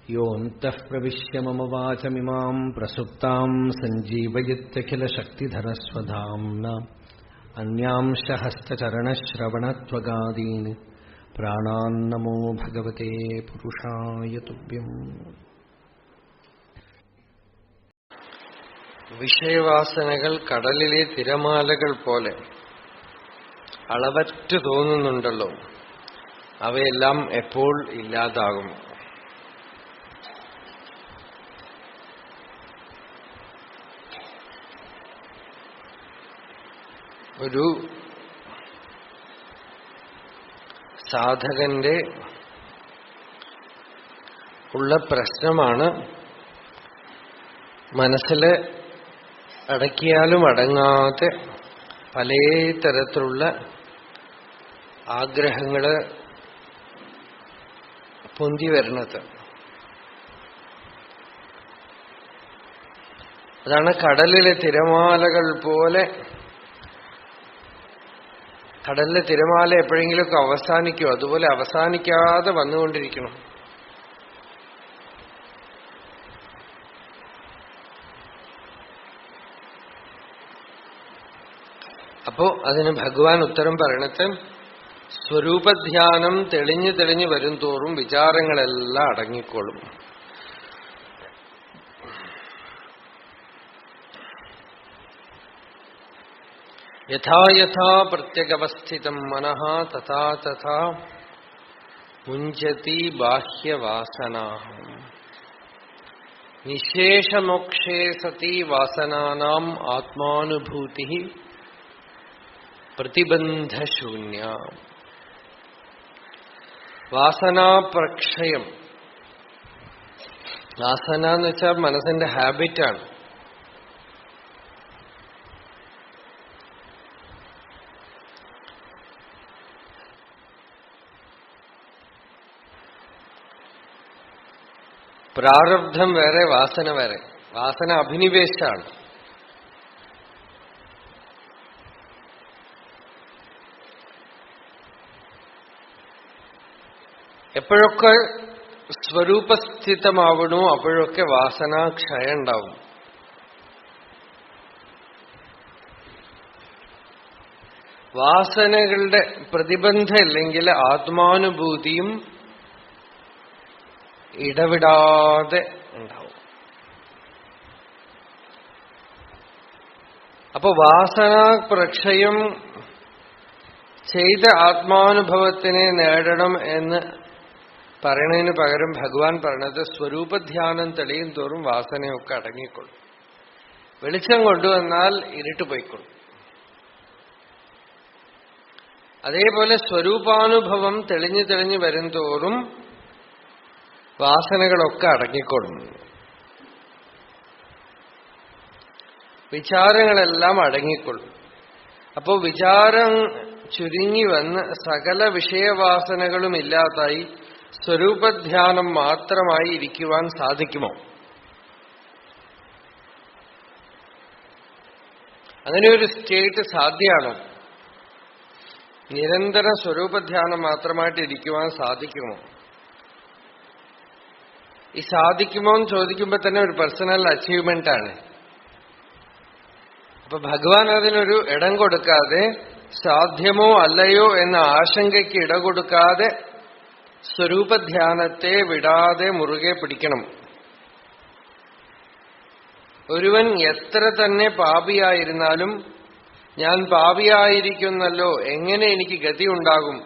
യോऽന്തഃ പ്രവിശ്യ മമ വാചമിമാം പ്രസുപ്താം സഞ്ജീവയത്യഖിലശക്തിധരസ്വധാംന അന്യാംശ ഹസ്തചരണശ്രവണത്വഗാദീൻ പ്രാണാന്നമോ ഭഗവതേ പുരുഷായ തുഭ്യം. വിഷയവാസനകൾ കടലിലെ തിരമാലകൾ പോലെ അളവറ്റ് തോന്നുന്നുണ്ടല്ലോ, അവയെല്ലാം എപ്പോൾ ഇല്ലാതാകും? ഒരു സാധകന്റെ ഉള്ള പ്രശ്നമാണ് മനസ്സിൽ അടക്കിയാലും അടങ്ങാതെ പല തരത്തിലുള്ള ആഗ്രഹങ്ങള് പൊന്തി വരുന്നത്. അതാണ് കടലിലെ തിരമാലകൾ പോലെ. കടലിലെ തിരമാല എപ്പോഴെങ്കിലുമൊക്കെ അവസാനിക്കും, അതുപോലെ അവസാനിക്കാതെ വന്നുകൊണ്ടിരിക്കണം. അപ്പോ അതിന് ഭഗവാൻ ഉത്തരം പറയണത്, സ്വരൂപധ്യാനം തെളിഞ്ഞു തെളിഞ്ഞു വരും തോറും വിചാരങ്ങളെല്ലാം അടങ്ങിക്കോളും. യഥാ യഥാ പ്രത്യഗവസ്ഥിതം മനഃ തഥാ തഥാ മുഞ്ചതി ബാഹ്യവാസനാഃ. നിശേഷമോക്ഷേ സതി വാസനാനാം ആത്മാനുഭൂതി പ്രതിബന്ധശൂന്യ. വാസനാപ്രക്ഷയം. വാസന എന്ന് വെച്ചാൽ മനസ്സിന്റെ ഹാബിറ്റാണ്. പ്രാരബ്ധം വേറെ, വാസന വേറെ. വാസന അഭിനിവേശാണ്. എപ്പോഴൊക്കെ സ്വരൂപസ്ഥിതമാവണോ അപ്പോഴൊക്കെ വാസനാക്ഷയം ഉണ്ടാവും. വാസനകളുടെ പ്രതിബന്ധം ഇല്ലെങ്കിൽ ആത്മാനുഭൂതിയും ഇടവിടാതെ ഉണ്ടാവും. അപ്പൊ വാസനാപ്രക്ഷയം ചെയ്ത ആത്മാനുഭവത്തിനെ നേടണം എന്ന് പറയണതിന് പകരം ഭഗവാൻ പറഞ്ഞത്, സ്വരൂപധ്യാനം തെളിയും തോറും വാസനയൊക്കെ അടങ്ങിക്കൊള്ളും. വെളിച്ചം കൊണ്ടുവന്നാൽ ഇരുട്ട് പോയിക്കൊള്ളും. അതേപോലെ സ്വരൂപാനുഭവം തെളിഞ്ഞു തെളിഞ്ഞു വരും തോറും വാസനകളൊക്കെ അടങ്ങിക്കൊള്ളും. വിചാരങ്ങളെല്ലാം അടങ്ങിക്കൊള്ളും. അപ്പോ വിചാരം ചുരുങ്ങി വന്ന് സകല വിഷയവാസനകളും ഇല്ലാതായി സ്വരൂപധ്യാനം മാത്രമായി ഇരിക്കുവാൻ സാധിക്കുമോ? അങ്ങനെ ഒരു സ്റ്റേറ്റ് സാധ്യമാണോ? നിരന്തരം സ്വരൂപധ്യാനം മാത്രമായിട്ട് ഇരിക്കുവാൻ സാധിക്കുമോ? ഈ സാധിക്കുമോ എന്ന് ചോദിക്കുമ്പോൾ തന്നെ ഒരു പേഴ്സണൽ അച്ചീവ്മെന്റ് ആണ്. അപ്പൊ ഭഗവാൻ അതിനൊരു ഇടം കൊടുക്കാതെ, സാധ്യമോ അല്ലയോ എന്ന ആശങ്കയ്ക്ക് ഇട കൊടുക്കാതെ സ്വരൂപധ്യാനത്തെ വിടാതെ മുറുകെ പിടിക്കണം. ഒരുവൻ എത്ര തന്നെ പാപിയായിരുന്നാലും, ഞാൻ പാപിയായിരിക്കുന്നല്ലോ, എങ്ങനെ എനിക്ക് ഗതി ഉണ്ടാകും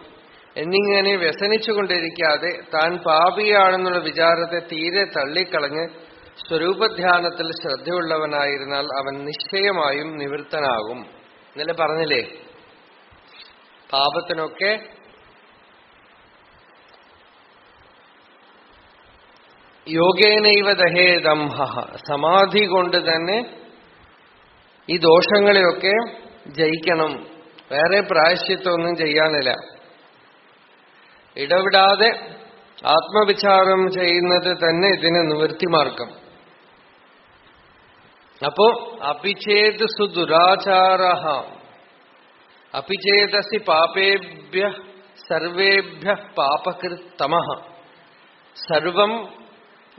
എന്നിങ്ങനെ വ്യസനിച്ചുകൊണ്ടിരിക്കാതെ താൻ പാപിയാണെന്നുള്ള വിചാരത്തെ തീരെ തള്ളിക്കളഞ്ഞ് സ്വരൂപധ്യാനത്തിൽ ശ്രദ്ധയുള്ളവനായിരുന്നാൽ അവൻ നിശ്ചയമായും നിവൃത്തനാകും. ഇന്നലെ പറഞ്ഞില്ലേ, പാപത്തിനൊക്കെ യോഗേനൈവ ദഹേദംഹ, സമാധി കൊണ്ട് തന്നെ ഈ ദോഷങ്ങളെയൊക്കെ ജയിക്കണം. വേറെ പ്രായശ്ചിത്വമൊന്നും ചെയ്യാനില്ല. ഇടവിടാതെ ആത്മവിചാരം ചെയ്യുന്നത് തന്നെ ഇതിന് നിവൃത്തിമാർഗം. അപ്പോ അപിചേത് സുദുരാചാര അപിചേതസി പാപേഭ്യ സർവേഭ്യ പാപകൃത്തമഃ സർവം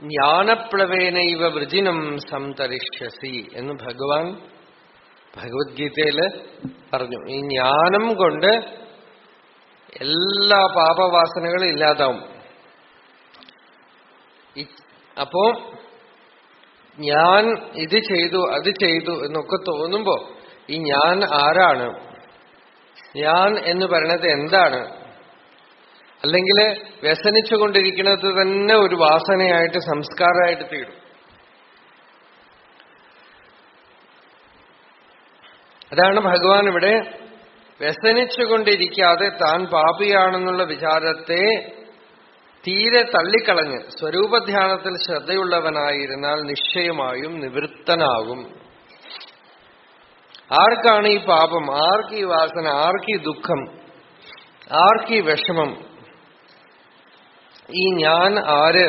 ജ്ഞാനപ്ലവേനൈവ വൃജിനം സംതരിഷ്യസി എന്ന് ഭഗവാൻ ഭഗവത്ഗീതയില് പറഞ്ഞു. ഈ ജ്ഞാനം കൊണ്ട് എല്ലാ പാപവാസനകളും ഇല്ലാതാവും. അപ്പോ ഞാൻ ഇത് ചെയ്തു അത് ചെയ്തു എന്നൊക്കെ തോന്നുമ്പോ ഈ ഞാൻ ആരാണ്, ഞാൻ എന്ന് പറയണത് എന്താണ്, അല്ലെങ്കിൽ വ്യസനിച്ചുകൊണ്ടിരിക്കുന്നത് തന്നെ ഒരു വാസനയായിട്ട് സംസ്കാരമായിട്ട് തീരും. അതാണ് ഭഗവാൻ ഇവിടെ വ്യസനിച്ചുകൊണ്ടിരിക്കാതെ താൻ പാപിയാണെന്നുള്ള വിചാരത്തെ തീരെ തള്ളിക്കളഞ്ഞ് സ്വരൂപധ്യാനത്തിൽ ശ്രദ്ധയുള്ളവനായിരുന്നാൽ നിശ്ചയമായും നിവൃത്തനാകും. ആർക്കാണ് ഈ പാപം, ആർക്ക് ഈ വാസന, ആർക്ക് ഈ ദുഃഖം, ആർക്ക് ഈ വിഷമം, ഈ ഞാൻ ആര്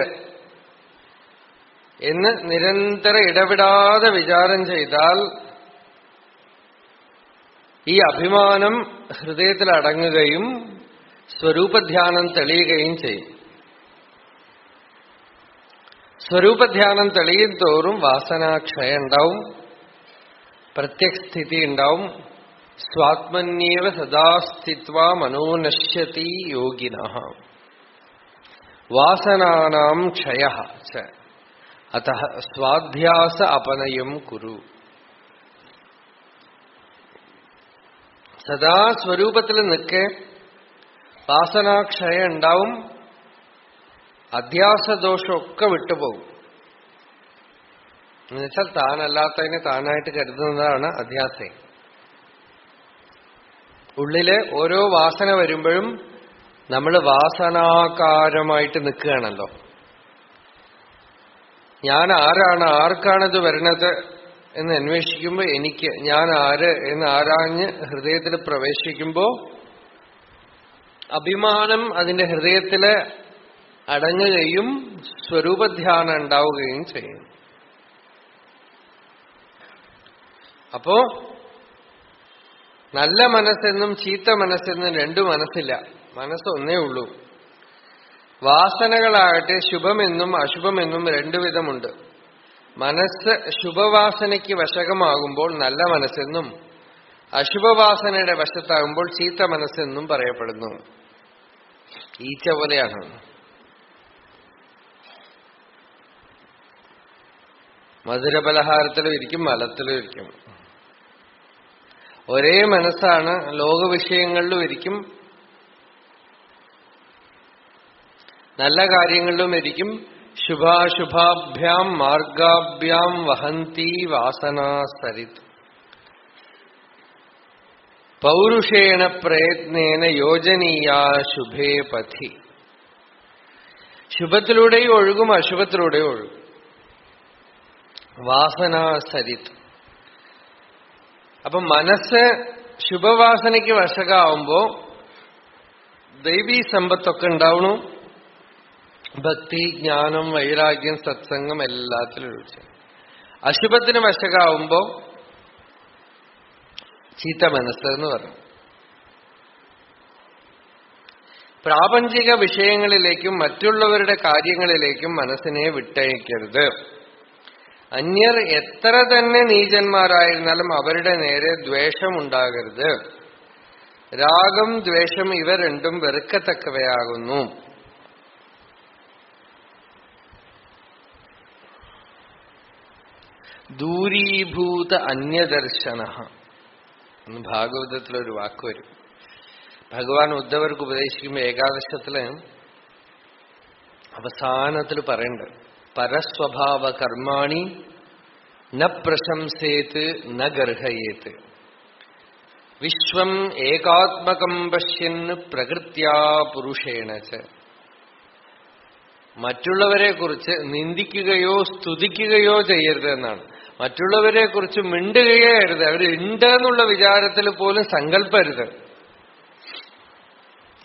എന്ന് നിരന്തരം ഇടപെടാതെ വിചാരം ചെയ്താൽ ഈ അഭിമാനം ഹൃദയത്തിൽ അടങ്ങുകയും സ്വരൂപധ്യാനം തെളിയുകയും ചെയ്യും. സ്വരൂപധ്യാനം തെളിയും തോറും വാസനാക്ഷയം ഉണ്ടാവും, പ്രത്യക്സ്ഥിതി ഉണ്ടാവും. സ്വാത്മന്യേവ സദാസ്ഥിത്വാ മനോനശ്യതി യോഗിനഃ വാസനാനാം ക്ഷയഃ ച അതഃ സ്വാധ്യാസ അപനയം കുരു. സദാ സ്വരൂപത്തിൽ നിൽക്കെ വാസനാക്ഷയം ഉണ്ടാവും, അധ്യാസദോഷമൊക്കെ വിട്ടുപോകും. എന്നുവെച്ചാൽ താനല്ലാത്തതിനെ താനായിട്ട് കരുതുന്നതാണ് അധ്യാസം. ഉള്ളില് ഓരോ വാസന വരുമ്പോഴും നമ്മൾ വാസനാകാരമായിട്ട് നിൽക്കുകയാണല്ലോ. ഞാൻ ആരാണ്, ആർക്കാണിത് വരണത് എന്ന് അന്വേഷിക്കുമ്പോൾ എനിക്ക് ഞാൻ ആര് എന്ന് ആരാഞ്ഞ് ഹൃദയത്തിൽ പ്രവേശിക്കുമ്പോ അഭിമാനം അതിന്റെ ഹൃദയത്തില് അടങ്ങുകയും സ്വരൂപധ്യാനം ഉണ്ടാവുകയും ചെയ്യും. അപ്പോ നല്ല മനസ്സെന്നും ചീത്ത മനസ്സെന്നും രണ്ടു മനസ്സില്ല, മനസ്സൊന്നേ ഉള്ളൂ. വാസനകളാകട്ടെ ശുഭമെന്നും അശുഭമെന്നും രണ്ടു വിധമുണ്ട്. മനസ്സ് ശുഭവാസനയ്ക്ക് വശകമാകുമ്പോൾ നല്ല മനസ്സെന്നും അശുഭവാസനയുടെ വശത്താകുമ്പോൾ ചീത്ത മനസ്സെന്നും പറയപ്പെടുന്നു. ഈച്ച പോലെയാണ്. മധുരപലഹാരത്തിലും ഇരിക്കും, മലത്തിലും ഇരിക്കും. ഒരേ മനസ്സാണ് ലോകവിഷയങ്ങളിലും ഇരിക്കും, നല്ല കാര്യങ്ങളിലും ഇരിക്കും. ശുഭാശുഭാഭ്യാം മാർഗാഭ്യാം വഹന്തി വാസനാ സരിത് പൗരുഷേണ പ്രയത്നേന യോജനീയാ ശുഭേ പഥി. ശുഭത്തിലൂടെയും ഒഴുകും, അശുഭത്തിലൂടെയും ഒഴുകും. വാസനാ സരിത്. അപ്പൊ മനസ്സ് ശുഭവാസനയ്ക്ക് വശകാവുമ്പോ ദൈവീ സമ്പത്തൊക്കെ ഉണ്ടാവണു. ഭക്തി, ജ്ഞാനം, വൈരാഗ്യം, സത്സംഗം എല്ലാത്തിലും ഒഴിച്ച്. അശുഭത്തിന് വശകാവുമ്പോ ചീത്ത മനസ്സ് എന്ന് പറഞ്ഞു. പ്രാപഞ്ചിക വിഷയങ്ങളിലേക്കും മറ്റുള്ളവരുടെ കാര്യങ്ങളിലേക്കും മനസ്സിനെ വിട്ടയക്കരുത്. അന്യർ എത്ര തന്നെ നീചന്മാരായിരുന്നാലും അവരുടെ നേരെ ദ്വേഷമുണ്ടാകരുത്. രാഗം, ദ്വേഷം ഇവ രണ്ടും വെറുക്കത്തക്കവയാകുന്നു. ദൂരീഭൂത അന്യദർശന എന്ന് ഭാഗവതത്തിലൊരു വാക്ക് വരും. ഭഗവാൻ ഉദ്ധവർക്ക് ഉപദേശിക്കുമ്പോൾ ഏകാദശത്തില് അവസാനത്തിൽ പറയണ്ട്, പരസ്വഭാവ കർമാണി ന പ്രശംസേത് ന ഗർഹയേത് വിശ്വം ഏകാത്മകം പശ്യൻ പ്രകൃത്യാ പുരുഷേണ ച. മറ്റുള്ളവരെ കുറിച്ച് നിന്ദിക്കുകയോ സ്തുതിക്കുകയോ ചെയ്യരുത് എന്നാണ്. മറ്റുള്ളവരെ കുറിച്ച് മിണ്ടുകയേ അരുത്. അവരുണ്ട് എന്നുള്ള വിചാരത്തിൽ പോലും സങ്കല്പരുത്.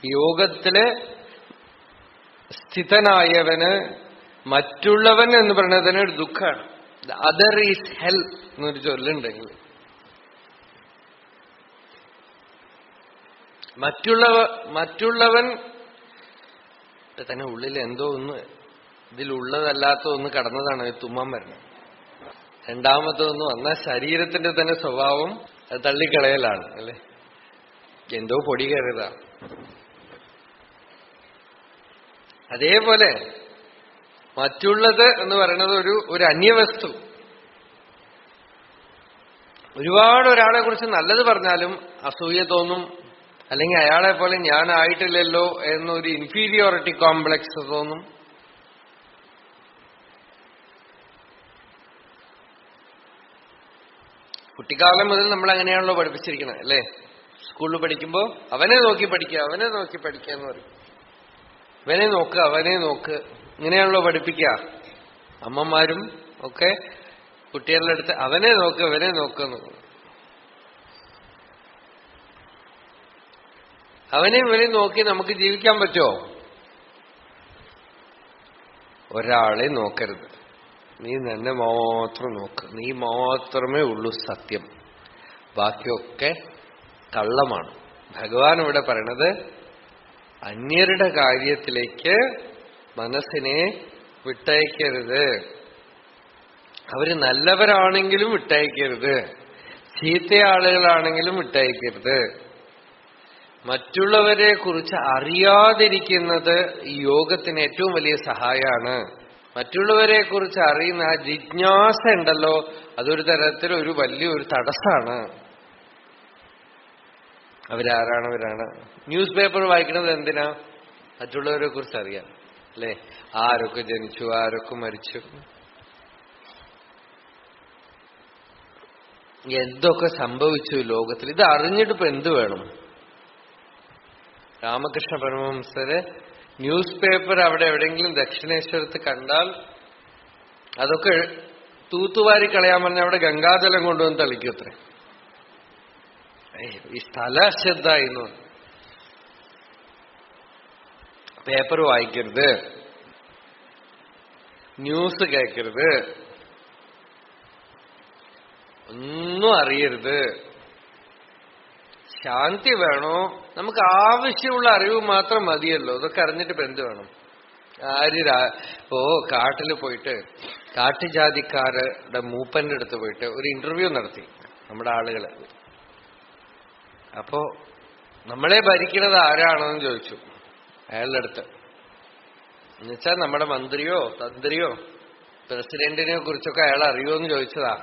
യോഗത്തില് സ്ഥിതനായവന് മറ്റുള്ളവൻ എന്ന് പറയുന്നതിന് ഒരു ദുഃഖമാണ്. അതർ ഈസ് ഹെൽ എന്നൊരു ചൊല്ലുണ്ടെങ്കിൽ മറ്റുള്ളവൻ തന്നെ ഉള്ളിൽ എന്തോ ഒന്ന് ഇതിലുള്ളതല്ലാത്തതൊന്ന് കടന്നതാണ് തുമ്മാൻ വരണം. രണ്ടാമതൊന്ന് വന്നാൽ ശരീരത്തിന്റെ തന്നെ സ്വഭാവം അത് തള്ളിക്കളയലാണ് അല്ലെ. എന്തോ പൊടി കയറിയതാ. അതേപോലെ മറ്റുള്ളത് എന്ന് പറയുന്നത് ഒരു അന്യവസ്തു. ഒരുപാട് ഒരാളെ കുറിച്ച് നല്ലത് പറഞ്ഞാലും അസൂയ തോന്നും, അല്ലെങ്കിൽ അയാളെ പോലെ ഞാനായിട്ടില്ലല്ലോ എന്നൊരു ഇൻഫീരിയോറിറ്റി കോംപ്ലക്സ് തോന്നും. കുട്ടിക്കാലം മുതൽ നമ്മൾ അങ്ങനെയാണല്ലോ പഠിപ്പിച്ചിരിക്കുന്നത് അല്ലേ. സ്കൂളിൽ പഠിക്കുമ്പോ അവനെ നോക്കി പഠിക്കുക, അവനെ നോക്കി പഠിക്കുക എന്ന് പറയും. അവനെ നോക്ക്, അവനെ നോക്ക്, ഇങ്ങനെയാണല്ലോ പഠിപ്പിക്കുക. അമ്മമാരും ഒക്കെ കുട്ടികളുടെ അടുത്ത് അവനെ നോക്ക്, അവനെ നോക്കുന്നു. അവനെ ഇവനെ നോക്കി നമുക്ക് ജീവിക്കാൻ പറ്റുമോ? ഒരാളെ നോക്കരുത്. നീ നിന്നെ മാത്രം നോക്ക്. നീ മാത്രമേ ഉള്ളൂ സത്യം, ബാക്കിയൊക്കെ കള്ളമാണ്. ഭഗവാൻ ഇവിടെ പറയണത് അന്യരുടെ കാര്യത്തിലേക്ക് മനസ്സിനെ വിട്ടയക്കരുത്. അവര് നല്ലവരാണെങ്കിലും വിട്ടയക്കരുത്, ചീത്ത ആളുകളാണെങ്കിലും വിട്ടയക്കരുത്. മറ്റുള്ളവരെ കുറിച്ച് അറിയാതിരിക്കുന്നത് ഈ യോഗത്തിന് ഏറ്റവും വലിയ സഹായമാണ്. മറ്റുള്ളവരെ കുറിച്ച് അറിയുന്ന ആ ജിജ്ഞാസ ഉണ്ടല്ലോ, അതൊരു തരത്തിൽ ഒരു വലിയൊരു തടസ്സാണ്. അവരാരാണ്? ന്യൂസ് പേപ്പർ വായിക്കുന്നത് എന്തിനാ? മറ്റുള്ളവരെ കുറിച്ച് അറിയാം അല്ലെ. ആരൊക്കെ ജനിച്ചു, ആരൊക്കെ മരിച്ചു, എന്തൊക്കെ സംഭവിച്ചു ലോകത്തിൽ. ഇത് അറിഞ്ഞിട്ട് ഇപ്പൊ എന്ത് വേണം? രാമകൃഷ്ണ പരമഹംസര് ന്യൂസ് പേപ്പർ അവിടെ എവിടെയെങ്കിലും ദക്ഷിണേശ്വരത്ത് കണ്ടാൽ അതൊക്കെ തൂത്തുവാരി കളയാൻ പറഞ്ഞ അവിടെ ഗംഗാജലം കൊണ്ടുവന്ന് തളിക്കത്രേ. ഈ സ്ഥല അശ്രദ്ധ എന്ന്. പേപ്പർ വായിക്കരുത്, ന്യൂസ് കേൾക്കരുത്, ഒന്നും അറിയരുത്. ശാന്തി വേണോ? നമുക്ക് ആവശ്യമുള്ള അറിവ് മാത്രം മതിയല്ലോ. ഇതൊക്കെ അറിഞ്ഞിട്ട് ഇപ്പൊ എന്ത് വേണം? ഇപ്പോ കാട്ടിൽ പോയിട്ട് കാട്ടുജാതിക്കാരുടെ മൂപ്പന്റെ അടുത്ത് പോയിട്ട് ഒരു ഇന്റർവ്യൂ നടത്തി നമ്മുടെ ആളുകള്. അപ്പോ നമ്മളെ ഭരിക്കുന്നത് ആരാണെന്ന് ചോദിച്ചു അയാളുടെ അടുത്ത്. എന്നുവെച്ചാൽ നമ്മുടെ മന്ത്രിയോ തന്ത്രിയോ പ്രസിഡന്റിനെ കുറിച്ചൊക്കെ അയാൾ അറിയുമോന്ന് ചോദിച്ചതാ.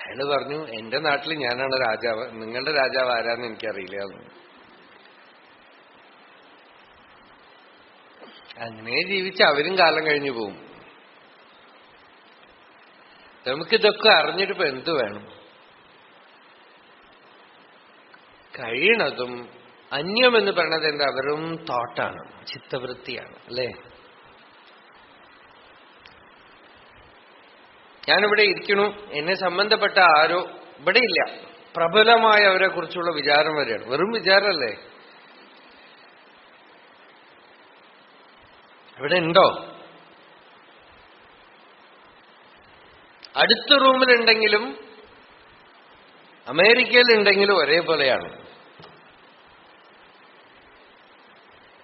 അയാള് പറഞ്ഞു, എന്റെ നാട്ടിൽ ഞാനാണ് രാജാവ്, നിങ്ങളുടെ രാജാവ് ആരാന്ന് എനിക്കറിയില്ല. അങ്ങനെ ജീവിച്ച് അവരും കാലം കഴിഞ്ഞു പോവും. നമുക്കിതൊക്കെ അറിഞ്ഞിട്ടിപ്പോ എന്ത് വേണം? കഴിയണതും അന്യമെന്ന് പറയണത് എന്താ? വെറും തോട്ടാണ്, ചിത്തവൃത്തിയാണ് അല്ലേ. ഞാനിവിടെ ഇരിക്കണു, എന്നെ സംബന്ധപ്പെട്ട ആരോ ഇവിടെ ഇല്ല, പ്രബലമായ അവരെ കുറിച്ചുള്ള വിചാരം വരെയാണ്. വെറും വിചാരമല്ലേ. ഇവിടെ ഉണ്ടോ? അടുത്ത റൂമിലുണ്ടെങ്കിലും അമേരിക്കയിലുണ്ടെങ്കിലും ഒരേപോലെയാണ്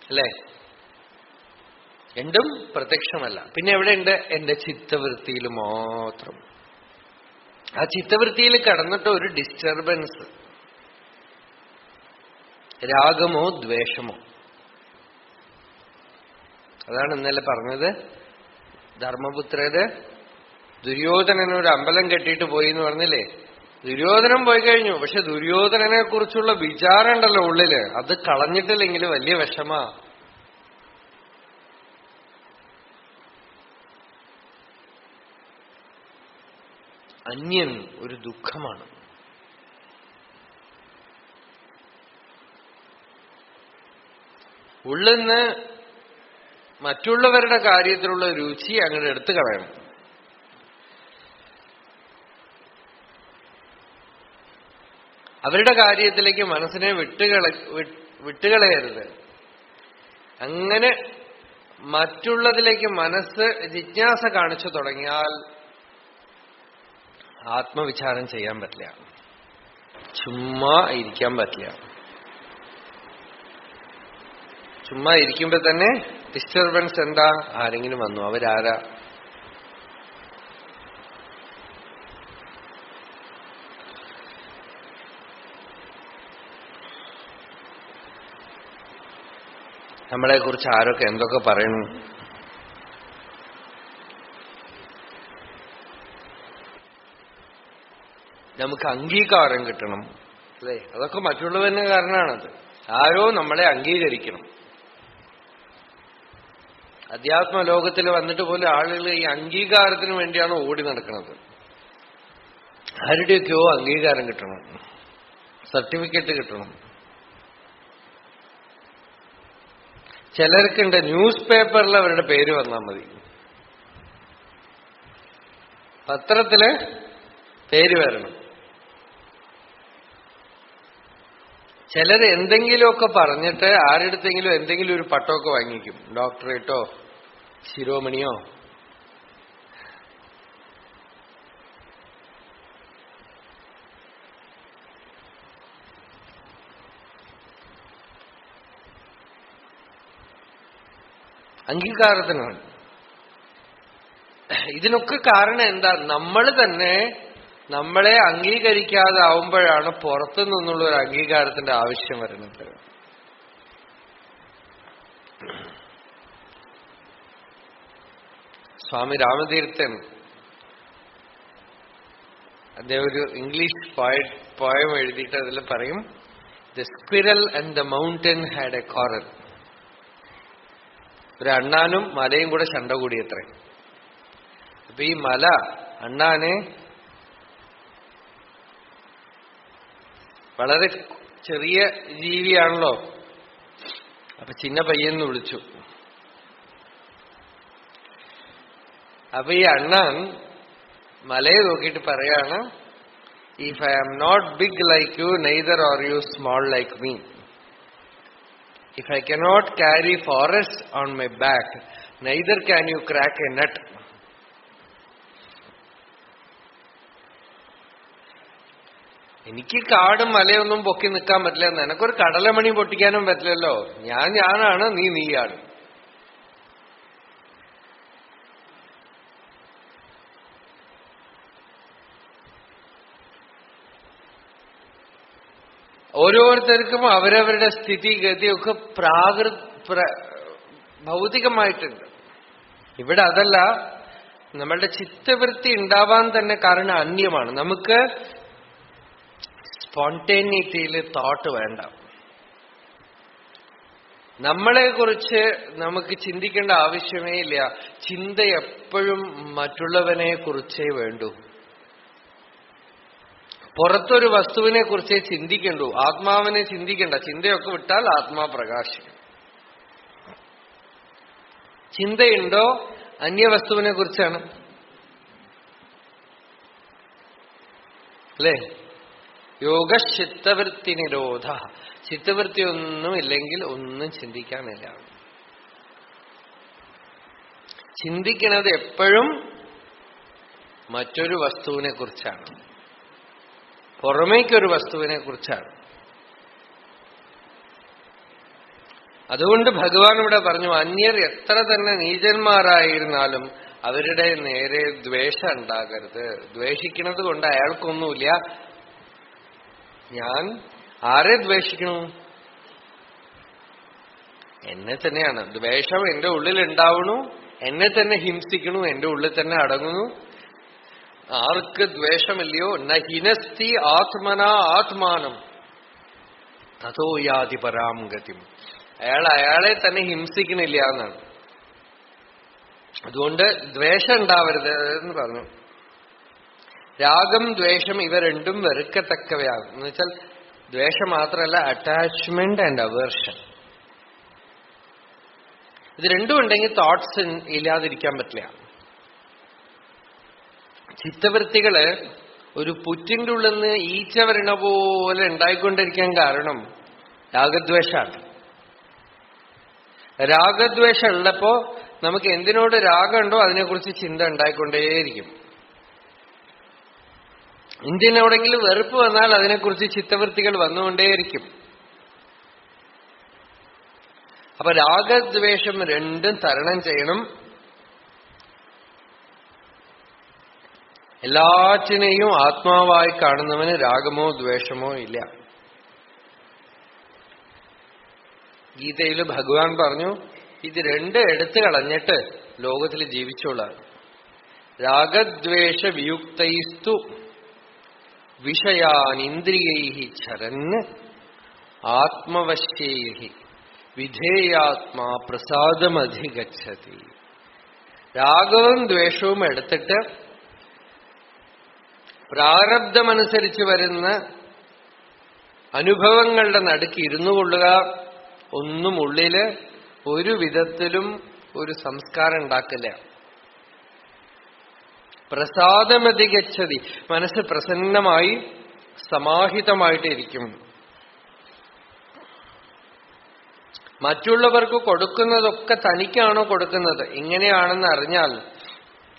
അല്ലേ. രണ്ടും പ്രത്യക്ഷമല്ല. പിന്നെ എവിടെയുണ്ട്? എന്റെ ചിത്തവൃത്തിയിൽ മാത്രം. ആ ചിത്തവൃത്തിയിൽ കടന്നിട്ട് ഒരു ഡിസ്റ്റർബൻസ്, രാഗമോ ദ്വേഷമോ. അതാണ് ഇന്നലെ പറഞ്ഞത്. ധർമ്മപുത്രര് ദുര്യോധനനൊരു അമ്പലം കെട്ടിയിട്ട് പോയി എന്ന് പറഞ്ഞില്ലേ. ദുര്യോധനൻ പോയി കഴിഞ്ഞു, പക്ഷെ ദുര്യോധനനെ കുറിച്ചുള്ള വിചാരം ഉണ്ടല്ലോ ഉള്ളില്, അത് കളഞ്ഞിട്ടില്ലെങ്കിൽ വലിയ വിഷമാ. അന്യൻ ഒരു ദുഃഖമാണ്. ഉള്ളിന്ന് മറ്റുള്ളവരുടെ കാര്യത്തിലുള്ള രുചി അങ്ങനെ എടുത്തു കളയണം. അവരുടെ കാര്യത്തിലേക്ക് മനസ്സിനെ വിട്ടുകളയരുത്. അങ്ങനെ മറ്റുള്ളതിലേക്ക് മനസ്സ് ജിജ്ഞാസ കാണിച്ചു തുടങ്ങിയാൽ ആത്മവിചാരം ചെയ്യാൻ പറ്റില്ല, ചുമ്മാ ഇരിക്കാൻ പറ്റില്ല. ചുമ്മാ ഇരിക്കുമ്പോ തന്നെ ഡിസ്റ്റർബൻസ് എന്താ? ആരെങ്കിലും വന്നു. അവരാരാ? നമ്മളെക്കുറിച്ച് ആരൊക്കെ എന്തൊക്കെ പറയണു? നമുക്ക് അംഗീകാരം കിട്ടണം, അല്ലേ? അതൊക്കെ മറ്റുള്ളവരുടെ കാരണമാണത്. ആരോ നമ്മളെ അംഗീകരിക്കണം. അധ്യാത്മ ലോകത്തിൽ വന്നിട്ട് പോലും ആളുകൾ ഈ അംഗീകാരത്തിന് വേണ്ടിയാണ് ഓടി നടക്കുന്നത്. ആരുടെയൊക്കെയോ അംഗീകാരം കിട്ടണം, സർട്ടിഫിക്കറ്റ് കിട്ടണം. ചിലർക്കുണ്ട് ന്യൂസ് പേപ്പറിൽ അവരുടെ പേര് വന്നാൽ മതി, പത്രത്തില് പേര് വരണം. ചിലർ എന്തെങ്കിലുമൊക്കെ പറഞ്ഞിട്ട് ആരുടെടുത്തെങ്കിലും എന്തെങ്കിലും ഒരു പട്ടമൊക്കെ വാങ്ങിക്കും, ഡോക്ടറേറ്റോ ശിരോമണിയോ. അംഗീകാരത്തിനാണ്. ഇതിനൊക്കെ കാരണം എന്താ? നമ്മൾ തന്നെ നമ്മളെ അംഗീകരിക്കാതാവുമ്പോഴാണ് പുറത്തു നിന്നുള്ള ഒരു അംഗീകാരത്തിന്റെ ആവശ്യം വരുന്നത്. സ്വാമി രാമതീർത്ഥൻ അദ്ദേഹം ഒരു ഇംഗ്ലീഷ് പോയം എഴുതിയിട്ട് അതിൽ പറയും, the squirrel and the mountain had a quarrel. ഒരു അണ്ണാനും മലയും കൂടെ ശണ്ട കൂടിയത്രേ. അപ്പൊ ഈ മല അണ്ണാനെ വളരെ ചെറിയ ജീവിയാണല്ലോ, അപ്പൊ ചിന്ന പയ്യെന്ന് വിളിച്ചു. അപ്പൊ ഈ അണ്ണാൻ മലയെ നോക്കിയിട്ട് പറയാണ്, if I am not big like you, neither are you small like me. If I cannot carry forest on my back, neither can you crack a nut. എനിക്ക് കാടും മലയൊന്നും പൊക്കി നിൽക്കാൻ പറ്റില്ല, നിനക്കൊരു കടലമണി പൊട്ടിക്കാനും പറ്റില്ലല്ലോ. ഞാനാണ്, നീയാണ്. ഓരോരുത്തർക്കും അവരവരുടെ സ്ഥിതിഗതിയൊക്കെ ഭൗതികമായിട്ടുണ്ട്. ഇവിടെ അതല്ല. നമ്മളുടെ ചിത്തവൃത്തി ഉണ്ടാവാൻ തന്നെ കാരണം അന്യമാണ്. നമുക്ക് സ്പോണ്ടേനിറ്റിയിൽ തോട്ട് വേണ്ട. നമ്മളെക്കുറിച്ച് നമുക്ക് ചിന്തിക്കേണ്ട ആവശ്യമേ ഇല്ല. ചിന്ത എപ്പോഴും മറ്റുള്ളവനെ കുറിച്ചേ വേണ്ടൂ. പുറത്തൊരു വസ്തുവിനെ കുറിച്ചേ ചിന്തിക്കണ്ടൂ, ആത്മാവിനെ ചിന്തിക്കണ്ട. ചിന്തയൊക്കെ വിട്ടാൽ ആത്മാ പ്രകാശിക്കും. ചിന്തയുണ്ടോ അന്യവസ്തുവിനെ കുറിച്ചാണ്, അല്ലേ? യോഗ ചിത്തവൃത്തി നിരോധ. ചിത്തവൃത്തി ഒന്നുമില്ലെങ്കിൽ ഒന്നും ചിന്തിക്കാനില്ല. ചിന്തിക്കുന്നത് എപ്പോഴും മറ്റൊരു വസ്തുവിനെ കുറിച്ചാണ്, പുറമേക്കൊരു വസ്തുവിനെ കുറിച്ചാണ്. അതുകൊണ്ട് ഭഗവാൻ ഇവിടെ പറഞ്ഞു, അന്യർ എത്ര തന്നെ നീചന്മാരായിരുന്നാലും അവരുടെ നേരെ ദ്വേഷം ഉണ്ടാകരുത്. ദ്വേഷിക്കുന്നത് കൊണ്ട് അയാൾക്കൊന്നുമില്ല. ഞാൻ ആരെ ദ്വേഷിക്കണു? എന്നെ തന്നെയാണ്. ദ്വേഷം എന്റെ ഉള്ളിൽ ഉണ്ടാവണു, എന്നെ തന്നെ ഹിംസിക്കണു, എന്റെ ഉള്ളിൽ തന്നെ അടങ്ങുന്നു. ആർക്ക് ദ്വേഷമില്ലയോ, ന ഹിനസ്തി ആത്മന ആത്മാനം തതോ യാതി പരാം ഗതിം. അയാളെ തന്നെ ഹിംസിക്കണില്ല എന്നാണ്. അതുകൊണ്ട് ദ്വേഷം ഉണ്ടാവരുത് എന്ന് പറഞ്ഞു. രാഗം ദ്വേഷം ഇവ രണ്ടും വെറുക്കത്തക്കവയാകും. എന്ന് വെച്ചാൽ ദ്വേഷം മാത്രമല്ല, അറ്റാച്ച്മെന്റ് ആൻഡ് അവേർഷൻ, ഇത് രണ്ടും ഉണ്ടെങ്കിൽ തോട്ട്സ് ഇല്ലാതിരിക്കാൻ പറ്റില്ല. ചിത്തവൃത്തികള് ഒരു പുറ്റിന്റെ ഉള്ളിൽ നിന്ന് ഈച്ച വരണ പോലെ ഉണ്ടായിക്കൊണ്ടിരിക്കാൻ കാരണം രാഗദ്വേഷമാണ്. രാഗദ്വേഷം ഉള്ളപ്പോ നമുക്ക് എന്തിനോട് രാഗമുണ്ടോ അതിനെക്കുറിച്ച് ചിന്ത ഉണ്ടായിക്കൊണ്ടേയിരിക്കും. എന്തിനോടെങ്കിലും വെറുപ്പ് വന്നാൽ അതിനെക്കുറിച്ച് ചിത്തവൃത്തികൾ വന്നുകൊണ്ടേയിരിക്കും. അപ്പൊ രാഗദ്വേഷം രണ്ടും തരണം ചെയ്യണം. എല്ലാറ്റിനെയും ആത്മാവായി കാണുന്നവന് രാഗമോ ദ്വേഷമോ ഇല്ല. ഗീതയിൽ ഭഗവാൻ പറഞ്ഞു, ഇത് രണ്ട് എടുത്തു കളഞ്ഞിട്ട് ലോകത്തിൽ ജീവിച്ചോളാം. രാഗദ്വേഷ വിയുക്തൈസ്തു വിഷയാനിന്ദ്രിയൈ ചരന് ആത്മവശ്യൈ വിധേയാത്മാ പ്രസാദമധിഗച്ഛതി. രാഗവും ദ്വേഷവും എടുത്തിട്ട് പ്രാരബ്ധമനുസരിച്ച് വരുന്ന അനുഭവങ്ങളുടെ നടുക്ക് ഇരുന്നു കൊള്ളുക. ഒന്നും ഉള്ളില് ഒരു വിധത്തിലും ഒരു സംസ്കാരം ഉണ്ടാക്കില്ല. പ്രസാദമധിഗച്ഛതി, മനസ്സ് പ്രസന്നമായി സമാഹിതമായിട്ടിരിക്കും. മറ്റുള്ളവർക്ക് കൊടുക്കുന്നതൊക്കെ തനിക്കാണോ കൊടുക്കുന്നത്? ഇങ്ങനെയാണെന്ന് അറിഞ്ഞാൽ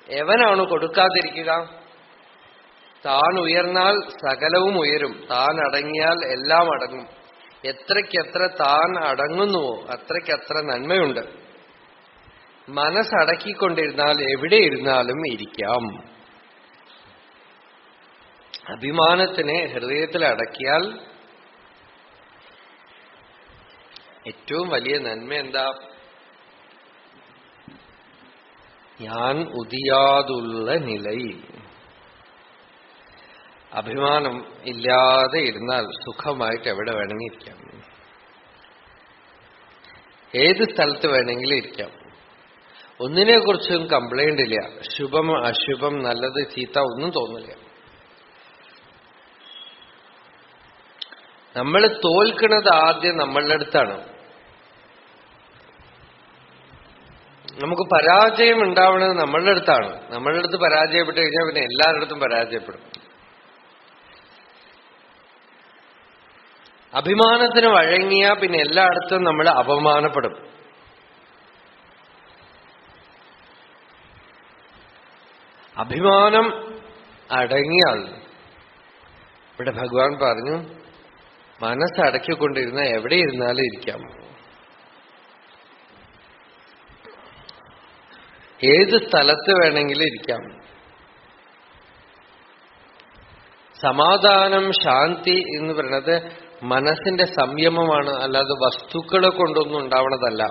എവനാണ് കൊടുക്കാതിരിക്കുക? താൻ ഉയർന്നാൽ സകലവും ഉയരും, താൻ അടങ്ങിയാൽ എല്ലാം അടങ്ങും. എത്രയ്ക്കെത്ര താൻ അടങ്ങുന്നുവോ അത്രയ്ക്കത്ര നന്മയുണ്ട്. മനസ്സടക്കിക്കൊണ്ടിരുന്നാൽ എവിടെ ഇരുന്നാലും ഇരിക്കാം. അഭിമാനത്തിനെ ഹൃദയത്തിൽ അടക്കിയാൽ ഏറ്റവും വലിയ നന്മ എന്താ? ഞാൻ ഉദിയാതുള്ള നിലയിൽ അഭിമാനം ഇല്ലാതെ ഇരുന്നാൽ സുഖമായിട്ട് എവിടെ വേണമെങ്കിൽ ഇരിക്കാം. ഏത് സ്ഥലത്ത് വേണമെങ്കിലും ഇരിക്കാം. ഒന്നിനെക്കുറിച്ചും കംപ്ലൈന്റ് ഇല്ല. ശുഭം അശുഭം നല്ലത് ചീത്ത ഒന്നും തോന്നില്ല. നമ്മൾ തോൽക്കുന്നത് ആദ്യം നമ്മളുടെ അടുത്താണ്. നമുക്ക് പരാജയം ഉണ്ടാവുന്നത് നമ്മളുടെ അടുത്താണ്. നമ്മളുടെ അടുത്ത് പരാജയപ്പെട്ട് കഴിഞ്ഞാൽ പിന്നെ എല്ലാവരുടെ അടുത്തും പരാജയപ്പെടും. അഭിമാനത്തിന് വഴങ്ങിയാ പിന്നെ എല്ലായിടത്തും നമ്മൾ അപമാനപ്പെടും. അഭിമാനം അടങ്ങിയാൽ, ഇവിടെ ഭഗവാൻ പറഞ്ഞു, മനസ്സടക്കിക്കൊണ്ടിരുന്ന എവിടെ ഇരുന്നാലും ഇരിക്കാം. ഏത് സ്ഥലത്ത് വേണമെങ്കിലും ഇരിക്കാം. സമാധാനം ശാന്തി എന്ന് പറയുന്നത് മനസ്സിന്റെ സംയമമാണ്, അല്ലാതെ വസ്തുക്കളെ കൊണ്ടൊന്നും ഉണ്ടാവണതല്ല.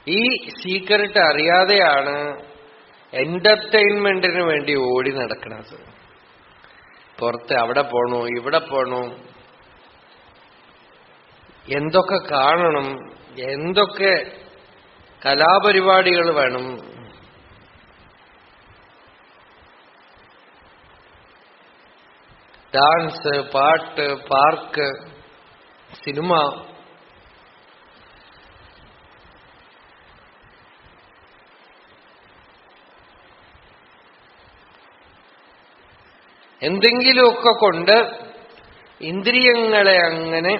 ഈ സീക്രട്ട് അറിയാതെയാണ് എന്റർടൈൻമെന്റിന് വേണ്ടി ഓടി നടക്കുന്നത്. പുറത്ത് അവിടെ പോണു, ഇവിടെ പോണു, എന്തൊക്കെ കാണണം, എന്തൊക്കെ കലാപരിപാടികൾ വേണം. ഡാൻസ്, പാട്ട്, പാർക്ക്, സിനിമ. എന്തെങ്കിലുമൊക്കെ കൊണ്ട് ഇന്ദ്രിയങ്ങളെ അങ്ങനെ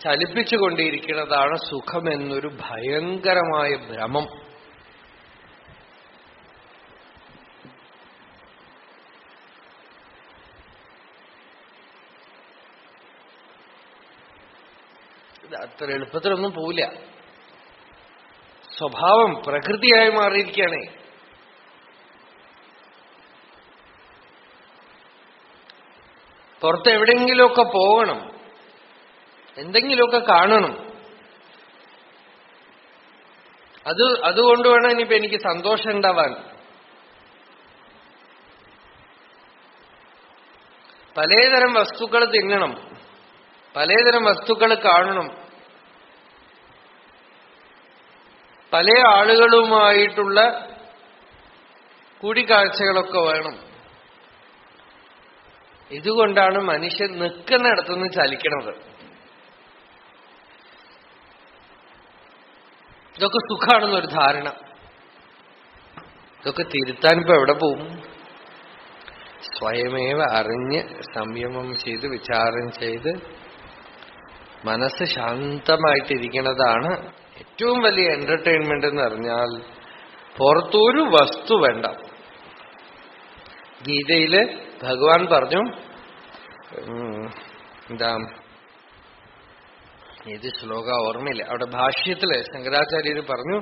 ചലിപ്പിച്ചുകൊണ്ടിരിക്കുന്നതാണ് സുഖമെന്നൊരു ഭയങ്കരമായ ഭ്രമം. ഇത് അത്ര എളുപ്പത്തിലൊന്നും പോവില്ല. സ്വഭാവം പ്രകൃതിയായി മാറിയിരിക്കുകയാണേ. പുറത്ത് എവിടെയെങ്കിലുമൊക്കെ പോകണം, എന്തെങ്കിലുമൊക്കെ കാണണം. അതുകൊണ്ട് വേണം ഇനിയിപ്പോ എനിക്ക് സന്തോഷം ഉണ്ടാവാൻ. പലതരം വസ്തുക്കൾ തിന്നണം, പലതരം വസ്തുക്കൾ കാണണം, പല ആളുകളുമായിട്ടുള്ള കൂടിക്കാഴ്ചകളൊക്കെ വേണം. ഇതുകൊണ്ടാണ് മനുഷ്യൻ നിൽക്കുന്നിടത്തുനിന്ന് ചലിക്കണത്. ഇതൊക്കെ സുഖാണെന്നൊരു ധാരണ. ഇതൊക്കെ തിരുത്താനിപ്പോ എവിടെ പോവും? സ്വയമേവ അറിഞ്ഞ് സംയമം ചെയ്ത് വിചാരം ചെയ്ത് മനസ്സ് ശാന്തമായിട്ടിരിക്കുന്നതാണ് ഏറ്റവും വലിയ എന്റർടൈൻമെന്റ് എന്ന് പറഞ്ഞാൽ. പുറത്തൊരു വസ്തു വേണ്ട. ഗീതയില് ഭഗവാൻ പറഞ്ഞു, എന്താ, ഏത് ശ്ലോക ഓർമ്മയില്ല. അവിടെ ഭാഷ്യത്തില് ശങ്കരാചാര്യര് പറഞ്ഞു,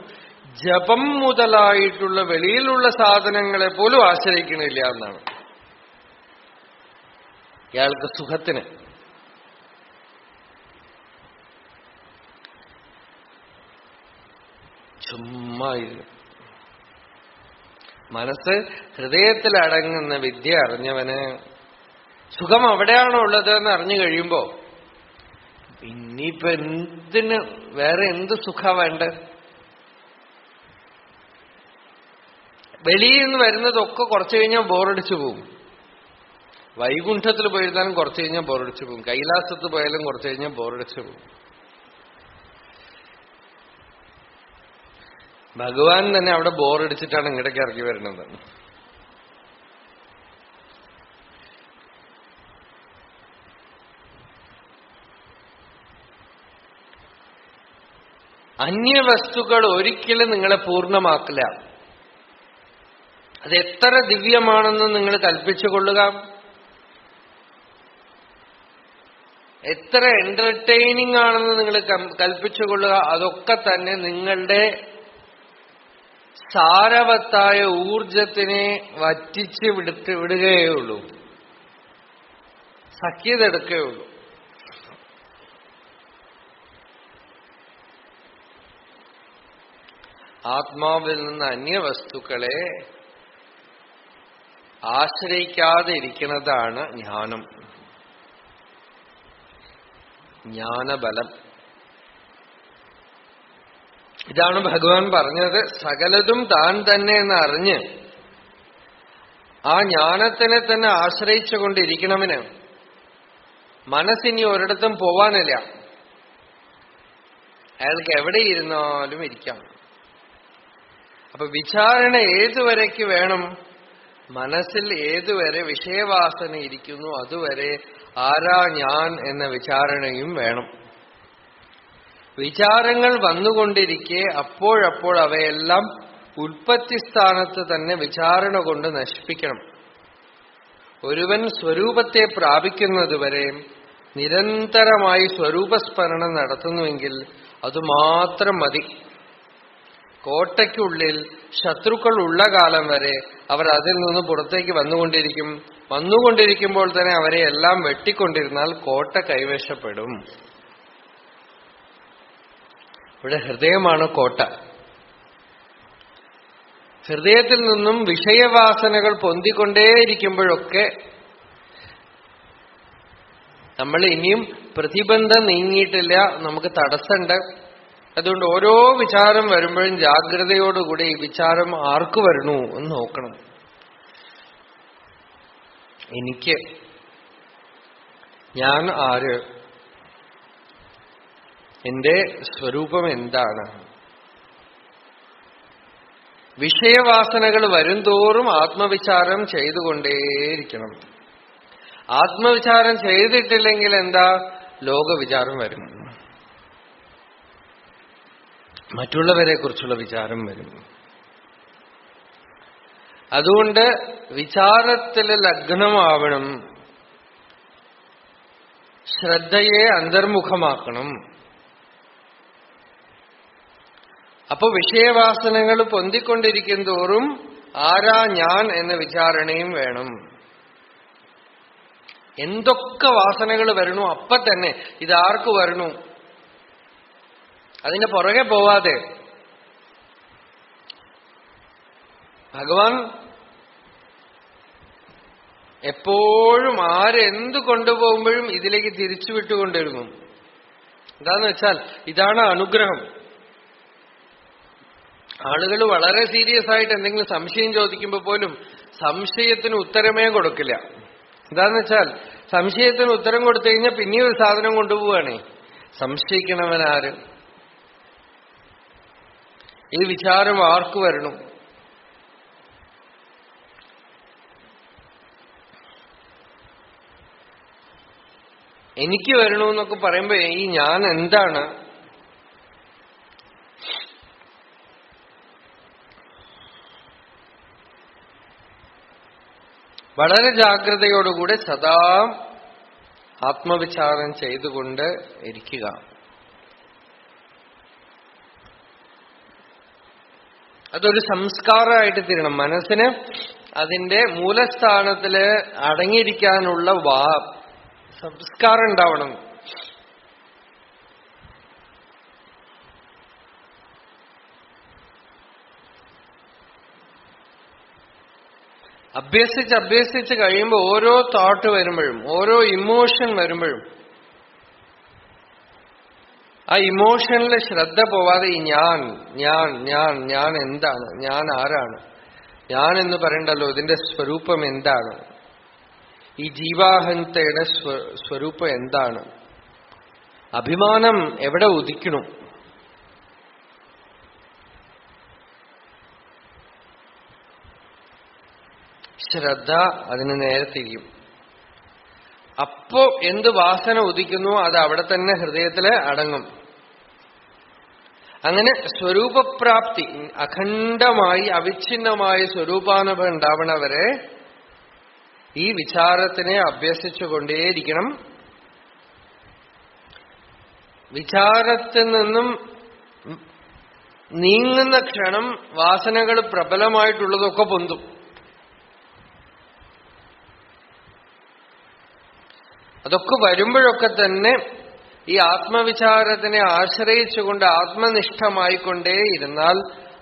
ജപം മുതലായിട്ടുള്ള വെളിയിലുള്ള സാധനങ്ങളെ പോലും ആശ്രയിക്കണില്ല എന്നാണ്. ഇയാൾക്ക് സുഖത്തിന് ചുമ്മാ മനസ്സ് ഹൃദയത്തിൽ അടങ്ങുന്ന വിദ്യ അറിഞ്ഞവന് സുഖം അവിടെയാണോ ഉള്ളത് എന്ന് അറിഞ്ഞു കഴിയുമ്പോ ഇനിയിപ്പോ എന്തിന് വേറെ എന്ത് സുഖ വേണ്ട? വെളിയിൽ നിന്ന് വരുന്നതൊക്കെ കുറച്ചു കഴിഞ്ഞാൽ ബോറടിച്ചു പോകും. വൈകുണ്ഠത്തിൽ പോയിരുന്നാലും കുറച്ചു കഴിഞ്ഞാൽ ബോറടിച്ചു പോകും. കൈലാസത്ത് പോയാലും കുറച്ചു കഴിഞ്ഞാൽ ബോറടിച്ചു പോകും. ഭഗവാൻ തന്നെ അവിടെ ബോറടിച്ചിട്ടാണ് ഇങ്ങോട്ടേക്ക് ഇറങ്ങി വരുന്നത്. അന്യവസ്തുക്കൾ ഒരിക്കലും നിങ്ങളെ പൂർണ്ണമാക്കില്ല. അത് എത്ര ദിവ്യമാണെന്ന് നിങ്ങൾ കൽപ്പിച്ചുകൊള്ളുക, എത്ര എന്റർടൈനിങ് ആണെന്ന് നിങ്ങൾ കൽപ്പിച്ചുകൊള്ളുക, അതൊക്കെ തന്നെ നിങ്ങളുടെ സാരവത്തായ ഊർജത്തിനെ വറ്റിച്ച് വിടുകയുള്ളൂ, സഖ്യതെടുക്കുകയുള്ളൂ. ആത്മാവിൽ നിന്ന് അന്യവസ്തുക്കളെ ആശ്രയിക്കാതെ ഇരിക്കുന്നതാണ് ജ്ഞാനം, ജ്ഞാനബലം. ഇതാണ് ഭഗവാൻ പറഞ്ഞത്. സകലതും താൻ തന്നെ എന്ന് അറിഞ്ഞ് ആ ജ്ഞാനത്തിനെ തന്നെ ആശ്രയിച്ചുകൊണ്ടിരിക്കണമിന് മനസ്സിനി ഒരിടത്തും പോവാനില്ല. അയാൾക്ക് എവിടെ ഇരുന്നാലും ഇരിക്കാം. അപ്പൊ വിചാരണ ഏതുവരയ്ക്ക് വേണം? മനസ്സിൽ ഏതുവരെ വിഷയവാസന ഇരിക്കുന്നു അതുവരെ ആരാ ഞാൻ എന്ന വിചാരണയും വേണം. വിചാരങ്ങൾ വന്നുകൊണ്ടിരിക്കെ അപ്പോഴപ്പോൾ അവയെല്ലാം ഉൽപ്പത്തിസ്ഥാനത്ത് തന്നെ വിചാരണ കൊണ്ട് നശിപ്പിക്കണം. ഒരുവൻ സ്വരൂപത്തെ പ്രാപിക്കുന്നതുവരെ നിരന്തരമായി സ്വരൂപസ്മരണം നടത്തുന്നുവെങ്കിൽ അതുമാത്രം മതി. കോട്ടയ്ക്കുള്ളിൽ ശത്രുക്കൾ ഉള്ള കാലം വരെ അവർ അതിൽ നിന്ന് പുറത്തേക്ക് വന്നുകൊണ്ടിരിക്കുമ്പോൾ തന്നെ അവരെ എല്ലാം വെട്ടിക്കൊണ്ടിരുന്നാൽ കോട്ട കൈവശപ്പെടും. ഇവിടെ ഹൃദയമാണ് കോട്ട. ഹൃദയത്തിൽ നിന്നും വിഷയവാസനകൾ പൊന്തിക്കൊണ്ടേയിരിക്കുമ്പോഴൊക്കെ നമ്മൾ ഇനിയും പ്രതിബന്ധം നീങ്ങിയിട്ടില്ല, നമുക്ക് തടസ്സമുണ്ട്. അതുകൊണ്ട് ഓരോ വിചാരം വരുമ്പോഴും ജാഗ്രതയോടുകൂടി ഈ വിചാരം ആർക്ക് വരണു എന്ന് നോക്കണം. എനിക്ക്, ഞാൻ ആര്, എന്റെ സ്വരൂപം എന്താണ്? വിഷയവാസനകൾ വരുംതോറും ആത്മവിചാരം ചെയ്തുകൊണ്ടേയിരിക്കണം. ആത്മവിചാരം ചെയ്തിട്ടില്ലെങ്കിൽ എന്താ? ലോകവിചാരം വരും, മറ്റുള്ളവരെ കുറിച്ചുള്ള വിചാരം വരും. അതുകൊണ്ട് വിചാരത്തിൽ ലഗ്നമാവണം, ശ്രദ്ധയെ അന്തർമുഖമാക്കണം. അപ്പൊ വിഷയവാസനകൾ പൊന്തിക്കൊണ്ടിരിക്കും തോറും ആരാ ഞാൻ എന്ന വിചാരണയും വേണം. എന്തൊക്കെ വാസനകൾ വരണു അപ്പൊ തന്നെ ഇതാർക്ക് വരണു, അതിന്റെ പുറകെ പോവാതെ ഭഗവാൻ എപ്പോഴും ആരെന്ത് കൊണ്ടുപോകുമ്പോഴും ഇതിലേക്ക് തിരിച്ചു വിട്ടുകൊണ്ടിരുന്നു. എന്താന്ന് വെച്ചാൽ ഇതാണ് അനുഗ്രഹം. ആളുകൾ വളരെ സീരിയസ് ആയിട്ട് എന്തെങ്കിലും സംശയം ചോദിക്കുമ്പോൾ പോലും സംശയത്തിന് ഉത്തരമേ കൊടുക്കില്ല. എന്താന്ന് വെച്ചാൽ സംശയത്തിന് ഉത്തരം കൊടുത്തു കഴിഞ്ഞാൽ പിന്നെയും ഒരു സാധനം കൊണ്ടുപോവാണേ. സംശയിക്കണവനാര്? ഈ വിചാരം ആർക്ക് വരണു? എനിക്ക് വരണു എന്നൊക്കെ പറയുമ്പോ ഈ ഞാൻ എന്താണ്? വളരെ ജാഗ്രതയോടുകൂടെ സദാ ആത്മവിചാരം ചെയ്തുകൊണ്ട് ഇരിക്കുക. അതൊരു സംസ്കാരമായിട്ട് തീരണം. മനസ്സിന് അതിന്റെ മൂലസ്ഥാനത്തില് അടങ്ങിയിരിക്കാനുള്ള സംസ്കാരം ഉണ്ടാവണം. അഭ്യസിച്ച് കഴിയുമ്പോൾ ഓരോ തോട്ട് വരുമ്പോഴും ഓരോ ഇമോഷൻ വരുമ്പോഴും ആ ഇമോഷനിൽ ശ്രദ്ധ പോവാതെ ഈ ഞാൻ ഞാൻ ഞാൻ ഞാൻ എന്താണ്, ഞാൻ ആരാണ്, ഞാൻ എന്ന് പറയണ്ടല്ലോ, ഇതിന്റെ സ്വരൂപം എന്താണ്, ഈ ജീവാഹന്തയുടെ സ്വരൂപം എന്താണ്, അഭിമാനം എവിടെ ഉദിക്കണം, ശ്രദ്ധ അതിന് നേരെ തിരിയും. അപ്പോ എന്ത് വാസന ഉദിക്കുന്നു അത് അവിടെ തന്നെ ഹൃദയത്തില് അടങ്ങും. അങ്ങനെ സ്വരൂപപ്രാപ്തി, അഖണ്ഡമായി അവിഛിന്നമായി സ്വരൂപാനുഭവം ഉണ്ടാവണവരെ ഈ വിചാരത്തിനെ അഭ്യസിച്ചുകൊണ്ടേയിരിക്കണം. വിചാരത്തിൽ നിന്നും നീങ്ങുന്ന ക്ഷണം വാസനകൾ പ്രബലമായിട്ടുള്ളതൊക്കെ പൊന്തും. അതൊക്കെ വരുമ്പോഴൊക്കെ തന്നെ ഈ ആത്മവിചാരത്തിനെ ആശ്രയിച്ചുകൊണ്ട് ആത്മനിഷ്ഠമായിക്കൊണ്ടേ ഇരുന്നാൽ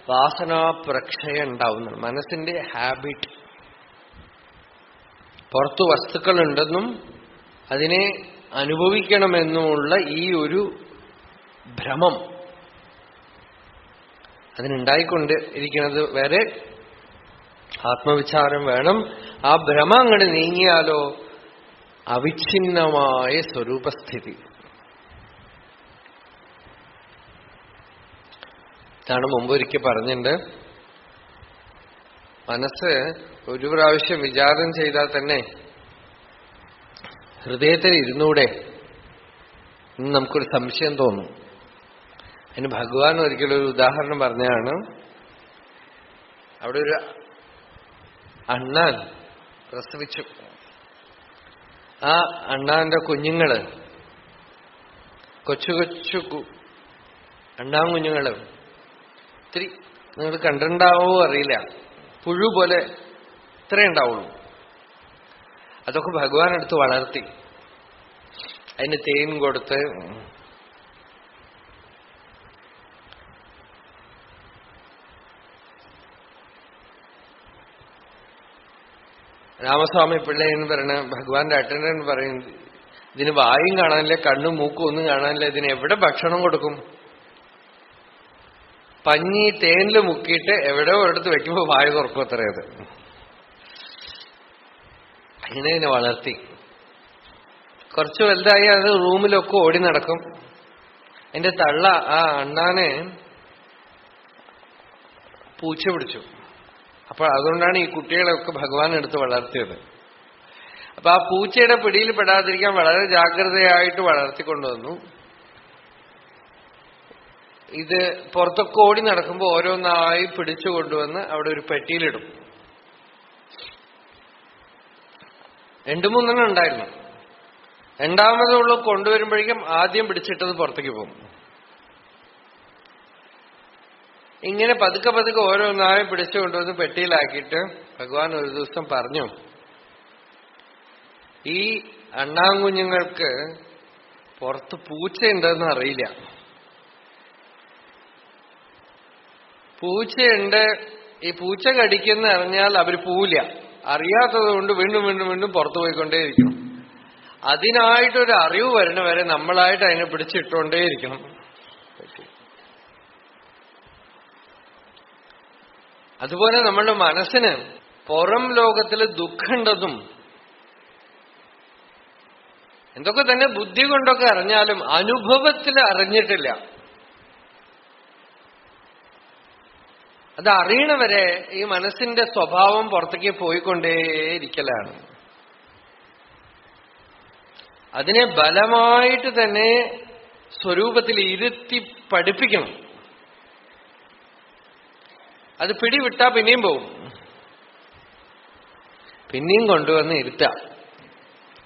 വാസനാപ്രക്ഷയം ഉണ്ടാവുന്നു. മനസ്സിന്റെ ഹാബിറ്റ്. പുറത്തു വസ്തുക്കളുണ്ടെന്നും അതിനെ അനുഭവിക്കണമെന്നുമുള്ള ഈ ഒരു ഭ്രമം അതിനുണ്ടായിക്കൊണ്ട് ഇരിക്കുന്നത് വരെ ആത്മവിചാരം വേണം. ആ ഭ്രമം അങ്ങോട്ട് നീങ്ങിയാലോ അവിഛിന്നമായ സ്വരൂപസ്ഥിതി. ഇതാണ് മുമ്പൊരിക്കൽ പറഞ്ഞിട്ടുണ്ട്. മനസ്സ് ഒരു പ്രാവശ്യം വിചാരം ചെയ്താൽ തന്നെ ഹൃദയത്തിൽ ഇരുന്നൂടെ എന്ന് നമുക്കൊരു സംശയം തോന്നും. അതിന് ഭഗവാൻ ഒരിക്കലും ഒരു ഉദാഹരണം പറഞ്ഞാണ്. അവിടെ ഒരു അണ്ണാൻ പ്രസവിച്ചു. ആ അണ്ണാന്റെ കുഞ്ഞുങ്ങള്, കൊച്ചു കൊച്ചു അണ്ണാൻ കുഞ്ഞുങ്ങള്, ഇത്തിരി നിങ്ങൾ കണ്ടിട്ടുണ്ടാവോ അറിയില്ല, പുഴു പോലെ ഇത്രേ ഉണ്ടാവുള്ളൂ. അതൊക്കെ ഭഗവാൻ എടുത്ത് വളർത്തി അതിന് തേൻ കൊടുത്ത് രാമസ്വാമി പിള്ള എന്ന് പറയുന്ന ഭഗവാന്റെ അറ്റൻഡന്റ് പറയും, ഇതിന് വായും കാണാനില്ല, കണ്ണും മൂക്കും ഒന്നും കാണാനില്ല, ഇതിന് എവിടെ ഭക്ഷണം കൊടുക്കും? പഞ്ഞി തേനില് മുക്കിയിട്ട് എവിടെയോ ഒരിടത്ത് വെക്കുമ്പോ വായ തുറക്കും അത്രയത്. അങ്ങനെ ഇതിനെ വളർത്തി. കുറച്ച് വലുതായി അത് റൂമിലൊക്കെ ഓടി നടക്കും. എന്റെ തള്ള ആ അണ്ണാനെ പൂച്ച പിടിച്ചു. അപ്പൊ അതുകൊണ്ടാണ് ഈ കുട്ടികളെയൊക്കെ ഭഗവാൻ എടുത്ത് വളർത്തിയത്. അപ്പൊ ആ പൂച്ചയുടെ പിടിയിൽ പെടാതിരിക്കാൻ വളരെ ജാഗ്രതയായിട്ട് വളർത്തിക്കൊണ്ടുവന്നു. ഇത് പുറത്തൊക്കെ ഓടി നടക്കുമ്പോൾ ഓരോന്നായി പിടിച്ചു കൊണ്ടുവന്ന് അവിടെ ഒരു പെട്ടിയിലിടും. 2-3 ഉണ്ടായിരുന്നു. രണ്ടാമതുള്ള കൊണ്ടുവരുമ്പോഴേക്കും ആദ്യം പിടിച്ചിട്ടത് പുറത്തേക്ക് പോകും. ഇങ്ങനെ പതുക്കെ പതുക്കെ ഓരോന്നായി പിടിച്ചു കൊണ്ടുവന്ന് പെട്ടിയിലാക്കിയിട്ട് ഭഗവാൻ ഒരു ദിവസം പറഞ്ഞു, ഈ അണ്ണാൻകുഞ്ഞുങ്ങൾക്ക് പുറത്ത് പൂച്ചയുണ്ടെന്ന് അറിയില്ല. പൂച്ചയുണ്ട്, ഈ പൂച്ച കടിക്കുന്ന അറിഞ്ഞാൽ അവർ പോവില്ല. അറിയാത്തത് കൊണ്ട് വീണ്ടും വീണ്ടും വീണ്ടും പുറത്തു പോയിക്കൊണ്ടേയിരിക്കണം. അതിനായിട്ടൊരു അറിവ് വരണ വരെ നമ്മളായിട്ട് അതിനെ പിടിച്ചിട്ടുകൊണ്ടേയിരിക്കണം. അതുപോലെ നമ്മളുടെ മനസ്സിന് പുറം ലോകത്തിൽ ദുഃഖമുണ്ടെന്നും എന്തൊക്കെ തന്നെ ബുദ്ധി കൊണ്ടൊക്കെ അറിഞ്ഞാലും അനുഭവത്തിൽ അറിഞ്ഞിട്ടില്ല. അത് അറിയണവരെ ഈ മനസ്സിന്റെ സ്വഭാവം പുറത്തേക്ക് പോയിക്കൊണ്ടേയിരിക്കലാണ്. അതിനെ ബലമായിട്ട് തന്നെ സ്വരൂപത്തിൽ ഇരുത്തി പഠിപ്പിക്കണം. അത് പിടിവിട്ടാ പിന്നെയും പോവും. പിന്നെയും കൊണ്ടുവന്ന് ഇരുത്താം.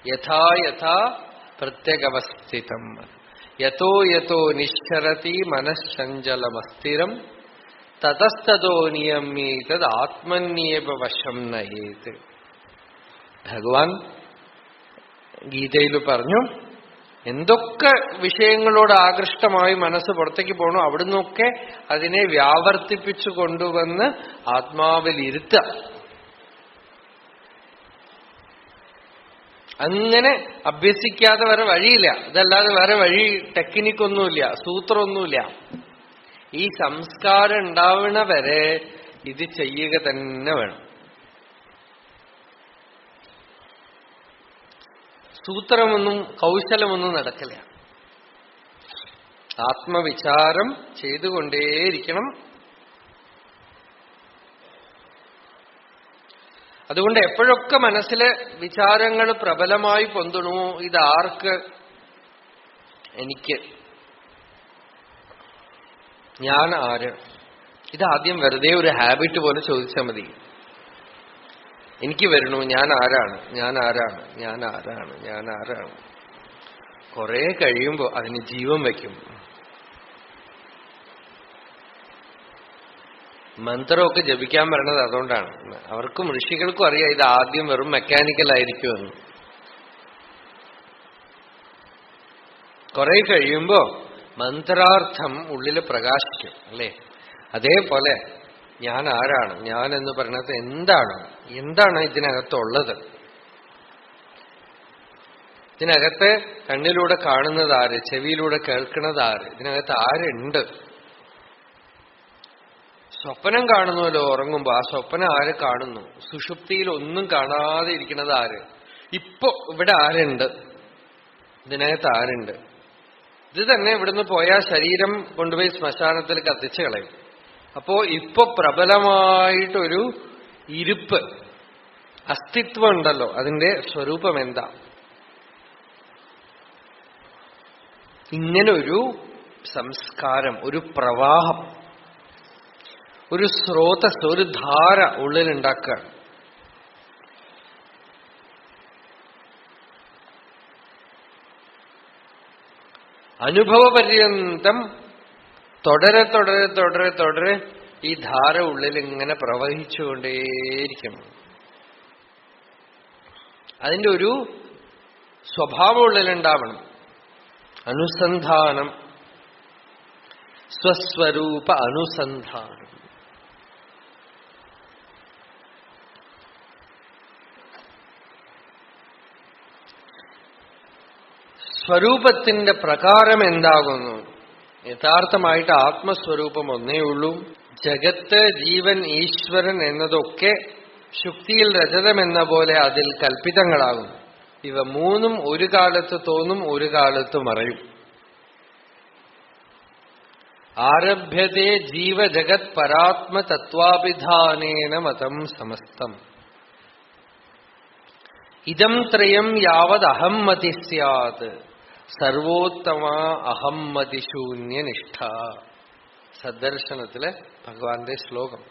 യഥാ യഥാ പ്രത്യഗവസ്ഥിതം യഥോ യഥോ നിശ്ചരതി മനഃസഞ്ചലമസ്ഥിരം തതസ്തോ നിയമേതത് ആത്മന്യേവ വശം നയേത്. ഭഗവാൻ ഗീതയിൽ പറഞ്ഞു, എന്തൊക്കെ വിഷയങ്ങളോട് ആകൃഷ്ടമായി മനസ്സ് പുറത്തേക്ക് പോകണോ അവിടുന്നൊക്കെ അതിനെ വ്യാവർത്തിപ്പിച്ചു കൊണ്ടുവന്ന് ആത്മാവിൽ ഇരുത്തുക. അങ്ങനെ അഭ്യസിക്കാതെ വേറെ വഴിയില്ല. ഇതല്ലാതെ വേറെ വഴി, ടെക്നിക്കൊന്നുമില്ല, സൂത്രമൊന്നുമില്ല. ഈ സംസ്കാരം ഉണ്ടാവണ വരെ ഇത് ചെയ്യുക തന്നെ വേണം. സൂത്രമൊന്നും കൗശലമൊന്നും നടക്കില്ല. ആത്മവിചാരം ചെയ്തുകൊണ്ടേയിരിക്കണം. അതുകൊണ്ട് എപ്പോഴൊക്കെ മനസ്സിലെ വിചാരങ്ങൾ പ്രബലമായി പൊന്തണു, ഇതാർക്ക്, എനിക്ക്, ഞാൻ ആര്, ഇതാദ്യം വെറുതെ ഒരു ഹാബിറ്റ് പോലെ ചോദിച്ചാൽ മതി. എനിക്ക് വരണു, ഞാൻ ആരാണ്, ഞാൻ ആരാണ്, ഞാൻ ആരാണ്, ഞാൻ ആരാണ്. കുറെ കഴിയുമ്പോൾ അതിന് ജീവൻ വയ്ക്കും. മന്ത്രമൊക്കെ ജപിക്കാൻ പറയണത് അതുകൊണ്ടാണ്. അവർക്കും ഋഷികൾക്കും അറിയാം ഇത് ആദ്യം വെറും മെക്കാനിക്കൽ ആയിരിക്കുമെന്ന്. കുറെ കഴിയുമ്പോ മന്ത്രാർത്ഥം ഉള്ളിൽ പ്രകാശിക്കും, അല്ലേ? അതേപോലെ ഞാൻ ആരാണ്, ഞാൻ എന്ന് പറയുന്നത് എന്താണ് ഇതിനകത്തുള്ളത്, ഇതിനകത്ത് കണ്ണിലൂടെ കാണുന്നത് ആര്, ചെവിയിലൂടെ കേൾക്കുന്നത് ആര്, ഇതിനകത്ത് ആരുണ്ട്. സ്വപ്നം കാണുന്നുവല്ലോ ഉറങ്ങുമ്പോ, ആ സ്വപ്നം ആര് കാണുന്നു? സുഷുപ്തിയിൽ ഒന്നും കാണാതെ ഇരിക്കുന്നത് ആര്? ഇപ്പൊ ഇവിടെ ആരുണ്ട്, ഇതിനകത്ത് ആരുണ്ട്? ഇത് തന്നെ ഇവിടുന്ന് പോയാൽ ശരീരം കൊണ്ടുപോയി ശ്മശാനത്തിൽ കത്തിച്ചു കളയും. അപ്പോ ഇപ്പൊ പ്രബലമായിട്ടൊരു ഇരുപ്പ്, അസ്തിത്വം ഉണ്ടല്ലോ, അതിന്റെ സ്വരൂപം എന്താ? ഇങ്ങനെ ഒരു സംസ്കാരം, ഒരു പ്രവാഹം, ഒരു സ്രോതസ്, ഒരു ധാര ഉള്ളിലുണ്ടാക്കുക. അനുഭവപര്യന്തം തുടരെ തുടരെ തുടരെ തുടരെ ഈ ധാര ഉള്ളിൽ ഇങ്ങനെ പ്രവഹിച്ചുകൊണ്ടേയിരിക്കണം. അതിന്റെ ഒരു സ്വഭാവം ഉള്ളിലുണ്ടാവണം. അനുസന്ധാനം, സ്വസ്വരൂപ അനുസന്ധാനം. സ്വരൂപത്തിന്റെ പ്രകാരം എന്താകുന്നു? യഥാർത്ഥമായിട്ട് ആത്മസ്വരൂപം ഒന്നേ ഉള്ളൂ. ജഗത്ത്, ജീവൻ, ഈശ്വരൻ എന്നതൊക്കെ ശുക്തിയിൽ രജതമെന്ന പോലെ അതിൽ കൽപ്പിതങ്ങളാകും. ഇവ മൂന്നും ഒരു കാലത്ത് തോന്നും, ഒരു കാലത്ത് മറയും. ആരഭ്യത്തെ ജീവജഗത് പരാത്മ തത്വാഭിധാനേന മതം സമസ്തം. ഇതം ത്രയം യാവത് അഹമ്മതി സ്യാത് സർവോത്തമ അഹമ്മതിശൂന്യനിഷ്ഠ. സദ്ദർശനത്തിലെ ഭഗവാന്റെ ശ്ലോകം.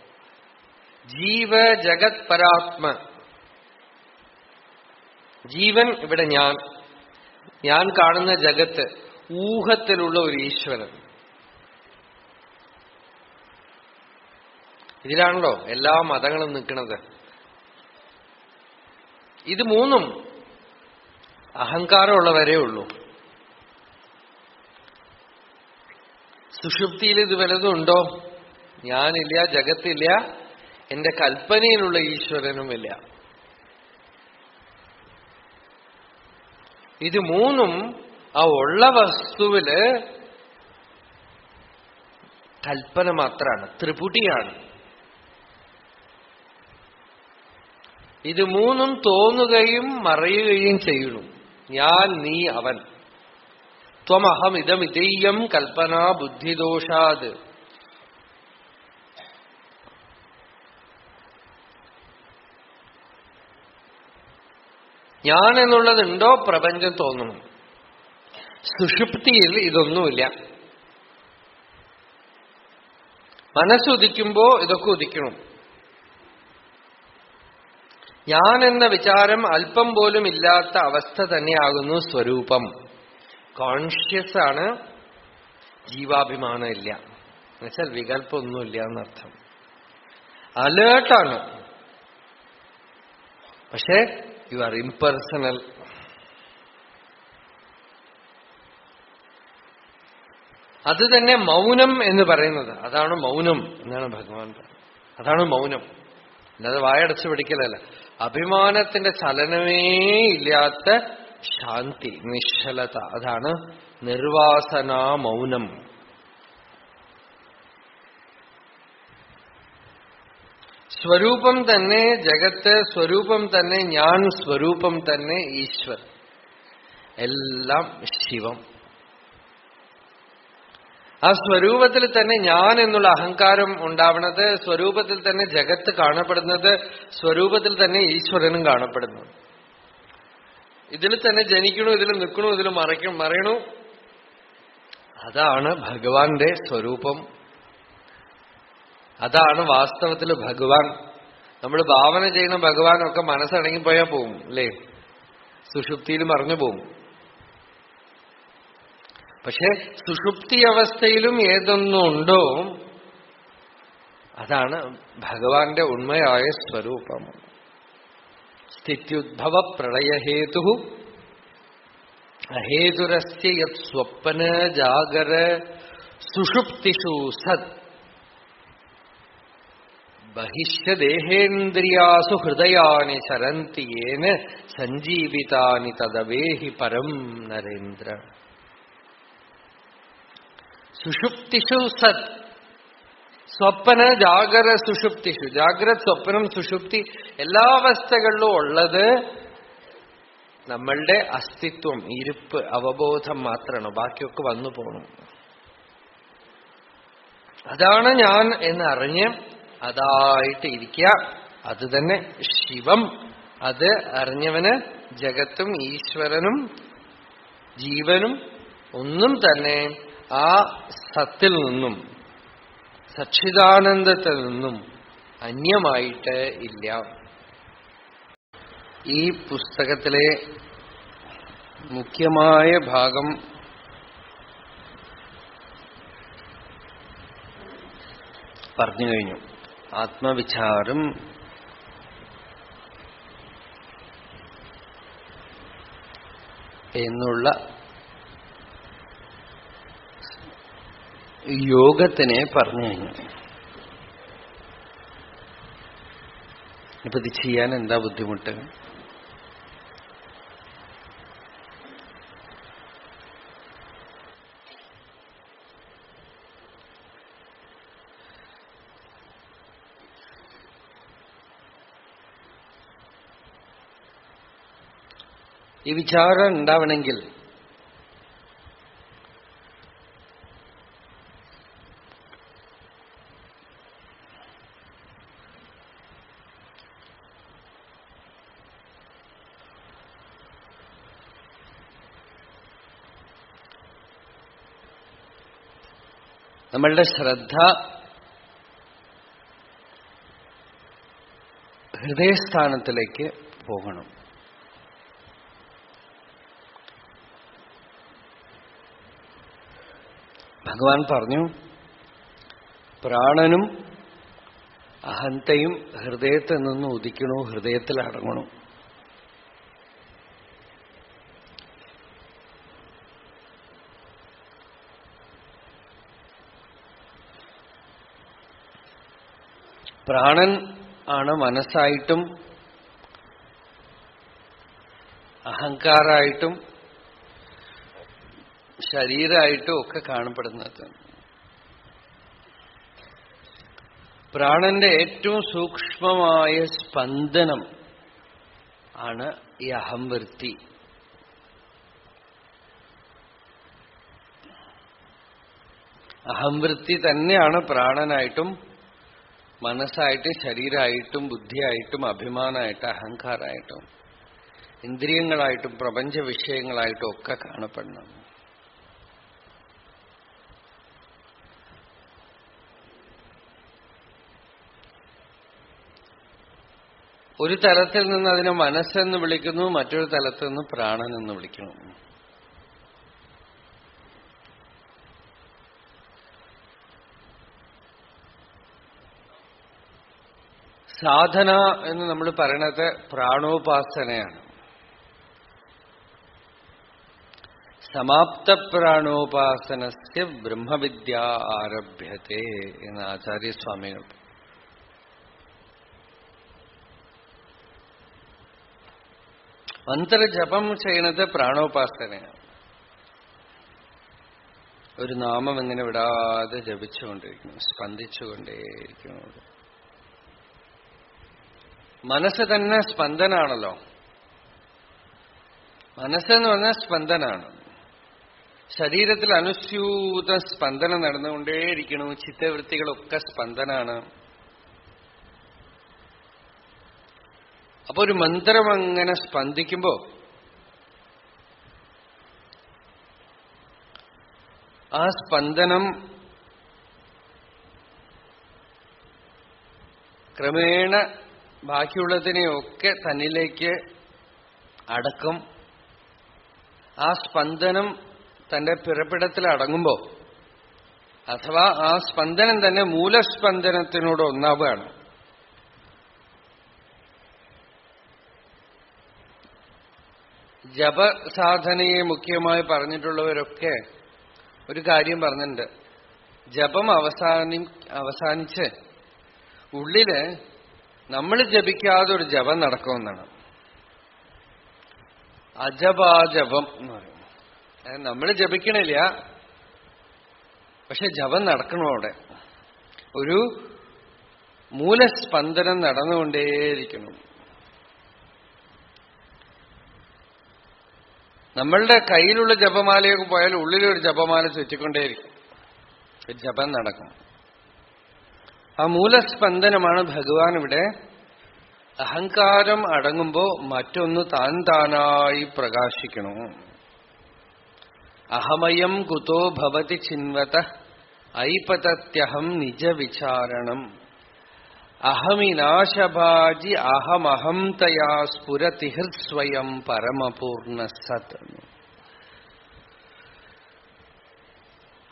ജീവ ജഗത് പരാത്മ. ജീവൻ ഇവിടെ ഞാൻ കാണുന്ന ജഗത്ത്, ഊഹത്തിലുള്ള ഒരു ഈശ്വരൻ. ഇതിലാണല്ലോ എല്ലാ മതങ്ങളും നിൽക്കുന്നത്. ഇത് മൂന്നും അഹങ്കാരമുള്ളവരേ ഉള്ളൂ. സുഷുപ്തിയിൽ ഇത് വല്ലതും ഉണ്ടോ? ഞാനില്ല, ജഗത്തില്ല, എന്റെ കൽപ്പനയിലുള്ള ഈശ്വരനുമില്ല. ഇത് മൂന്നും ആ ഉള്ള വസ്തുവില് കൽപ്പന മാത്രമാണ്, ത്രിപുടിയാണ്. ഇത് മൂന്നും തോന്നുകയും മറയുകയും ചെയ്യുന്നു. ഞാൻ, നീ, അവൻ. ത്വമഹം ഇതമിതേയം കൽപ്പനാ ബുദ്ധിദോഷാത്. ഞാൻ എന്നുള്ളതുണ്ടോ പ്രപഞ്ചം തോന്നുന്നു. സുഷുപ്തിയിൽ ഇതൊന്നുമില്ല. മനസ്സുദിക്കുമ്പോ ഇതൊക്കെ ഉദിക്കണം. ഞാൻ എന്ന വിചാരം അല്പം പോലും ഇല്ലാത്ത അവസ്ഥ തന്നെയാകുന്നു സ്വരൂപം. കോൺഷ്യസ് ആണ്, ജീവാഭിമാനം ഇല്ല. എന്നുവെച്ചാൽ വികല്പമൊന്നുമില്ല എന്നർത്ഥം. അലേർട്ടാണ്. പക്ഷേ യു ആർ ഇംപേഴ്സണൽ. അത് തന്നെ മൗനം എന്ന് പറയുന്നത്. അതാണ് മൗനം എന്നാണ് ഭഗവാൻ പറയുന്നത്. അതാണ് മൗനം. അല്ലാതെ വായടച്ചു പിടിക്കലല്ല. അഭിമാനത്തിന്റെ ചലനമേ ഇല്ലാത്ത ശാന്തി, നിശ്ചലത. അതാണ് നിർവാസനാ മൗനം. സ്വരൂപം തന്നെ ജഗത്ത്, സ്വരൂപം തന്നെ ഞാൻ, സ്വരൂപം തന്നെ ഈശ്വർ, എല്ലാം ശിവം. ആ സ്വരൂപത്തിൽ തന്നെ ഞാൻ എന്നുള്ള അഹങ്കാരം ഉണ്ടാവുന്നത്, സ്വരൂപത്തിൽ തന്നെ ജഗത്ത് കാണപ്പെടുന്നത്, സ്വരൂപത്തിൽ തന്നെ ഈശ്വരനും കാണപ്പെടുന്നു. ഇതിൽ തന്നെ ജനിക്കണു, ഇതിൽ നിൽക്കണു, ഇതിൽ മറയണു. അതാണ് ഭഗവാന്റെ സ്വരൂപം. അതാണ് വാസ്തവത്തിൽ ഭഗവാൻ. നമ്മൾ ഭാവന ചെയ്യുന്ന ഭഗവാനൊക്കെ മനസ്സടങ്ങിപ്പോയാൽ പോവും അല്ലേ, സുഷുപ്തിയിൽ മറഞ്ഞു പോവും. പക്ഷെ സുഷുപ്തി അവസ്ഥയിലും ഏതൊന്നുണ്ടോ അതാണ് ഭഗവാന്റെ ഉണ്മയായ സ്വരൂപം. സ്ഥിത്യുദ്ഭവ പ്രളയഹേതു അഹേതുരസ്യ യത് സ്വപ്ന ജാഗര സുഷുപ്തിഷു സത് ബഹിഷ്യദേഹേന്ദ്രിയാസു ഹൃദയാനി ചരന്തി യേന സഞ്ജീവിതാനി തദവേഹി പരം നരേന്ദ്ര. സുഷുപ്തിഷു സത്, സ്വപ്ന ജാഗര സുഷുപ്തിഷു. ജാഗ്രത്, സ്വപ്നം, സുഷുപ്തി എല്ലാ അവസ്ഥകളിലും ഉള്ളത് നമ്മളുടെ അസ്തിത്വം, ഇരുപ്പ്, അവബോധം മാത്രമാണ്. ബാക്കിയൊക്കെ വന്നു പോകണം. അതാണ് ഞാൻ എന്നറിഞ്ഞ് അതായിട്ട് ഇരിക്കുക. അത് തന്നെ ശിവം. അത് അറിഞ്ഞവന് ജഗത്തും ഈശ്വരനും ജീവനും ഒന്നും തന്നെ ആ സത്തിൽ നിന്നും, സച്ചിദാനന്ദത്തിൽ നിന്നും അന്യമായിട്ട് ഇല്ല. ഈ പുസ്തകത്തിലെ മുഖ്യമായ ഭാഗം പറഞ്ഞു കഴിഞ്ഞു. ആത്മവിചാരം എന്നുള്ള യോഗത്തിനെ പറഞ്ഞു കഴിഞ്ഞു. ഇപ്പൊ ഇത് ചെയ്യാൻ എന്താ ബുദ്ധിമുട്ട്? ഈ വിചാരം ഉണ്ടാവണമെങ്കിൽ നമ്മളുടെ ശ്രദ്ധ ഹൃദയസ്ഥാനത്തിലേക്ക് പോകണം. ഭഗവാൻ പറഞ്ഞു, പ്രാണനും അഹന്തയും ഹൃദയത്തിൽ നിന്ന് ഉദിക്കണു, ഹൃദയത്തിൽ അടങ്ങണു. പ്രാണൻ ആണ് മനസ്സായിട്ടും അഹങ്കാരായിട്ടും ശരീരമായിട്ടും ഒക്കെ കാണപ്പെടുന്നത്. പ്രാണന്റെ ഏറ്റവും സൂക്ഷ്മമായ സ്പന്ദനം ആണ് ഈ അഹംവൃത്തി. അഹംവൃത്തി തന്നെയാണ് പ്രാണനായിട്ടും മനസ്സായിട്ട് ശരീരമായിട്ടും ബുദ്ധിയായിട്ടും അഭിമാനമായിട്ടും അഹങ്കാരമായിട്ടും ഇന്ദ്രിയങ്ങളായിട്ടും പ്രപഞ്ച വിഷയങ്ങളായിട്ടും ഒക്കെ കാണപ്പെടുന്നത്. ഒരു തലത്തിൽ നിന്ന് അതിനെ മനസ്സെന്ന് വിളിക്കുന്നു, മറ്റൊരു തലത്തിൽ നിന്ന് പ്രാണൻ എന്ന് വിളിക്കുന്നു. സാധന എന്ന് നമ്മൾ പറയണത് പ്രാണോപാസനയാണ്. സമാപ്ത പ്രാണോപാസനസ്യ ബ്രഹ്മവിദ്യ ആരഭ്യത്തെ എന്ന് ആചാര്യസ്വാമികൾ. മന്ത്രജപം ചെയ്യണത് പ്രാണോപാസനയാണ്. ഒരു നാമം എങ്ങനെ വിടാതെ ജപിച്ചുകൊണ്ടിരിക്കുന്നു, സ്പന്ദിച്ചുകൊണ്ടേയിരിക്കുന്നു. മനസ്സ് തന്നെ സ്പന്ദനാണല്ലോ. മനസ്സെന്ന് പറഞ്ഞാൽ സ്പന്ദനാണ്. ശരീരത്തിൽ അനുസ്യൂത സ്പന്ദനം നടന്നുകൊണ്ടേയിരിക്കണു. ചിത്തവൃത്തികളൊക്കെ സ്പന്ദനാണ്. അപ്പൊ ഒരു മന്ത്രം അങ്ങനെ സ്പന്ദിക്കുമ്പോ ആ സ്പന്ദനം ക്രമേണ ബാക്കിയുള്ളതിനെയൊക്കെ തന്നിലേക്ക് അടക്കും. ആ സ്പന്ദനം തന്റെ പിറപ്പിടത്തിൽ അടങ്ങുമ്പോ, അഥവാ ആ സ്പന്ദനം തന്നെ മൂലസ്പന്ദനത്തിനോട് ഒന്നാവുകയാണ്. ജപസാധനയെ മുഖ്യമായി പറഞ്ഞിട്ടുള്ളവരൊക്കെ ഒരു കാര്യം പറഞ്ഞിട്ടുണ്ട്. ജപം അവസാനിച്ച് ഉള്ളില് നമ്മൾ ജപിക്കാതെ ഒരു ജപം നടക്കുമെന്നാണ്. അജപാജപം എന്ന് പറയും. നമ്മൾ ജപിക്കണില്ല, പക്ഷെ ജപം നടക്കണോ അവിടെ. ഒരു മൂലസ്പന്ദനം നടന്നുകൊണ്ടേയിരിക്കണം. നമ്മളുടെ കയ്യിലുള്ള ജപമാലയൊക്കെ പോയാൽ ഉള്ളിലൊരു ജപമാല ചുറ്റിക്കൊണ്ടേയിരിക്കും. ജപം നടക്കും. ആ മൂലസ്പന്ദനമാണ് ഭഗവാൻ ഇവിടെ. അഹങ്കാരം അടങ്ങുമ്പോ മറ്റൊന്ന് താൻ താനായി പ്രകാശിക്കണു. അഹമയം കുതോ ഭവതി ചിന്വത ഐപതത്യഹം നിജവിചാരണം അഹമിനാശഭാജി അഹമഹം തയാ സ്ഫുരതി ഹൃസ്വയം പരമപൂർണ സത്.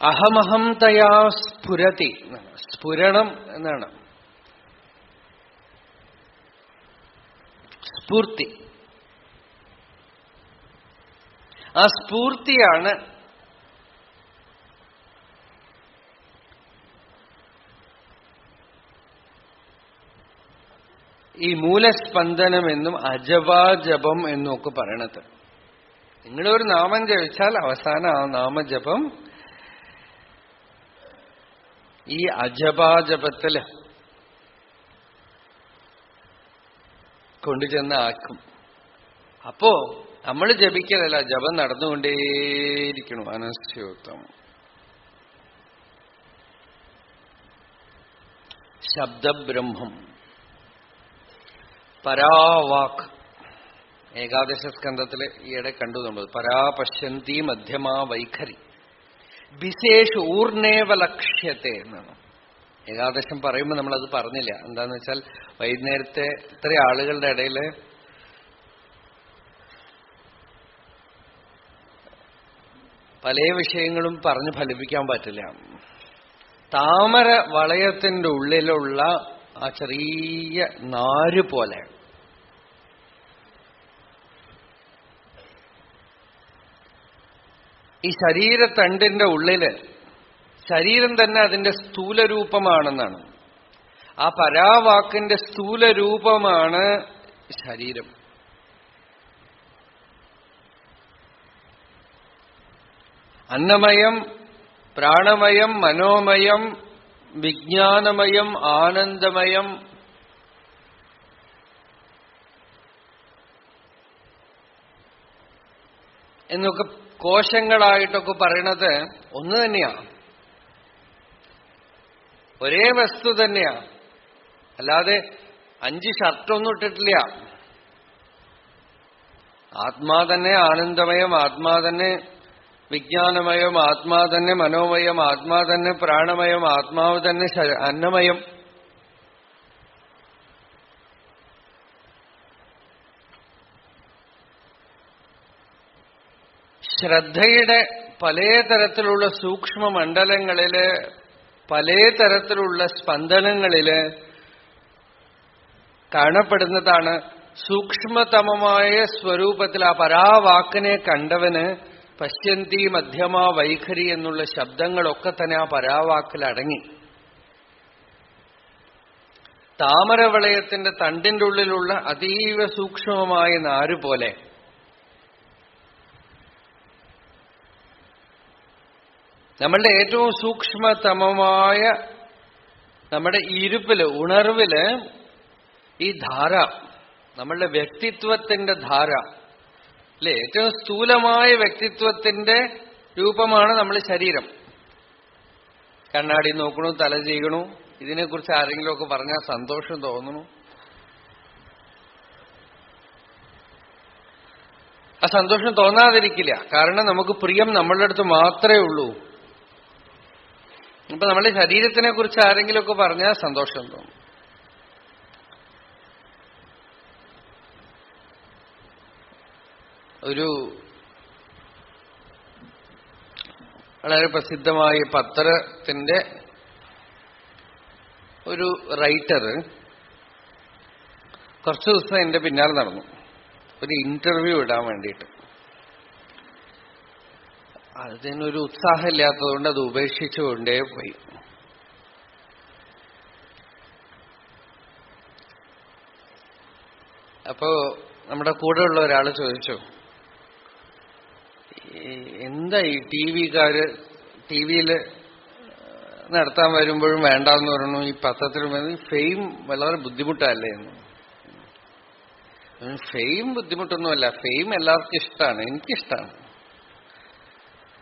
അഹമഹം തയാ സ്ഫുരതി, സ്ഫുരണം എന്നാണ്. സ്ഫൂർത്തി. ആ സ്ഫൂർത്തിയാണ് ഈ മൂലസ്പന്ദനമെന്നും അജപാജപം എന്നും ഒക്കെ പറയണത്. നിങ്ങളൊരു നാമം ജപിച്ചാൽ അവസാനം ആ നാമജപം ഈ അജപാജപത്തില് കൊണ്ടുചെന്ന് ആക്കും. അപ്പോ നമ്മൾ ജപിക്കലല്ല, ജപം നടന്നുകൊണ്ടേയിരിക്കണം. അനസ്യൂതം. ശബ്ദബ്രഹ്മം, പരാവാക്. ഏകാദശ സ്കന്ധത്തില് ഈയിടെ കണ്ടു നമ്മൾ. പരാപശ്യന്തി മധ്യമാ വൈഖരി വിശേഷ ഊർണേവ ലക്ഷ്യത്തെ എന്നാണ്. ഏകാദശം പറയുമ്പോൾ നമ്മളത് പറഞ്ഞില്ല. എന്താന്ന് വെച്ചാൽ വൈകുന്നേരത്തെ ഇത്ര ആളുകളുടെ ഇടയിൽ പല വിഷയങ്ങളും പറഞ്ഞ് ഫലിപ്പിക്കാൻ പറ്റില്ല. താമര വളയത്തിന്റെ ഉള്ളിലുള്ള ആ ചെറിയ നാര് പോലെ ഈ ശരീരത്തണ്ടിന്റെ ഉള്ളില് ശരീരം തന്നെ അതിന്റെ സ്ഥൂലരൂപമാണെന്നാണ്. ആ പരാവാക്കിന്റെ സ്ഥൂലരൂപമാണ് ശരീരം. അന്നമയം, പ്രാണമയം, മനോമയം, വിജ്ഞാനമയം, ആനന്ദമയം എന്നൊക്കെ കോശങ്ങളായിട്ടൊക്കെ പറയണത് ഒന്ന് തന്നെയാണ്. ഒരേ വസ്തു തന്നെയാണ്. അല്ലാതെ 5 ഷർട്ടൊന്നും ഇട്ടിട്ടില്ല. ആത്മാ തന്നെ ആനന്ദമയം, ആത്മാ തന്നെ വിജ്ഞാനമയം, ആത്മാ തന്നെ മനോമയം, ആത്മാ തന്നെ പ്രാണമയം, ആത്മാവ് തന്നെ അന്നമയം. ശ്രദ്ധയുടെ പല തരത്തിലുള്ള സൂക്ഷ്മ മണ്ഡലങ്ങളില്, പല തരത്തിലുള്ള സ്പന്ദനങ്ങളില് കാണപ്പെടുന്നതാണ്. സൂക്ഷ്മതമമായ സ്വരൂപത്തിൽ ആ പരാവാക്കിനെ കണ്ടവന് പശ്യന്തി മധ്യമ വൈഖരി എന്നുള്ള ശബ്ദങ്ങളൊക്കെ തന്നെ ആ പരാവാക്കിൽ അടങ്ങി. താമരവളയത്തിന്റെ തണ്ടിന്റെ ഉള്ളിലുള്ള അതീവ സൂക്ഷ്മമായ നാര് പോലെ നമ്മളുടെ ഏറ്റവും സൂക്ഷ്മതമമായ നമ്മുടെ ഇരുപ്പില്, ഉണർവില് ഈ ധാര, നമ്മളുടെ വ്യക്തിത്വത്തിന്റെ ധാര അല്ലെ, ഏറ്റവും സ്ഥൂലമായ വ്യക്തിത്വത്തിന്റെ രൂപമാണ് നമ്മൾ ശരീരം. കണ്ണാടി നോക്കണു, തല ചെയ്യണു, ഇതിനെക്കുറിച്ച് ആരെങ്കിലുമൊക്കെ പറഞ്ഞാൽ സന്തോഷം തോന്നുന്നു. ആ സന്തോഷം തോന്നാതിരിക്കില്ല. കാരണം നമുക്ക് പ്രിയം നമ്മളുടെ അടുത്ത് മാത്രമേ ഉള്ളൂ. അപ്പൊ നമ്മളുടെ ശരീരത്തിനെ കുറിച്ച് ആരെങ്കിലുമൊക്കെ പറഞ്ഞാൽ സന്തോഷം തോന്നും. ഒരു വളരെ പ്രസിദ്ധമായ പത്രത്തിന്റെ ഒരു റൈറ്റർ കുറച്ചു ദിവസം എന്റെ പിന്നാലെ നടന്നു ഒരു ഇന്റർവ്യൂ ഇടാൻ വേണ്ടിയിട്ട്. അതിനൊരു ഉത്സാഹമില്ലാത്തതുകൊണ്ട് അത് ഉപേക്ഷിച്ചുകൊണ്ടേ പോയി. അപ്പോ നമ്മുടെ കൂടെയുള്ള ഒരാൾ ചോദിച്ചു, എന്താ ഈ ടിവിയിൽ നടത്താൻ വരുമ്പോഴും വേണ്ടാന്ന് പറഞ്ഞു, ഈ പത്രത്തിൽ ഫെയിം വളരെ ബുദ്ധിമുട്ടല്ലേ എന്ന്. ഫെയിം ബുദ്ധിമുട്ടൊന്നുമല്ല, ഫെയിം എല്ലാവർക്കും ഇഷ്ടമാണ്, എനിക്കിഷ്ടമാണ്.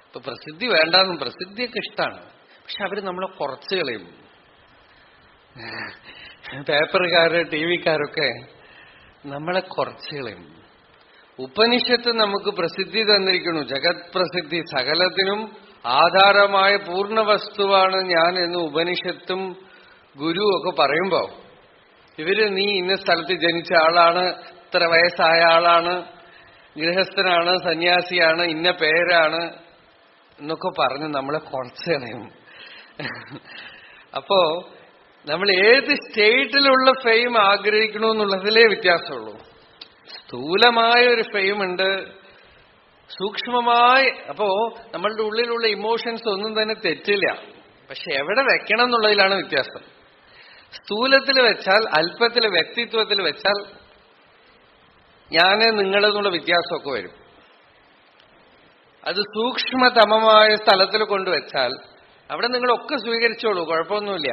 ഇപ്പൊ പ്രസിദ്ധി വേണ്ടാന്നും, പ്രസിദ്ധിയൊക്കെ ഇഷ്ടമാണ്. പക്ഷെ അവര് നമ്മളെ കുറച്ച് കളയും. പേപ്പറുകാര്, ടിവിക്കാരൊക്കെ നമ്മളെ കുറച്ച് കളയും. ഉപനിഷത്ത് നമുക്ക് പ്രസിദ്ധി തന്നിരിക്കുന്നു. ജഗത് പ്രസിദ്ധി, സകലത്തിനും ആധാരമായ പൂർണ്ണ വസ്തുവാണ് ഞാൻ എന്ന് ഉപനിഷത്തും ഗുരുവും ഒക്കെ പറയുമ്പോ ഇവര് നീ ഇന്ന സ്ഥലത്ത് ജനിച്ച ആളാണ്, ഇത്ര വയസ്സായ ആളാണ്, ഗൃഹസ്ഥനാണ്, സന്യാസിയാണ്, ഇന്ന പേരാണ് എന്നൊക്കെ പറഞ്ഞ് നമ്മളെ കുറച്ച് കളയും. അപ്പോ നമ്മൾ ഏത് സ്റ്റേറ്റിലുള്ള ഫെയിം ആഗ്രഹിക്കണമെന്നുള്ളതിലേ വ്യത്യാസമുള്ളൂ. സ്ഥൂലമായ ഒരു ഫെയിം ഉണ്ട്, സൂക്ഷ്മമായി. അപ്പോ നമ്മളുടെ ഉള്ളിലുള്ള ഇമോഷൻസ് ഒന്നും തന്നെ തെറ്റില്ല. പക്ഷെ എവിടെ വെക്കണം എന്നുള്ളതിലാണ് വ്യത്യാസം. സ്ഥൂലത്തിൽ വെച്ചാൽ, അല്പത്തിലെ വ്യക്തിത്വത്തിൽ വെച്ചാൽ ഞാന് നിങ്ങളെന്നുള്ള വ്യത്യാസമൊക്കെ വരും. അത് സൂക്ഷ്മതമമായ സ്ഥലത്തിൽ കൊണ്ടുവച്ചാൽ അവിടെ നിങ്ങളൊക്കെ സ്വീകരിച്ചോളൂ, കുഴപ്പമൊന്നുമില്ല.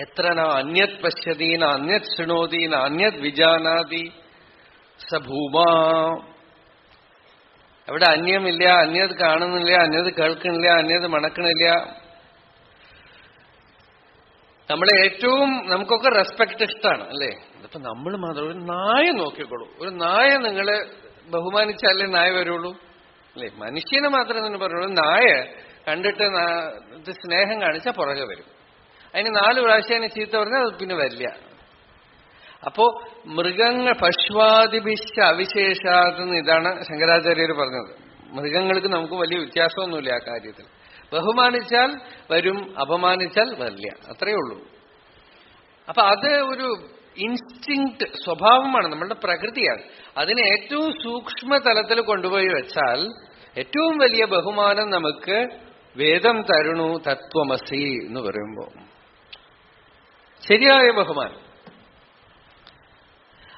എത്ര അന്യത് പശ്യതീന അന്യത് ശൃണോതീന അന്യത് വിജാനാതി സഭൂമാ. അവിടെ അന്യമില്ല, അന്യത് കാണുന്നില്ല, അന്യത് കേൾക്കണില്ല, അന്യത് മണക്കണില്ല. നമ്മളെ ഏറ്റവും നമുക്കൊക്കെ റെസ്പെക്ട് ഇഷ്ടമാണ് അല്ലേ? അതിപ്പോ നമ്മൾ മാത്രം ഒരു നായ നോക്കിക്കോളൂ. ഒരു നായ നിങ്ങളെ ബഹുമാനിച്ചാലേ നായ വരുള്ളൂ അല്ലേ? മനുഷ്യനെ മാത്രമേ തന്നെ പറയുള്ളൂ. നായ കണ്ടിട്ട് സ്നേഹം കാണിച്ചാൽ പുറകെ വരും. അതിന് 4 പ്രാവശ്യം അതിനെ ചീത്ത പറഞ്ഞാൽ അത് പിന്നെ വരില്ല. അപ്പോ മൃഗങ്ങൾ പശ്വാദിഭിശ്ച അവിശേഷാതെന്ന് ഇതാണ് ശങ്കരാചാര്യർ പറഞ്ഞത്. മൃഗങ്ങൾക്ക് നമുക്ക് വലിയ വ്യത്യാസമൊന്നുമില്ല ആ കാര്യത്തിൽ. ബഹുമാനിച്ചാൽ വരും, അപമാനിച്ചാൽ വരില്ല, അത്രയേ ഉള്ളൂ. അപ്പൊ അത് ഒരു ഇൻസ്റ്റിങ്ക്റ്റ് സ്വഭാവമാണ്, നമ്മളുടെ പ്രകൃതിയാണ്. അതിനെ ഏറ്റവും സൂക്ഷ്മതലത്തിൽ കൊണ്ടുപോയി വെച്ചാൽ ഏറ്റവും വലിയ ബഹുമാനം നമുക്ക് വേദം തരുണു തത്വമസി എന്ന് പറയുമ്പോൾ ശരിയായ ബഹുമാനം.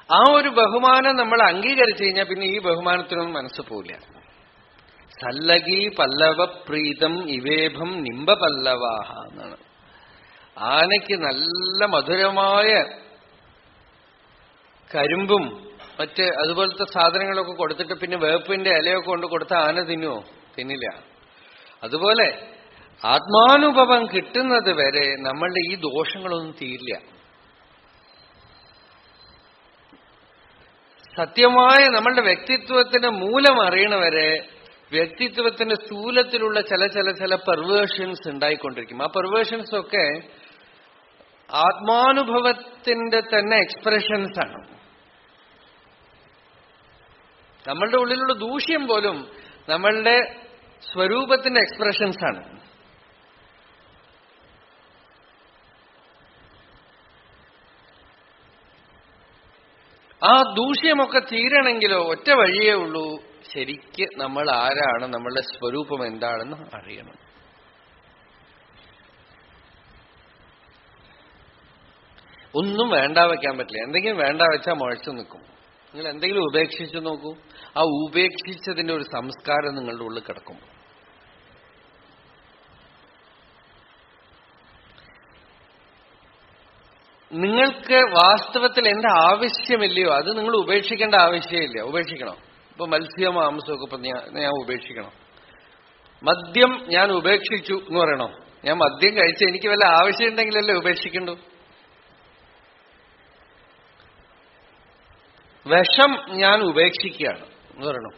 ആ ഒരു ബഹുമാനം നമ്മൾ അംഗീകരിച്ചു കഴിഞ്ഞാൽ പിന്നെ ഈ ബഹുമാനത്തിനൊന്നും മനസ്സ് പോവില്ല. സല്ലഗി പല്ലവ പ്രീതം ഇവേഭം നിംബ പല്ലവാഹ എന്നാണ്. ആനയ്ക്ക് നല്ല മധുരമായ കരിമ്പും മറ്റ് അതുപോലത്തെ സാധനങ്ങളൊക്കെ കൊടുത്തിട്ട് പിന്നെ വേപ്പിന്റെ ഇലയൊക്കെ കൊണ്ട് കൊടുത്ത ആന തിന്നുവോ? തിന്നില്ല. അതുപോലെ ആത്മാനുഭവം കിട്ടുന്നത് വരെ നമ്മളുടെ ഈ ദോഷങ്ങളൊന്നും തീരില്ല. സത്യമായ നമ്മളുടെ വ്യക്തിത്വത്തിന്റെ മൂലം അറിയണവരെ വ്യക്തിത്വത്തിന്റെ സ്ഥൂലത്തിലുള്ള ചില പെർവേർഷൻസ് ഉണ്ടായിക്കൊണ്ടിരിക്കും. ആ പെർവേർഷൻസ് ഒക്കെ ആത്മാനുഭവത്തിന്റെ തന്നെ എക്സ്പ്രഷൻസ് ആണ്. നമ്മളുടെ ഉള്ളിലുള്ള ദൂഷ്യം പോലും നമ്മളുടെ സ്വരൂപത്തിന്റെ എക്സ്പ്രഷൻസ് ആണ്. ആ ദൂഷ്യമൊക്കെ തീരണമെങ്കിലോ ഒറ്റ വഴിയേ ഉള്ളൂ, ശരിക്ക് നമ്മൾ ആരാണ്, നമ്മളുടെ സ്വരൂപം എന്താണെന്ന് അറിയണം. ഒന്നും വേണ്ട വെക്കാൻ പറ്റില്ല. എന്തെങ്കിലും വേണ്ട വെച്ചാൽ മുഴച്ചു നിൽക്കും. നിങ്ങൾ എന്തെങ്കിലും ഉപേക്ഷിച്ചു നോക്കൂ, ആ ഉപേക്ഷിച്ചതിന്റെ ഒരു സംസ്കാരം നിങ്ങളുടെ ഉള്ളിൽ കിടക്കും. നിങ്ങൾക്ക് വാസ്തവത്തിൽ എന്റെ ആവശ്യമില്ലയോ അത് നിങ്ങൾ ഉപേക്ഷിക്കേണ്ട ആവശ്യമില്ല. ഉപേക്ഷിക്കണം. ഇപ്പൊ മത്സ്യ മാംസമൊക്കെ ഇപ്പൊ ഞാൻ ഉപേക്ഷിക്കണം. മദ്യം ഞാൻ ഉപേക്ഷിച്ചു എന്ന് പറയണോ? ഞാൻ മദ്യം കഴിച്ച് എനിക്ക് വല്ല ആവശ്യമുണ്ടെങ്കിലല്ലേ ഉപേക്ഷിക്കണ്ടു. വിഷം ഞാൻ ഉപേക്ഷിക്കുകയാണ് എന്ന് പറയണം.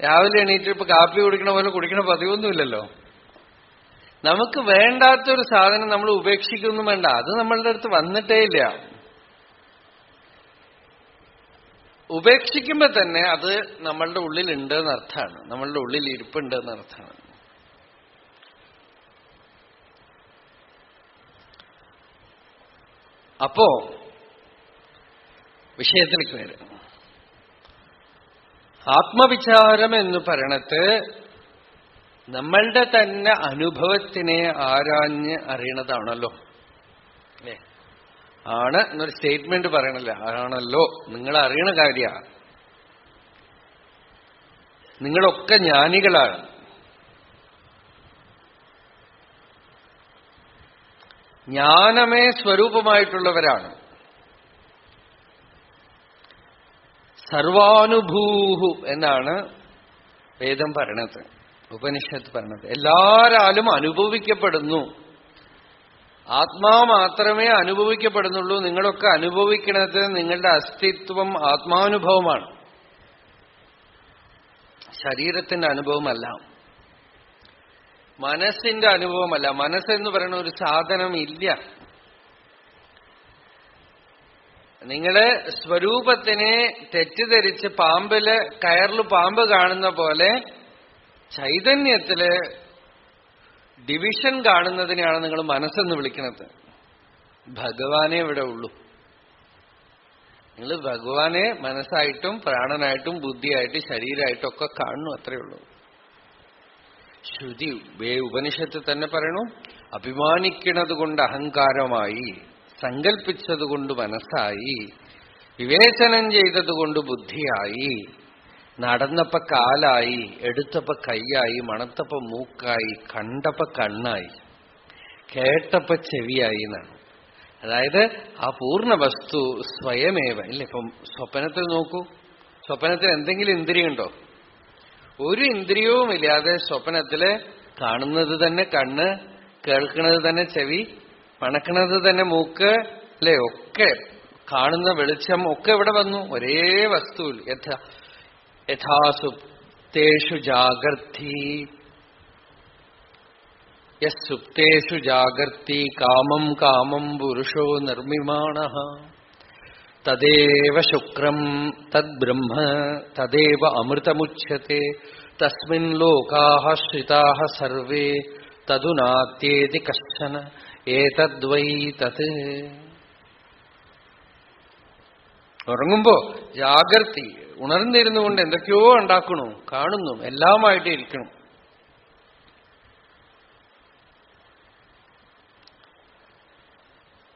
രാവിലെ എണീറ്റ് ഇപ്പൊ കാപ്പി കുടിക്കണ പോലെ കുടിക്കണ പതിവൊന്നുമില്ലല്ലോ. നമുക്ക് വേണ്ടാത്തൊരു സാധനം നമ്മൾ ഉപേക്ഷിക്കൊന്നും വേണ്ട, അത് നമ്മളുടെ അടുത്ത് വന്നിട്ടേ ഇല്ല. ഉപേക്ഷിക്കുമ്പോ തന്നെ അത് നമ്മളുടെ ഉള്ളിലുണ്ട് എന്നർത്ഥമാണ്, നമ്മളുടെ ഉള്ളിൽ ഇരിപ്പുണ്ട് എന്നർത്ഥമാണ്. അപ്പോ വിഷയത്തിലേക്ക് വരും. ആത്മവിചാരം എന്ന് പറയണത് നമ്മളുടെ തന്നെ അനുഭവത്തിനെ ആരാഞ്ഞ് അറിയണതാണല്ലോ. അല്ലേ? ആണ് എന്നൊരു സ്റ്റേറ്റ്മെന്റ് പറയണല്ലോ, ആണല്ലോ. നിങ്ങൾ അറിയണ കാര്യമാണ്. നിങ്ങളൊക്കെ ജ്ഞാനികളാണ്. ജ്ഞാനമേ സ്വരൂപമായിട്ടുള്ളവരാണ്. സർവാനുഭൂഹു എന്നാണ് വേദം പറയണത്, ഉപനിഷത്ത് പറയണത്. എല്ലാരാലും അനുഭവിക്കപ്പെടുന്നു. ആത്മാ മാത്രമേ അനുഭവിക്കപ്പെടുന്നുള്ളൂ. നിങ്ങളൊക്കെ അനുഭവിക്കുന്നത് നിങ്ങളുടെ അസ്തിത്വം ആത്മാനുഭവമാണ്, ശരീരത്തിന്റെ അനുഭവമല്ല, മനസ്സിന്റെ അനുഭവമല്ല. മനസ്സെന്ന് പറയുന്ന ഒരു സാധനം ഇല്ല. നിങ്ങള് സ്വരൂപത്തിനെ തെറ്റിദ്ധരിച്ച് കയറിൽ പാമ്പ് കാണുന്ന പോലെ ചൈതന്യത്തില് ഡിവിഷൻ കാണുന്നതിനെയാണ് നിങ്ങൾ മനസ്സെന്ന് വിളിക്കുന്നത്. ഭഗവാനേ ഇവിടെ ഉള്ളൂ. നിങ്ങൾ ഭഗവാനെ മനസ്സായിട്ടും പ്രാണനായിട്ടും ബുദ്ധിയായിട്ടും ശരീരമായിട്ടും ഒക്കെ കാണുന്നു, അത്രയേ ഉള്ളൂ. ശ്രുതി ഉപനിഷത്ത് തന്നെ പറയണു, അഭിമാനിക്കുന്നത് കൊണ്ട് അഹങ്കാരമായി, സങ്കൽപ്പിച്ചതുകൊണ്ട് മനസ്സായി, വിവേചനം ചെയ്തതുകൊണ്ട് ബുദ്ധിയായി, നടന്നപ്പോ കാലായി, എടുത്തപ്പോ കൈയായി, മണത്തപ്പോ മൂക്കായി, കണ്ടപ്പോ കണ്ണായി, കേട്ടപ്പോ ചെവിയായി എന്നാണ്. അതായത് ആ പൂർണ്ണ വസ്തു സ്വയമേവ. ഇല്ല, ഇപ്പം സ്വപ്നത്തിൽ നോക്കൂ, സ്വപ്നത്തിൽ എന്തെങ്കിലും ഇന്ദ്രിയുണ്ടോ? ഒരു ഇന്ദ്രിയവുമില്ലാതെ സ്വപ്നത്തില് കാണുന്നത് തന്നെ കണ്ണ്, കേൾക്കുന്നത് തന്നെ ചെവി, മണക്കുന്നത് തന്നെ മൂക്ക്, അല്ലെ? ഒക്കെ കാണുന്ന വെളിച്ചം ഒക്കെ ഇവിടെ വന്നു, ഒരേ വസ്തുവിൽ. യഥാസുപ്തേഷു ജാഗർത്തി യസുപ്തേഷു ജാഗർത്തി കാമം കാമം പുരുഷോ നിർമ്മിമാണഃ തദേവ ശുക്രം തദ്ബ്രഹ്മ തദേവ അമൃതമുച്യത്തെ തസ്മിൻ ലോകാഃ ശ്രിതാഃ സർവേ തദുനാത്യേതി കശ്ചന ഏതദ്വൈ തത്. ഉറങ്ങുമ്പോ ജാഗർത്തി, ഉണർന്നിരുന്നു കൊണ്ട് എന്തൊക്കെയോ ഉണ്ടാക്കണു, കാണുന്നു, എല്ലാമായിട്ട് ഇരിക്കണം.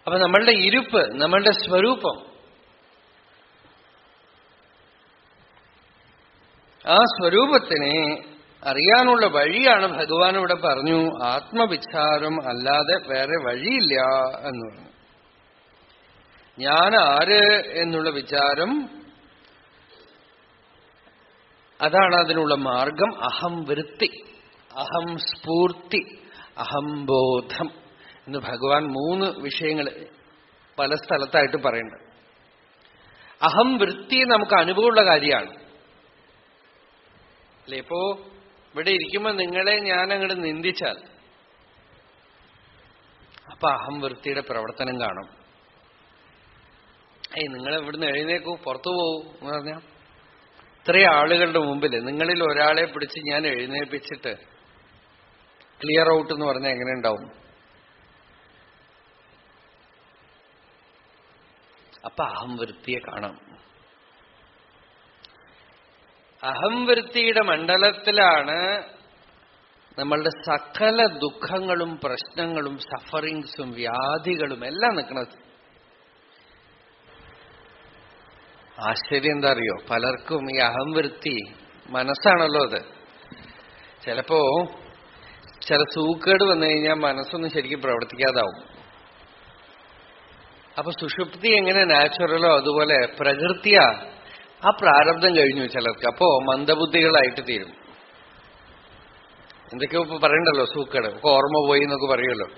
അപ്പൊ നമ്മളുടെ ഇരുപ്പ്, നമ്മളുടെ സ്വരൂപം, ആ സ്വരൂപത്തിനെ അറിയാനുള്ള വഴിയാണ് ഭഗവാൻ ഇവിടെ പറഞ്ഞു. ആത്മവിചാരം അല്ലാതെ വേറെ വഴിയില്ല എന്ന് പറഞ്ഞു. ഞാൻ ആര് എന്നുള്ള വിചാരം, അതാണ് അതിനുള്ള മാർഗം. അഹം വൃത്തി, അഹം സ്ഫൂർത്തി, അഹം ബോധം എന്ന് ഭഗവാൻ 3 വിഷയങ്ങൾ പല സ്ഥലത്തായിട്ട് പറയുന്നുണ്ട്. അഹം വൃത്തി നമുക്ക് അനുഭവമുള്ള കാര്യമാണ് അല്ലെ? ഇപ്പോ ഇവിടെ ഇരിക്കുമ്പോ നിങ്ങളെ ഞാൻ അങ്ങോട്ട് നിന്ദിച്ചാൽ അപ്പൊ അഹം വൃത്തിയുടെ പ്രവർത്തനം കാണും. നിങ്ങൾ ഇവിടുന്ന് എഴുന്നേക്കൂ, പുറത്തു പോകൂ എന്ന് പറഞ്ഞാൽ ഇത്രയും ആളുകളുടെ മുമ്പിൽ നിങ്ങളിൽ ഒരാളെ പിടിച്ച് ഞാൻ എഴുന്നേൽപ്പിച്ചിട്ട് ക്ലിയർ ഔട്ട് എന്ന് പറഞ്ഞാൽ എങ്ങനെ ഉണ്ടാവും? അപ്പൊ അഹംവൃത്തിയെ കാണാം. അഹംവൃത്തിയുടെ മണ്ഡലത്തിലാണ് നമ്മളുടെ സകല ദുഃഖങ്ങളും പ്രശ്നങ്ങളും സഫറിങ്സും വ്യാധികളും എല്ലാം നിൽക്കുന്നത്. ആശ്ചര്യം എന്താ അറിയോ, പലർക്കും ഈ അഹംവൃത്തി മനസ്സാണല്ലോ അത്. ചിലപ്പോ ചില സൂക്കേട് വന്നു കഴിഞ്ഞാൽ മനസ്സൊന്നും ശരിക്കും പ്രവർത്തിക്കാതാവും. അപ്പൊ സുഷുപ്തി എങ്ങനെ നാച്ചുറലോ അതുപോലെ പ്രകൃതിയാ ആ പ്രാരബ്ധം കഴിഞ്ഞു ചിലർക്ക്. അപ്പോ മന്ദബുദ്ധികളായിട്ട് തീരും. എന്തൊക്കെയോ ഇപ്പൊ പറയണ്ടല്ലോ, സൂക്കേട് ഒക്കെ ഓർമ്മ പോയി എന്നൊക്കെ പറയുമല്ലോ.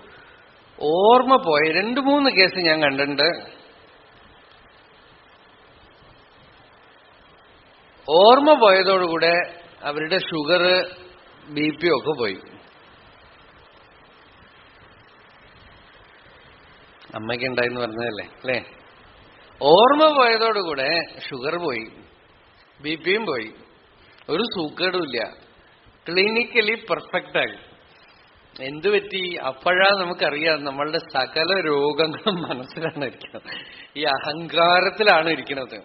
ഓർമ്മ പോയി 2-3 കേസ് ഞാൻ കണ്ടിട്ടുണ്ട്. ഓർമ്മ പോയതോടുകൂടെ അവരുടെ ഷുഗർ BP ഒക്കെ പോയി. അമ്മയ്ക്ക് ഉണ്ടായിന്ന് പറഞ്ഞതല്ലേ അല്ലേ? ഓർമ്മ പോയതോടുകൂടെ ഷുഗർ പോയി, BPയും പോയി, ഒരു സൂക്കേടുമില്ല, ക്ലിനിക്കലി പെർഫെക്റ്റായി. എന്തു പറ്റി? അപ്പോഴാ നമുക്കറിയാം നമ്മളുടെ സകല രോഗങ്ങളും മനസ്സിലാണ് ഇരിക്കുന്നത്, ഈ അഹങ്കാരത്തിലാണ് ഇരിക്കുന്നത്.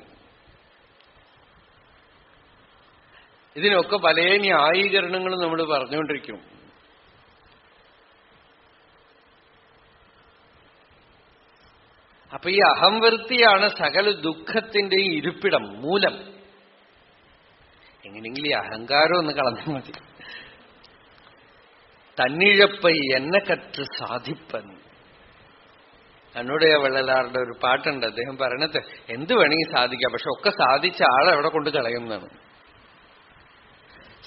ഇതിനൊക്കെ പല ന്യായീകരണങ്ങളും നമ്മൾ പറഞ്ഞുകൊണ്ടിരിക്കും. അപ്പൊ ഈ അഹംവൃത്തിയാണ് സകല ദുഃഖത്തിന്റെയും ഇരിപ്പിടം, മൂലം. എങ്ങനെയെങ്കിലും ഈ അഹങ്കാരം ഒന്ന് കളഞ്ഞാൽ മതി. തന്നിഴപ്പൈ എന്നെ കറ്റ് സാധിപ്പൻ. കണ്ണുടയ വെള്ളലാറുടെ ഒരു പാട്ടുണ്ട്. അദ്ദേഹം പറയണത് എന്ത് വേണമെങ്കിൽ സാധിക്കാം, പക്ഷെ ഒക്കെ സാധിച്ച ആളെ എവിടെ കൊണ്ട് കളയുന്നതാണ്.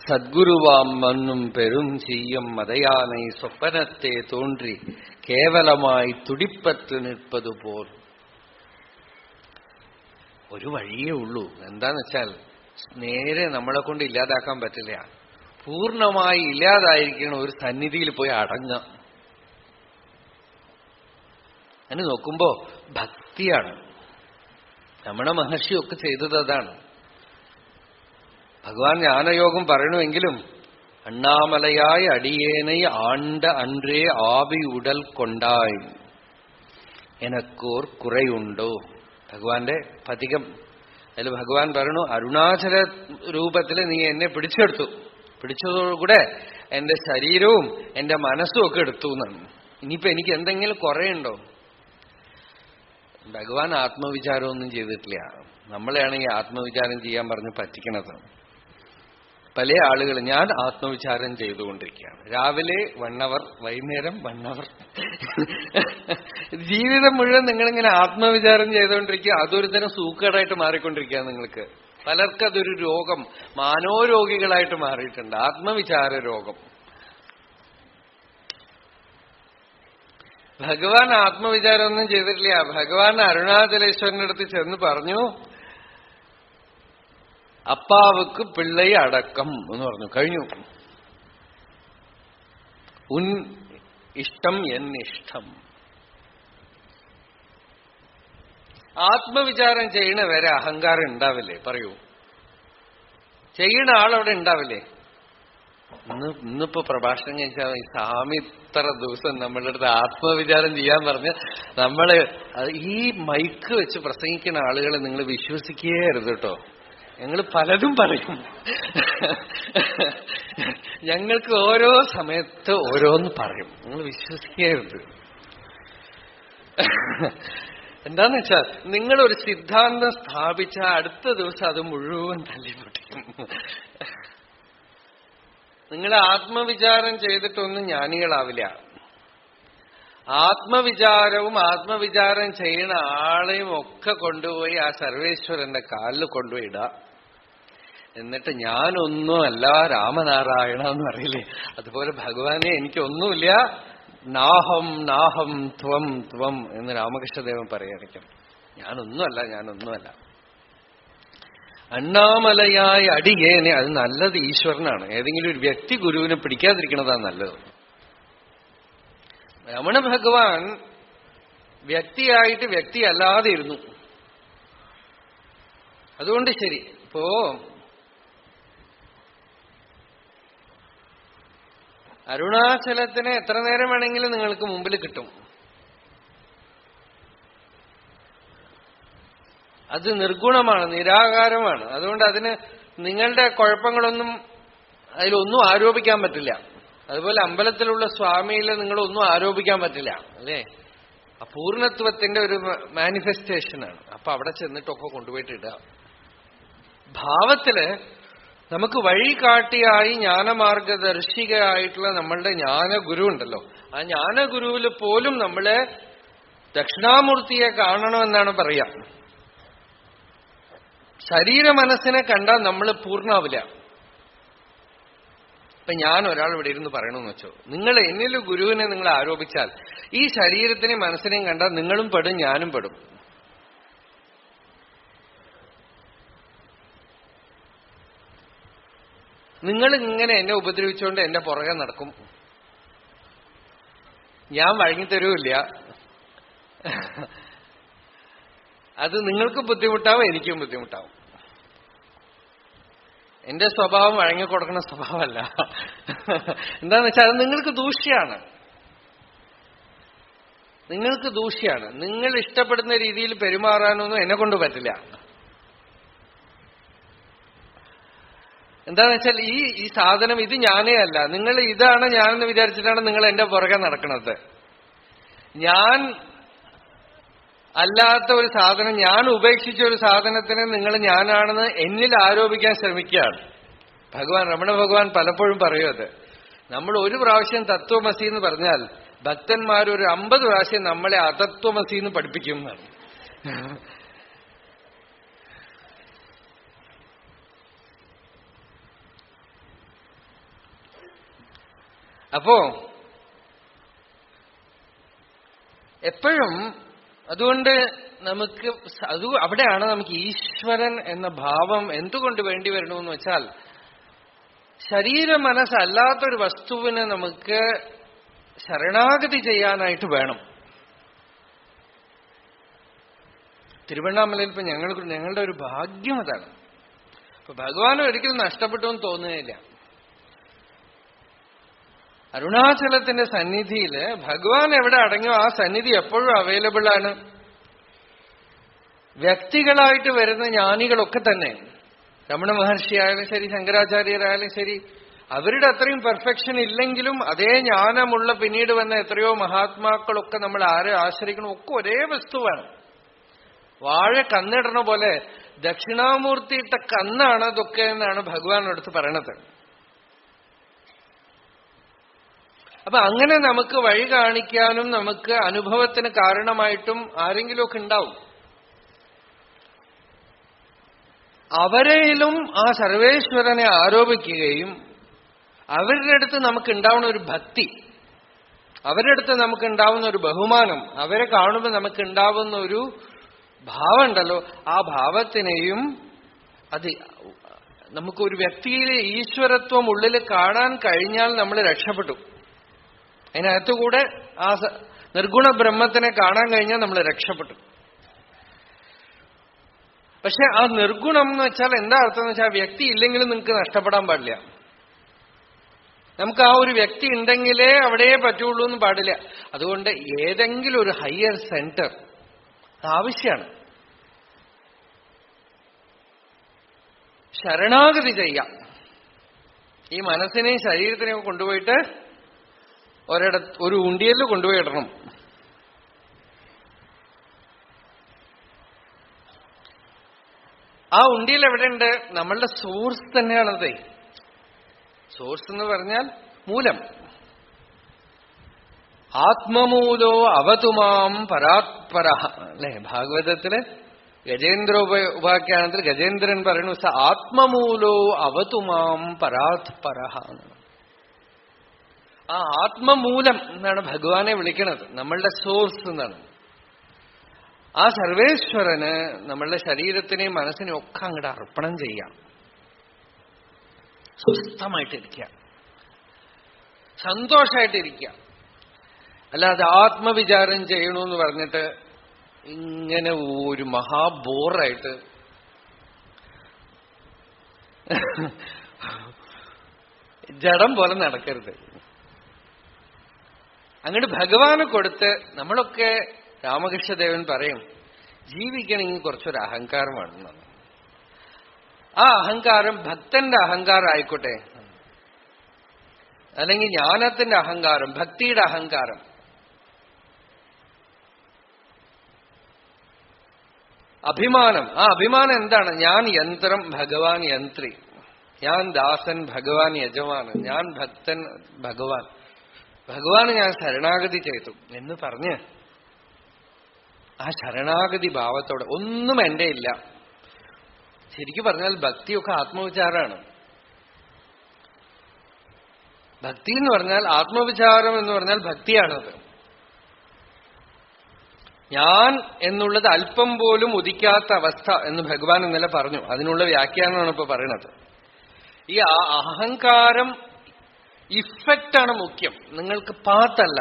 സദ്ഗുരുവാം മണ്ണും പെരും ചെയ്യും മതയാനൈ സ്വപ്നത്തെ തോன்றി കേവലമായി തുടിപ്പത്ത് നിൽപ്പതുപോൽ. ഒരു വഴിയേ ഉള്ളൂ. എന്താന്ന് വെച്ചാൽ നേരെ നമ്മളെ കൊണ്ട് ഇല്ലാതാക്കാൻ പറ്റില്ല. പൂർണ്ണമായി ഇല്ലാതായിരിക്കണം ഒരു സന്നിധിയിൽ പോയി അടങ്ങാം. അതിന് നോക്കുമ്പോ ഭക്തിയാണ്. രമണ മഹർഷിയൊക്കെ ചെയ്തത് അതാണ്. ഭഗവാൻ ജ്ഞാനയോഗം പറയണമെങ്കിലും അണ്ണാമലയായി അടിയേനൈ ആണ്ട അன்றേ ആവി ഉടൽ കൊണ്ടായി എനക്കോർ കുറയുണ്ടോ. ഭഗവാന്റെ പതികം. അതിൽ ഭഗവാൻ പറയണു, അരുണാചല രൂപത്തിൽ നീ എന്നെ പിടിച്ചെടുത്തു, പിടിച്ചതോടുകൂടെ എന്റെ ശരീരവും എന്റെ മനസ്സും ഒക്കെ എടുത്തു എന്നാണ്. ഇനിയിപ്പോ എനിക്ക് എന്തെങ്കിലും കുറയുണ്ടോ? ഭഗവാൻ ആത്മവിചാരമൊന്നും ചെയ്തിട്ടില്ല. നമ്മളെയാണ് ഈ ആത്മവിചാരം ചെയ്യാൻ പറഞ്ഞ് പറ്റിക്കണത്. പല ആളുകൾ ഞാൻ ആത്മവിചാരം ചെയ്തുകൊണ്ടിരിക്കുകയാണ്. രാവിലെ 1 hour, വൈകുന്നേരം 1 hour. ജീവിതം മുഴുവൻ നിങ്ങളിങ്ങനെ ആത്മവിചാരം ചെയ്തുകൊണ്ടിരിക്കുക. അതൊരു തരം സൂക്കേടായിട്ട് മാറിക്കൊണ്ടിരിക്കുക. നിങ്ങൾക്ക് പലർക്കും അതൊരു രോഗം, മാനോരോഗികളായിട്ട് മാറിയിട്ടുണ്ട്, ആത്മവിചാര രോഗം. ഭഗവാൻ ആത്മവിചാരമൊന്നും ചെയ്തിട്ടില്ല. ഭഗവാൻ അരുണാചലേശ്വരന്റെ അടുത്ത് ചെന്ന് പറഞ്ഞു, അപ്പാവുക്ക് പിള്ളൈ അടക്കം എന്ന് പറഞ്ഞു. കഴിഞ്ഞു. ഉൻ ഇഷ്ടം എന്നിഷ്ടം. ആത്മവിചാരം ചെയ്യണ വരെ അഹങ്കാരം ഉണ്ടാവില്ലേ? പറയൂ. ചെയ്യണ ആളവിടെ ഉണ്ടാവില്ലേ? ഇന്നിപ്പോ പ്രഭാഷണം കഴിച്ചാൽ ഈ സ്വാമി ഇത്ര ദിവസം നമ്മളുടെ അടുത്ത് ആത്മവിചാരം ചെയ്യാൻ പറഞ്ഞ് നമ്മള് ഈ മൈക്ക് വെച്ച് പ്രസംഗിക്കുന്ന ആളുകളെ നിങ്ങൾ വിശ്വസിക്കുകയരുത് കേട്ടോ. ഞങ്ങൾ പലതും പറയും. ഞങ്ങൾക്ക് ഓരോ സമയത്ത് ഓരോന്ന് പറയും. നിങ്ങൾ വിശ്വസിക്കരുത്. എന്താന്ന് വെച്ചാൽ നിങ്ങളൊരു സിദ്ധാന്തം സ്ഥാപിച്ച അടുത്ത ദിവസം അത് മുഴുവൻ തല്ലിപ്പൊട്ടിക്കും. നിങ്ങൾ ആത്മവിചാരം ചെയ്തിട്ടൊന്നും ജ്ഞാനികളാവില്ല. ആത്മവിചാരവും ആത്മവിചാരം ചെയ്യുന്ന ആളെയും ഒക്കെ കൊണ്ടുപോയി ആ സർവേശ്വരന്റെ കാലിൽ കൊണ്ടുപോയി ഇടാം. എന്നിട്ട് ഞാനൊന്നുമല്ല രാമനാരായണ എന്ന് പറയില്ലേ, അതുപോലെ ഭഗവാനെ എനിക്കൊന്നുമില്ല, നാഹം നാഹം ത്വം ത്വം എന്ന് രാമകൃഷ്ണദേവൻ പറയായിരിക്കും. ഞാനൊന്നുമല്ല. അണ്ണാമലയായി അടിയേനെ, അത് നല്ലത് ഈശ്വരനാണ്. ഏതെങ്കിലും ഒരു വ്യക്തി ഗുരുവിനെ പിടിക്കാതിരിക്കണതാണ് നല്ലത്. രമണ ഭഗവാൻ വ്യക്തിയായിട്ട് വ്യക്തിയല്ലാതെ ഇരുന്നു. അതുകൊണ്ട് ശരി. ഇപ്പോ അരുണാചലത്തിന് എത്ര നേരം വേണമെങ്കിലും നിങ്ങൾക്ക് മുമ്പിൽ കിട്ടും. അത് നിർഗുണമാണ്, നിരാകാരമാണ്. അതുകൊണ്ട് അതിന് നിങ്ങളുടെ കുഴപ്പങ്ങളൊന്നും അതിലൊന്നും ആരോപിക്കാൻ പറ്റില്ല. അതുപോലെ അമ്പലത്തിലുള്ള സ്വാമിയിൽ നിങ്ങളൊന്നും ആരോപിക്കാൻ പറ്റില്ല, അല്ലേ? അപൂർണത്വത്തിന്റെ ഒരു മാനിഫെസ്റ്റേഷനാണ്. അപ്പൊ അവിടെ ചെന്നിട്ടൊക്കെ കൊണ്ടുപോയിട്ട് ഇടുക. ഭാവത്തില് നമുക്ക് വഴികാട്ടിയായി ജ്ഞാനമാർഗദർശികയായിട്ടുള്ള നമ്മളുടെ ജ്ഞാനഗുരു ഉണ്ടല്ലോ, ആ ജ്ഞാനഗുരുവിൽ പോലും നമ്മളെ ദക്ഷിണാമൂർത്തിയെ കാണണമെന്നാണ് പറയാ. ശരീര മനസ്സിനെ കണ്ടാൽ നമ്മൾ പൂർണ്ണാവില്ല. ഇപ്പൊ ഞാൻ ഒരാൾ ഇവിടെ ഇരുന്ന് പറയണമെന്ന് വെച്ചോ, നിങ്ങൾ എന്നിൽ ഗുരുവിനെ നിങ്ങൾ ആരോപിച്ചാൽ ഈ ശരീരത്തിനെയും മനസ്സിനെയും കണ്ടാൽ നിങ്ങളും പെടും, ഞാനും പെടും. നിങ്ങൾ ഇങ്ങനെ എന്നെ ഉപദ്രവിച്ചുകൊണ്ട് എന്റെ പുറകെ നടക്കും, ഞാൻ വഴങ്ങിത്തരൂല്ല. അത് നിങ്ങൾക്ക് ബുദ്ധിമുട്ടാവും, എനിക്കും ബുദ്ധിമുട്ടാവും. എന്റെ സ്വഭാവം വഴങ്ങിക്കൊടുക്കുന്ന സ്വഭാവമല്ല. എന്താന്ന് വെച്ചാൽ അത് നിങ്ങൾക്ക് ദൂഷ്യാണ്, നിങ്ങൾക്ക് ദൂഷ്യാണ്. നിങ്ങൾ ഇഷ്ടപ്പെടുന്ന രീതിയിൽ പെരുമാറാനൊന്നും എന്നെ കൊണ്ട് പറ്റില്ല. എന്താന്ന് വെച്ചാൽ ഈ സാധനം ഇത് ഞാനേ അല്ല, നിങ്ങൾ ഇതാണ് ഞാനെന്ന് വിചാരിച്ചിട്ടാണ് നിങ്ങൾ എന്റെ പുറകെ നടക്കുന്നത്. ഞാൻ അല്ലാത്ത ഒരു സാധനം, ഞാൻ ഉപേക്ഷിച്ച ഒരു സാധനത്തിന് നിങ്ങൾ ഞാനാണെന്ന് എന്നിൽ ആരോപിക്കാൻ ശ്രമിക്കുകയാണ്. ഭഗവാൻ, രമണ ഭഗവാൻ പലപ്പോഴും പറയും അത്. നമ്മൾ ഒരു പ്രാവശ്യം തത്വമസി എന്ന് പറഞ്ഞാൽ ഭക്തന്മാർ ഒരു 50 പ്രാവശ്യം നമ്മളെ അതത്വമസി എന്ന് പഠിപ്പിക്കും എന്നാണ്. അപ്പോ എപ്പോഴും അതുകൊണ്ട് നമുക്ക് അവിടെയാണ് നമുക്ക് ഈശ്വരൻ എന്ന ഭാവം എന്തുകൊണ്ട് വേണ്ടി വരണമെന്ന് വെച്ചാൽ, ശരീര മനസ്സല്ലാത്തൊരു വസ്തുവിനെ നമുക്ക് ശരണാഗതി ചെയ്യാനായിട്ട് വേണം. തിരുവണ്ണാമലയിൽ ഇപ്പൊ ഞങ്ങളുടെ ഒരു ഭാഗ്യം അതാണ്. അപ്പൊ ഭഗവാനും ഒരിക്കലും നഷ്ടപ്പെട്ടു എന്ന് തോന്നുകയില്ല. അരുണാചലത്തിന്റെ സന്നിധിയില് ഭഗവാൻ എവിടെ അടങ്ങിയോ ആ സന്നിധി എപ്പോഴും അവൈലബിൾ ആണ്. വ്യക്തികളായിട്ട് വരുന്ന ജ്ഞാനികളൊക്കെ തന്നെ, രമണ മഹർഷി ആയാലും ശരി, ശങ്കരാചാര്യരായാലും ശരി, അവരുടെ അത്രയും പെർഫെക്ഷൻ ഇല്ലെങ്കിലും അതേ ജ്ഞാനമുള്ള പിന്നീട് വന്ന എത്രയോ മഹാത്മാക്കളൊക്കെ നമ്മൾ ആരെ ആശ്രയിക്കണം, ഒക്കെ ഒരേ വസ്തുവാണ്. വാഴ കന്നിടണ പോലെ ദക്ഷിണാമൂർത്തിയിട്ട കന്നാണ് അതൊക്കെ എന്നാണ് ഭഗവാനോടത്ത് പറയണത്. അപ്പൊ അങ്ങനെ നമുക്ക് വഴി കാണിക്കാനും നമുക്ക് അനുഭവത്തിന് കാരണമായിട്ടും ആരെങ്കിലുമൊക്കെ ഉണ്ടാവും. അവരെയും ആ സർവേശ്വരനെ ആരോപിക്കുകയും അവരുടെ അടുത്ത് നമുക്ക് ഉണ്ടാവുന്ന ഒരു ഭക്തി, അവരുടെ അടുത്ത് നമുക്ക് ഉണ്ടാവുന്ന ഒരു ബഹുമാനം, അവരെ കാണുമ്പോൾ നമുക്ക് ഉണ്ടാവുന്ന ഒരു ഭാവം ഉണ്ടല്ലോ, ആ ഭാവത്തിനെയും അത് നമുക്കൊരു വ്യക്തിയിലെ ഈശ്വരത്വം ഉള്ളിൽ കാണാൻ കഴിഞ്ഞാൽ നമ്മൾ രക്ഷപ്പെട്ടു. അതിനകത്തുകൂടെ ആ നിർഗുണ ബ്രഹ്മത്തിനെ കാണാൻ കഴിഞ്ഞാൽ നമ്മൾ രക്ഷപ്പെട്ടു. പക്ഷെ ആ നിർഗുണം എന്ന് വെച്ചാൽ എന്താ അർത്ഥം എന്ന് വെച്ചാൽ, വ്യക്തി ഇല്ലെങ്കിലും നിങ്ങൾക്ക് നഷ്ടപ്പെടാൻ പാടില്ല. നമുക്ക് ആ ഒരു വ്യക്തി ഉണ്ടെങ്കിലേ അവിടെ പറ്റുള്ളൂ എന്ന് പാടില്ല. അതുകൊണ്ട് ഏതെങ്കിലും ഒരു ഹയർ സെന്റർ ആവശ്യമാണ്. ശരണാഗതി ചെയ്യാം. ഈ മനസ്സിനെയും ശരീരത്തിനെയും കൊണ്ടുപോയിട്ട് ഒരു ഉണ്ടിയല് കൊണ്ടുപോയി ഇടണം. ആ ഉണ്ടിയൽ എവിടെയുണ്ട്? നമ്മളുടെ സോഴ്സ് തന്നെയാണത്. സോഴ്സ് എന്ന് പറഞ്ഞാൽ മൂലം. ആത്മമൂലോ അവതുമാം പരാത്പര, അല്ലെ? ഭാഗവതത്തില് ഗജേന്ദ്ര ഉപാഖ്യാനത്തിൽ ഗജേന്ദ്രൻ പറയുന്നു, സ ആത്മമൂലോ അവതുമാം പരാത്പര. ആ ആത്മമൂലം എന്നാണ് ഭഗവാനെ വിളിക്കുന്നത്, നമ്മളുടെ സോഴ്സ് എന്നാണ്. ആ സർവേശ്വരന് നമ്മളുടെ ശരീരത്തിനെയും മനസ്സിനെയും ഒക്കെ അങ്ങോട്ട് അർപ്പണം ചെയ്യാം. സ്വസ്ഥമായിട്ടിരിക്കുക, സന്തോഷമായിട്ടിരിക്കുക. അല്ലാതെ ആത്മവിചാരം ചെയ്യണമെന്ന് പറഞ്ഞിട്ട് ഇങ്ങനെ ഒരു മഹാബോറായിട്ട് ജഡം പോലെ നടക്കരുത്. അങ്ങോട്ട് ഭഗവാന് കൊടുത്ത് നമ്മളൊക്കെ, രാമകൃഷ്ണദേവൻ പറയും, ജീവിക്കണമെങ്കിൽ കുറച്ചൊരു അഹങ്കാരം വേണം. ആ അഹങ്കാരം ഭക്തന്റെ അഹങ്കാരം ആയിക്കോട്ടെ, അല്ലെങ്കിൽ ജ്ഞാനത്തിന്റെ അഹങ്കാരം, ഭക്തിയുടെ അഹങ്കാരം. അഭിമാനം, ആ അഭിമാനം എന്താണ്? ഞാൻ യന്ത്രം, ഭഗവാൻ യന്ത്രി. ഞാൻ ദാസൻ, ഭഗവാൻ യജമാനൻ. ഞാൻ ഭക്തൻ, ഭഗവാന് ഞാൻ ശരണാഗതി ചെയ്തു എന്ന് പറഞ്ഞ് ആ ശരണാഗതി ഭാവത്തോടെ ഒന്നും എന്റെ ഇല്ല. ശരിക്കും പറഞ്ഞാൽ ഭക്തിയൊക്കെ ആത്മവിചാരമാണ്. ഭക്തി എന്ന് പറഞ്ഞാൽ, ആത്മവിചാരം എന്ന് പറഞ്ഞാൽ ഭക്തിയാണത്. ഞാൻ എന്നുള്ളത് അല്പം പോലും ഉദിക്കാത്ത അവസ്ഥ എന്ന് ഭഗവാൻ ഇന്നലെ പറഞ്ഞു. അതിനുള്ള വ്യാഖ്യാനമാണ് ഇപ്പൊ പറയണത്. ഈ അഹങ്കാരം ഇഫക്റ്റാണ് മുഖ്യം, നിങ്ങൾക്ക് പാത്തല്ല.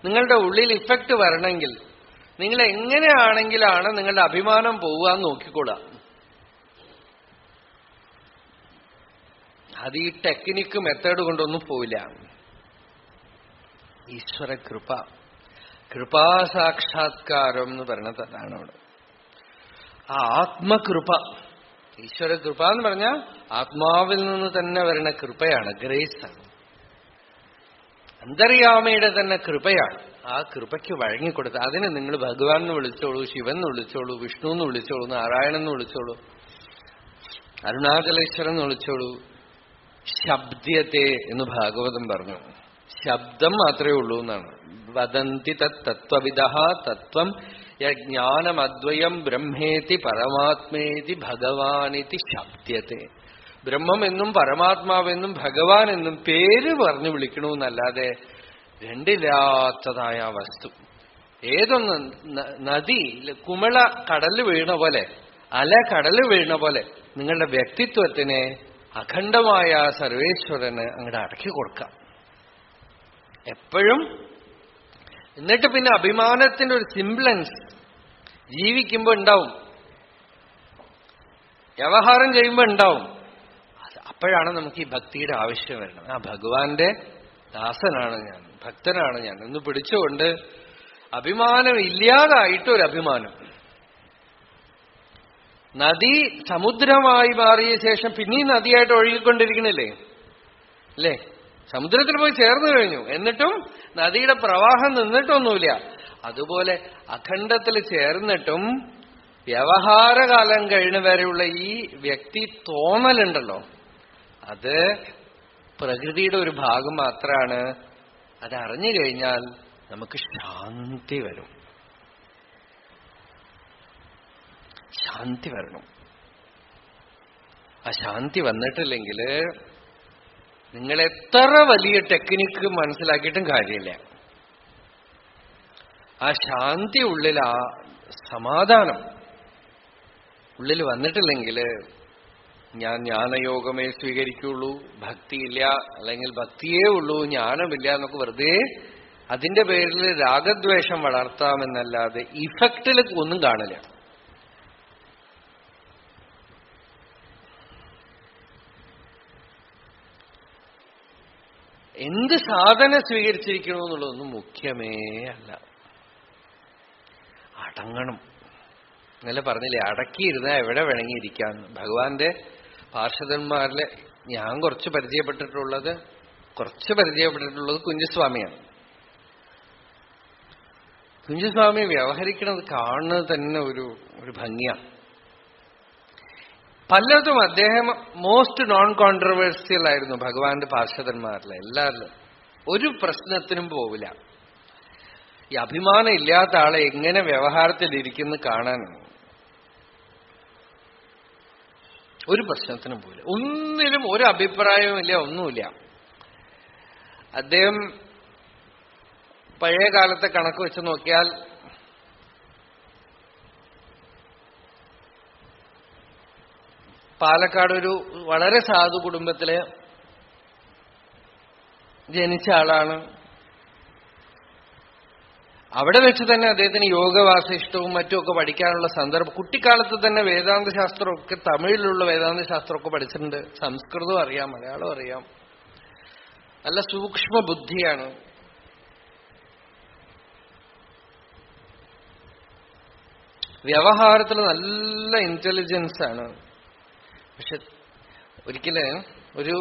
നിങ്ങളുടെ ഉള്ളിൽ ഇഫക്റ്റ് വരണമെങ്കിൽ നിങ്ങൾ എങ്ങനെയാണെങ്കിലാണ് നിങ്ങളുടെ അഭിമാനം പോവുകയെന്ന് നോക്കിക്കൊള്ളുക. അത് ഈ ടെക്നിക്ക് മെത്തേഡ് കൊണ്ടൊന്നും പോവില്ല. ഈശ്വര കൃപ, കൃപാസാക്ഷാത്കാരം എന്ന് പറയണത് അതാണ് അവിടെ. ആ ആത്മകൃപ, ഈശ്വര കൃപ എന്ന് പറഞ്ഞാൽ ആത്മാവിൽ നിന്ന് തന്നെ വരുന്ന കൃപയാണ്, ഗ്രേസ് ആണ്. അന്തര്യാമയുടെ തന്നെ കൃപയാണ്. ആ കൃപയ്ക്ക് വഴങ്ങിക്കൊടുത്ത് അതിന് നിങ്ങൾ ഭഗവാൻ എന്ന് വിളിച്ചോളൂ, ശിവൻ എന്ന് വിളിച്ചോളൂ, വിഷ്ണു എന്ന് വിളിച്ചോളൂ, നാരായണൻ എന്ന് വിളിച്ചോളൂ, അരുണാചലേശ്വരൻ എന്ന് വിളിച്ചോളൂ. ശബ്ദത്തെ എന്ന് ഭാഗവതം പറഞ്ഞു. ശബ്ദം മാത്രമേ ഉള്ളൂ എന്നാണ്. വദന്തി തത്വവിദഃ തത്വം യജ്ഞാനമദ്വയം ബ്രഹ്മേതി പരമാത്മേതി ഭഗവാനിതി ശബ്ദത്തെ. ബ്രഹ്മം എന്നും പരമാത്മാവെന്നും ഭഗവാൻ എന്നും പേര് പറഞ്ഞു വിളിക്കണമെന്നല്ലാതെ രണ്ടില്ലാത്തതായ വസ്തു. ഏതൊന്ന് നദി കുമിള കടല് വീണ പോലെ, അല കടല് വീണ പോലെ നിങ്ങളുടെ വ്യക്തിത്വത്തിനെ അഖണ്ഡമായ സർവേശ്വരന് അങ്ങോട്ട് അടക്കി കൊടുക്കാം എപ്പോഴും. എന്നിട്ട് പിന്നെ അഭിമാനത്തിന്റെ ഒരു സിംബ്ലൻസ് ജീവിക്കുമ്പോ ഉണ്ടാവും, വ്യവഹാരം ചെയ്യുമ്പോ ഉണ്ടാവും. അപ്പോഴാണ് നമുക്ക് ഈ ഭക്തിയുടെ ആവശ്യം വരുന്നത്. ആ ഭഗവാന്റെ ദാസനാണ് ഞാൻ, ഭക്തനാണ് ഞാൻ എന്ന് പിടിച്ചുകൊണ്ട് അഭിമാനം ഇല്ലാതായിട്ടൊരു അഭിമാനം. നദി സമുദ്രമായി മാറിയ ശേഷം പിന്നെയും നദിയായിട്ട് ഒഴുകിക്കൊണ്ടിരിക്കണില്ലേ അല്ലേ? സമുദ്രത്തിൽ പോയി ചേർന്ന് കഴിഞ്ഞു, എന്നിട്ടും നദിയുടെ പ്രവാഹം നിന്നിട്ടൊന്നുമില്ല. അതുപോലെ അഖണ്ഡത്തിൽ ചേർന്നിട്ടും വ്യവഹാരകാലം കഴിഞ്ഞ വരെയുള്ള ഈ വ്യക്തി തോന്നലുണ്ടല്ലോ, അത് പ്രകൃതിയുടെ ഒരു ഭാഗം മാത്രമാണ്. അതറിഞ്ഞു കഴിഞ്ഞാൽ നമുക്ക് ശാന്തി വരും. ശാന്തി വരണം. ആ ശാന്തി വന്നിട്ടില്ലെങ്കിൽ നിങ്ങൾ എത്ര വലിയ ടെക്നിക്ക് മനസ്സിലാക്കിയിട്ടും കാര്യമില്ല. ആ ശാന്തി ഉള്ളിൽ, ആ സമാധാനം ഉള്ളിൽ വന്നിട്ടില്ലെങ്കിൽ ഞാൻ ജ്ഞാനയോഗമേ സ്വീകരിക്കുള്ളൂ, ഭക്തിയില്ല, അല്ലെങ്കിൽ ഭക്തിയേ ഉള്ളൂ ജ്ഞാനമില്ല എന്നൊക്കെ വെറുതെ അതിന്റെ പേരിൽ രാഗദ്വേഷം വളർത്താമെന്നല്ലാതെ ഇഫക്റ്റിൽ ഒന്നും കാണില്ല. എന്ത് സാധന സ്വീകരിച്ചിരിക്കണമെന്നുള്ളതൊന്നും മുഖ്യമേ അല്ല. അടങ്ങണം. ഇന്നലെ പറഞ്ഞില്ലേ, അടക്കിയിരുന്നാൽ എവിടെ വേണമെങ്കിയിരിക്കാന്ന്. ഭഗവാന്റെ പാർഷദന്മാരില് ഞാൻ കുറച്ച് പരിചയപ്പെട്ടിട്ടുള്ളത് കുഞ്ചസ്വാമിയാണ്. കുഞ്ചസ്വാമി വ്യവഹരിക്കുന്നത് കാണുന്നത് തന്നെ ഒരു ഭംഗിയാണ്. പലതും അദ്ദേഹം മോസ്റ്റ് നോൺ കോൺട്രവേഴ്സ്യൽ ആയിരുന്നു ഭഗവാന്റെ പാർഷദന്മാരിലെ എല്ലാവരിലും. ഒരു പ്രശ്നത്തിനും പോവില്ല. ഈ അഭിമാനം ഇല്ലാത്ത ആളെ എങ്ങനെ വ്യവഹാരത്തിലിരിക്കുന്നു കാണാനാണ്. ഒരു പ്രശ്നത്തിനും പോവില്ല, ഒന്നിലും ഒരു അഭിപ്രായവുമില്ല, ഒന്നുമില്ല. അദ്ദേഹം പഴയ കാലത്തെ കണക്ക് വെച്ച് നോക്കിയാൽ പാലക്കാട് ഒരു വളരെ സാധു കുടുംബത്തില് ജനിച്ച ആളാണ്. അവിടെ വെച്ച് തന്നെ അദ്ദേഹത്തിന് യോഗവാസിഷ്ടവും മറ്റുമൊക്കെ പഠിക്കാനുള്ള സന്ദർഭം, കുട്ടിക്കാലത്ത് തന്നെ വേദാന്ത ശാസ്ത്രമൊക്കെ, തമിഴിലുള്ള വേദാന്ത ശാസ്ത്രമൊക്കെ പഠിച്ചിട്ടുണ്ട്. സംസ്കൃതവും അറിയാം, മലയാളം അറിയാം. നല്ല സൂക്ഷ്മ ബുദ്ധിയാണ്. വ്യവഹാരത്തിൽ നല്ല ഇന്റലിജൻസ് ആണ്. പക്ഷെ ഒരിക്കല് ഒരു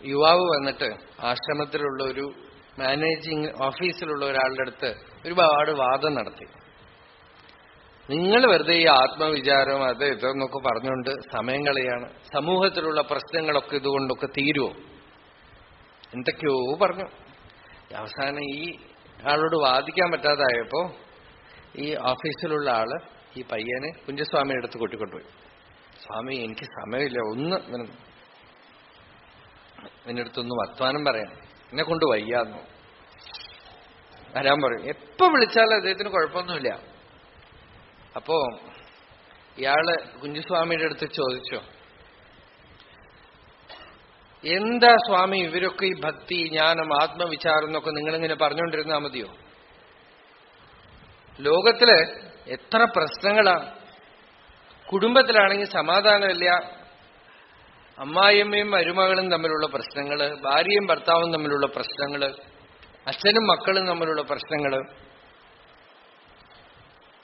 യുവാവ് വന്നിട്ട് ആശ്രമത്തിലുള്ള ഒരു മാനേജിങ് ഓഫീസിലുള്ള ഒരാളുടെ അടുത്ത് ഒരുപാട് വാദം നടത്തി. നിങ്ങൾ വെറുതെ ഈ ആത്മവിചാരം അത് ഇതെന്നൊക്കെ പറഞ്ഞുകൊണ്ട് സമയം കളയാണ്, സമൂഹത്തിലുള്ള പ്രശ്നങ്ങളൊക്കെ ഇതുകൊണ്ടൊക്കെ തീരുമോ, എന്തൊക്കെയോ പറഞ്ഞു. അവസാനം ഈ ആളോട് വാദിക്കാൻ പറ്റാതായപ്പോ ഈ ഓഫീസിലുള്ള ആള് ഈ പയ്യനെ കുഞ്ചസ്വാമിയുടെ അടുത്ത് കൂട്ടിക്കൊണ്ടുപോയി. സ്വാമി, എനിക്ക് സമയമില്ല, ഒന്ന് ഇതിന്റെ അടുത്തൊന്ന് വർത്തമാനം പറയാം, എന്നെ കൊണ്ട് വയ്യാന്നു വരാൻ പറയും. എപ്പോ വിളിച്ചാലും അദ്ദേഹത്തിന് കുഴപ്പമൊന്നുമില്ല. അപ്പോ ഇയാള് കുഞ്ചസ്വാമിയുടെ അടുത്ത് ചോദിച്ചു, എന്താ സ്വാമി ഇവരൊക്കെ ഈ ഭക്തി, ജ്ഞാനം, ആത്മവിചാരം എന്നൊക്കെ നിങ്ങളിങ്ങനെ പറഞ്ഞുകൊണ്ടിരുന്നാ മതിയോ? ലോകത്തില് എത്ര പ്രശ്നങ്ങളാണ്. കുടുംബത്തിലാണെങ്കിൽ സമാധാനമില്ല, അമ്മായിയമ്മയും മരുമകളും തമ്മിലുള്ള പ്രശ്നങ്ങള്, ഭാര്യയും ഭർത്താവും തമ്മിലുള്ള പ്രശ്നങ്ങള്, അച്ഛനും മക്കളും തമ്മിലുള്ള പ്രശ്നങ്ങള്.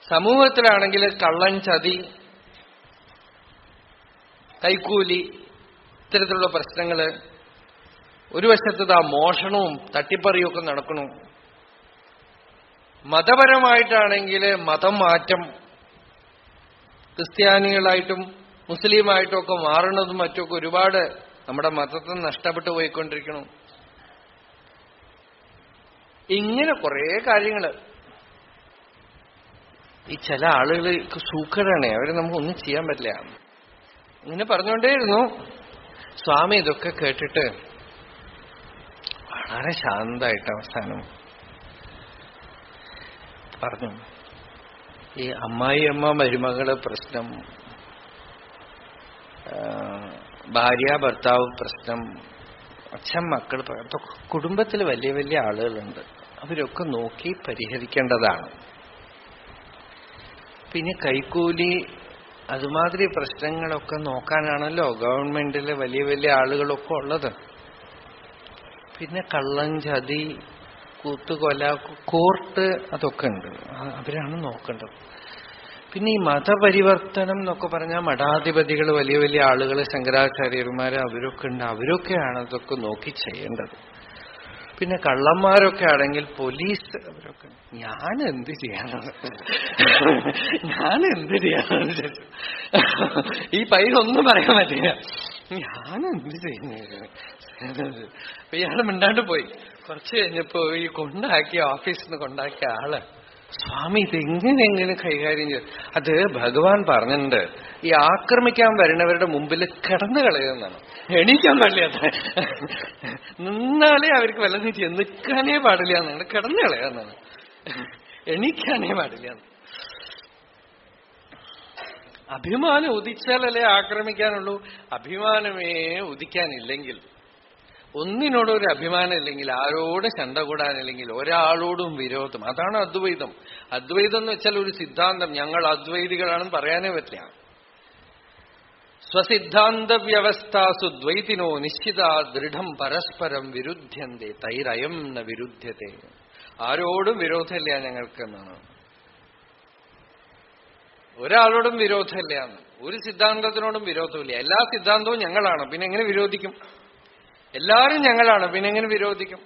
സമൂഹത്തിലാണെങ്കിൽ കള്ളൻ, ചതി, കൈക്കൂലി, ഇത്തരത്തിലുള്ള പ്രശ്നങ്ങള്. ഒരു വശത്ത് മോഷണവും തട്ടിപ്പറിയൊക്കെ നടക്കണു. മതപരമായിട്ടാണെങ്കിൽ മതം മാറ്റം, ക്രിസ്ത്യാനികളായിട്ടും മുസ്ലിമായിട്ടും ഒക്കെ മാറണതും മറ്റൊക്കെ ഒരുപാട് നമ്മുടെ മതത്തിൽ നഷ്ടപ്പെട്ടു പോയിക്കൊണ്ടിരിക്കണം. ഇങ്ങനെ കുറെ കാര്യങ്ങള്. ഈ ചില ആളുകൾക്ക് സൂക്കടാണേ, അവരെ നമുക്കൊന്നും ചെയ്യാൻ പറ്റില്ല. ഇങ്ങനെ പറഞ്ഞുകൊണ്ടേയിരുന്നു. സ്വാമി ഇതൊക്കെ കേട്ടിട്ട് വളരെ ശാന്തമായിട്ട് അവസാനം പറഞ്ഞു, ഈ അമ്മായിയമ്മ മരുമകള് പ്രശ്നം, ഭാര്യ ഭർത്താവ് പ്രശ്നം, അച്ഛൻ മക്കൾ, കുടുംബത്തിൽ വലിയ വലിയ ആളുകളുണ്ട്, അവരൊക്കെ നോക്കി പരിഹരിക്കേണ്ടതാണ്. പിന്നെ കൈക്കൂലി അതുമാതിരി പ്രശ്നങ്ങളൊക്കെ നോക്കാനാണല്ലോ ഗവൺമെന്റിലെ വലിയ വലിയ ആളുകളൊക്കെ ഉള്ളത്. പിന്നെ കള്ളൻ, ചതി, കൂത്തുകൊല, കോർട്ട്, അതൊക്കെ ഉണ്ട്, അവരാണ് നോക്കേണ്ടത്. പിന്നെ ഈ മതപരിവർത്തനം എന്നൊക്കെ പറഞ്ഞാൽ മഠാധിപതികൾ, വലിയ വലിയ ആളുകൾ, ശങ്കരാചാര്യന്മാര്, അവരൊക്കെ ഉണ്ട്, അവരൊക്കെയാണ് ഇതൊക്കെ നോക്കി ചെയ്യേണ്ടത്. പിന്നെ കള്ളന്മാരൊക്കെ ആണെങ്കിൽ പോലീസ്, അവരൊക്കെ. ഞാൻ എന്ത് ചെയ്യാനാണ് ഈ പൈസൊന്നും പറയാൻ പറ്റില്ല. ഞാൻ എന്ത് ചെയ്യുന്നത്? അപ്പൊ ഇയാള് മിണ്ടാണ്ട് പോയി. കുറച്ച് കഴിഞ്ഞപ്പോ ഈ കൊണ്ടാക്കിയ ഓഫീസിൽ നിന്ന് കൊണ്ടാക്കിയ ആള്, സ്വാമി ഇതെങ്ങനെ കൈകാര്യം ചെയ്തു? അത് ഭഗവാൻ പറഞ്ഞിട്ടുണ്ട്, ഈ ആക്രമിക്കാൻ വരുന്നവരുടെ മുമ്പിൽ കിടന്നു കളയുന്നതാണ്, എണീക്കാൻ പാടില്ല. നിന്നാലേ അവർക്ക് വല്ലതും ചെയ്യാൻ, നിൽക്കാനേ പാടില്ല എന്നാണ്, കിടന്നു കളയാന്നാണ്, എണീക്കാനേ പാടില്ല. അഭിമാനം ഉദിച്ചാലല്ലേ ആക്രമിക്കാനുള്ളൂ. അഭിമാനമേ ഉദിക്കാനില്ലെങ്കിൽ, ഒന്നിനോടും ഒരു അഭിമാനം ഇല്ലെങ്കിൽ, ആരോടും ചണ്ട കൂടാനില്ലെങ്കിൽ, ഒരാളോടും വിരോധം, അതാണ് അദ്വൈതം. അദ്വൈതം എന്ന് വെച്ചാൽ ഒരു സിദ്ധാന്തം. ഞങ്ങൾ അദ്വൈതികളാണെന്ന് പറയാനേ പറ്റില്ല. സ്വസിദ്ധാന്ത വ്യവസ്ഥാസു ദ്വൈതിനോ നിശ്ചിത ദൃഢം പരസ്പരം വിരുദ്ധ്യന്തേ തൈരയം ന വിരുദ്ധ്യത്തെ. ആരോടും വിരോധമില്ല ഞങ്ങൾക്ക് എന്നാണ്. ഒരാളോടും വിരോധമില്ല, ഒരു സിദ്ധാന്തത്തിനോടും വിരോധമില്ല. എല്ലാ സിദ്ധാന്തവും ഞങ്ങളാണ്, പിന്നെ എങ്ങനെ വിരോധിക്കും? എല്ലാവരും ഞങ്ങളാണ്, പിന്നെ എങ്ങനെ വിരോധിക്കും?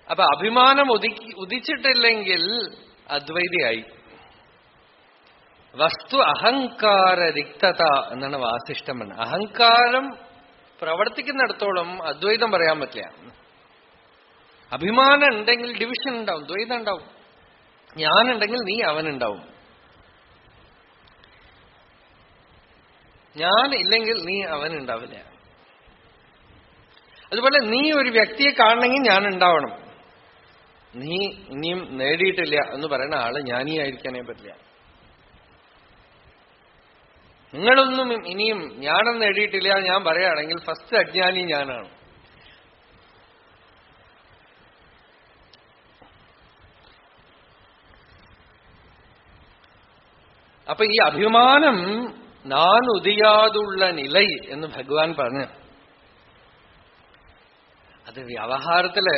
അപ്പൊ അഭിമാനം ഉദിച്ചിട്ടില്ലെങ്കിൽ അദ്വൈതിയായി. വസ്തു അഹങ്കാര റിക്തത എന്നാണ് വാസിഷ്ഠം പറഞ്ഞത്. അഹങ്കാരം പ്രവർത്തിക്കുന്നിടത്തോളം അദ്വൈതം പറയാൻ പറ്റില്ല. അഭിമാനം ഉണ്ടെങ്കിൽ ഡിവിഷൻ ഉണ്ടാവും, ദ്വൈതം ഉണ്ടാവും. ഞാനുണ്ടെങ്കിൽ നീ അവനുണ്ടാവും, ഞാൻ ഇല്ലെങ്കിൽ നീ അവനുണ്ടാവില്ല. അതുപോലെ നീ ഒരു വ്യക്തിയെ കാണണമെങ്കിൽ ഞാൻ ഉണ്ടാവണം. നീ ഇനിയും നേടിയിട്ടില്ല എന്ന് പറയുന്ന ആള് ജ്ഞാനി ആയിരിക്കാനേ പറ്റില്ല. നിങ്ങളൊന്നും ഇനിയും ജ്ഞാനം നേടിയിട്ടില്ല ഞാൻ പറയുകയാണെങ്കിൽ ഫസ്റ്റ് അജ്ഞാനി ഞാനാണ്. അപ്പൊ ഈ അഭിമാനം നാൻ ഉദിയാതുള്ള നിലൈ എന്ന് ഭഗവാൻ പറഞ്ഞു. അത് വ്യവഹാരത്തില്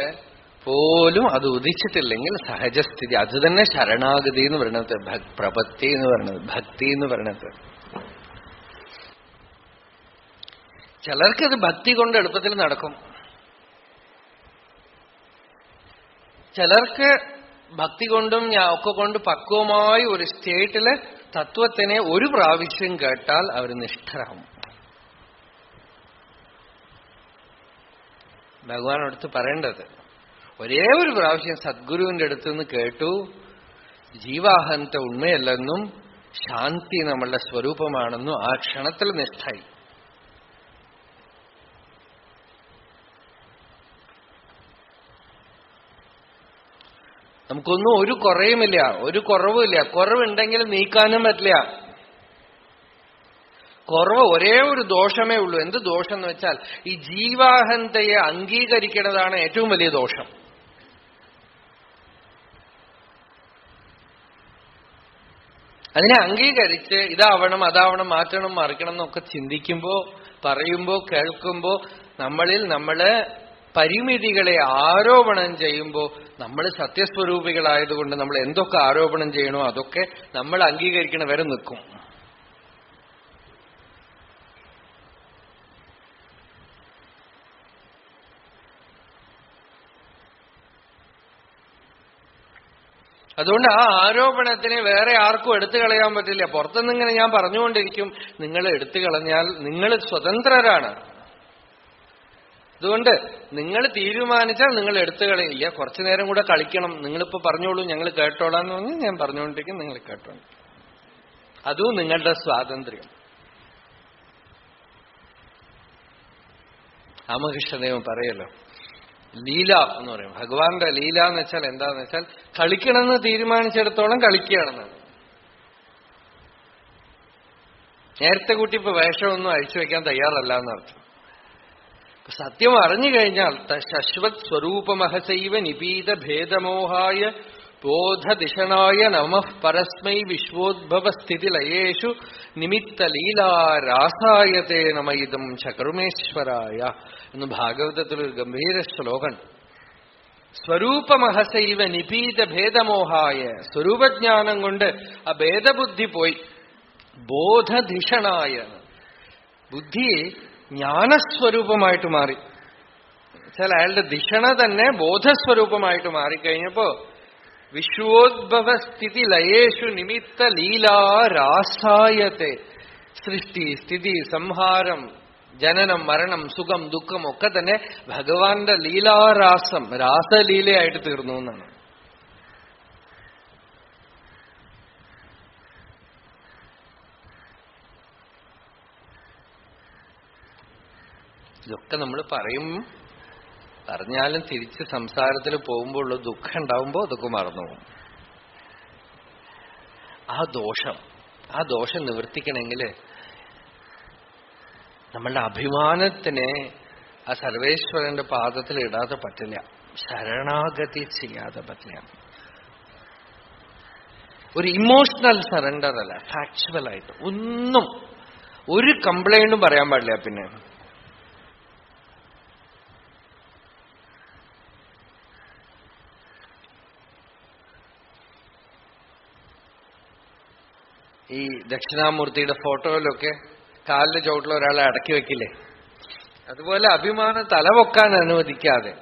പോലും അത് ഉദിച്ചിട്ടില്ലെങ്കിൽ സഹജസ്ഥിതി, അത് തന്നെ ശരണാഗതി എന്ന് പറയണത്, പ്രപത്തി എന്ന് പറയണത്, ഭക്തി എന്ന് പറയണത്. ചിലർക്കത് ഭക്തി കൊണ്ട് എളുപ്പത്തിൽ നടക്കും, ചിലർക്ക് ഭക്തി കൊണ്ടും ഒക്കെ കൊണ്ട് പക്വമായി ഒരു സ്റ്റേറ്റില് തത്വത്തിനെ ഒരു പ്രാവശ്യം കേട്ടാൽ അവർ നിഷ്ഠരാകും. ഭഗവാനടുത്ത് പറയേണ്ടത്, ഒരേ ഒരു പ്രാവശ്യം സദ്ഗുരുവിന്റെ അടുത്തുനിന്ന് കേട്ടു ജീവാഹന്ത ഉണ്മയല്ലെന്നും ശാന്തി നമ്മളുടെ സ്വരൂപമാണെന്നും ആ ക്ഷണത്തിൽ നിഷ്ഠായി. നമുക്കൊന്നും ഒരു കുറയുമില്ല, ഒരു കുറവുമില്ല. കുറവുണ്ടെങ്കിൽ നീക്കാനും പറ്റില്ല. കുറവ് ഒരേ ഒരു ദോഷമേ ഉള്ളൂ. എന്ത് ദോഷം എന്ന് വെച്ചാൽ ഈ ജീവാഹന്തയെ അംഗീകരിക്കുന്നതാണ് ഏറ്റവും വലിയ ദോഷം. അതിനെ അംഗീകരിച്ച് ഇതാവണം അതാവണം മാറ്റണം മറിക്കണം എന്നൊക്കെ ചിന്തിക്കുമ്പോ, പറയുമ്പോ, കേൾക്കുമ്പോ നമ്മള് പരിമിതികളെ ആരോപണം ചെയ്യുമ്പോൾ നമ്മൾ സത്യസ്വരൂപികളായതുകൊണ്ട് നമ്മൾ എന്തൊക്കെ ആരോപണം ചെയ്യണോ അതൊക്കെ നമ്മൾ അംഗീകരിക്കണ വരെ നിൽക്കും. അതുകൊണ്ട് ആ ആരോപണത്തിനെ വേറെ ആർക്കും എടുത്തു കളയാൻ പറ്റില്ല. പുറത്തുനിന്നിങ്ങനെ ഞാൻ പറഞ്ഞുകൊണ്ടിരിക്കും, നിങ്ങൾ എടുത്തു കളഞ്ഞാൽ നിങ്ങൾ സ്വതന്ത്രരാണ്. അതുകൊണ്ട് നിങ്ങൾ തീരുമാനിച്ചാൽ നിങ്ങൾ എടുത്തു കളയില്ല, കുറച്ചു നേരം കൂടെ കളിക്കണം, നിങ്ങളിപ്പോ പറഞ്ഞോളൂ ഞങ്ങൾ കേട്ടോളാന്ന് പറഞ്ഞ് ഞാൻ പറഞ്ഞുകൊണ്ടിരിക്കും, നിങ്ങൾ കേട്ടോളൂ. അതും നിങ്ങളുടെ സ്വാതന്ത്ര്യം. രാമകൃഷ്ണദേവൻ പറയല്ലോ, ലീല എന്ന് പറയും. ഭഗവാന്റെ ലീല എന്ന് വെച്ചാൽ എന്താന്ന് വെച്ചാൽ കളിക്കണമെന്ന് തീരുമാനിച്ചിടത്തോളം കളിക്കുകയാണെന്നാണ്. നേരത്തെ കൂട്ടി ഇപ്പൊ വേഷമൊന്നും അഴിച്ചു വെക്കാൻ തയ്യാറല്ല എന്നർത്ഥം. സത്യം അറിഞ്ഞു കഴിഞ്ഞാൽ ശശ്വത് സ്വരൂപമഹസൈവ നിപീത ഭേദമോഹായ ബോധദിഷണായ നമഃ പരസ്മൈ വിശ്വോദ്ഭവസ്ഥിതി ലയേഷു നിമിത്ത ലീലാരാസായതേ നമയിതം ചകർമേശ്വരായ എന്ന് ഭാഗവതത്തിലൊരു ഗംഭീര ശ്ലോകൻ. സ്വരൂപമഹസൈവ നിപീത ഭേദമോഹായ, സ്വരൂപജ്ഞാനം കൊണ്ട് ആ ഭേദബുദ്ധി പോയി. ബോധധിഷണായ, ബുദ്ധി ജ്ഞാനസ്വരൂപമായിട്ട് മാറി. വെച്ചാൽ അയാളുടെ ധിഷണ തന്നെ ബോധസ്വരൂപമായിട്ട് മാറിക്കഴിഞ്ഞപ്പോ വിശ്വോദ്ഭവസ്ഥിതി ലയേഷു നിമിത്ത ലീലാരാസായത്തെ, സൃഷ്ടി സ്ഥിതി സംഹാരം ജനനം മരണം സുഖം ദുഃഖം ഒക്കെ തന്നെ ഭഗവാന്റെ ലീലാരാസം, രാസലീലയായിട്ട് തീർന്നു എന്നാണ്. ഇതൊക്കെ നമ്മൾ പറഞ്ഞാലും തിരിച്ച് സംസാരത്തിൽ പോകുമ്പോൾ ഉള്ള ദുഃഖം ഉണ്ടാവുമ്പോൾ അതൊക്കെ മറന്നുപോകും. ആ ദോഷം നിവർത്തിക്കണമെങ്കിൽ നമ്മളുടെ അഭിമാനത്തിനെ ആ സർവേശ്വരന്റെ പാദത്തിൽ ഇടാതെ പറ്റില്ല, ശരണാഗതി ചെയ്യാതെ പറ്റില്ല. ഒരു ഇമോഷണൽ സറണ്ടർ അല്ല, ഫാക്ച്വൽ ആയിട്ട് ഒന്നും ഒരു കംപ്ലൈന്റും പറയാൻ പാടില്ല. പിന്നെ ഈ ദക്ഷിണാമൂർത്തിയുടെ ഫോട്ടോയിലൊക്കെ കാലിന്റെ ചുവട്ടിൽ ഒരാളെ അടക്കി വെക്കില്ലേ, അതുപോലെ അഭിമാനം തലവൊക്കാൻ അനുവദിക്കാതെ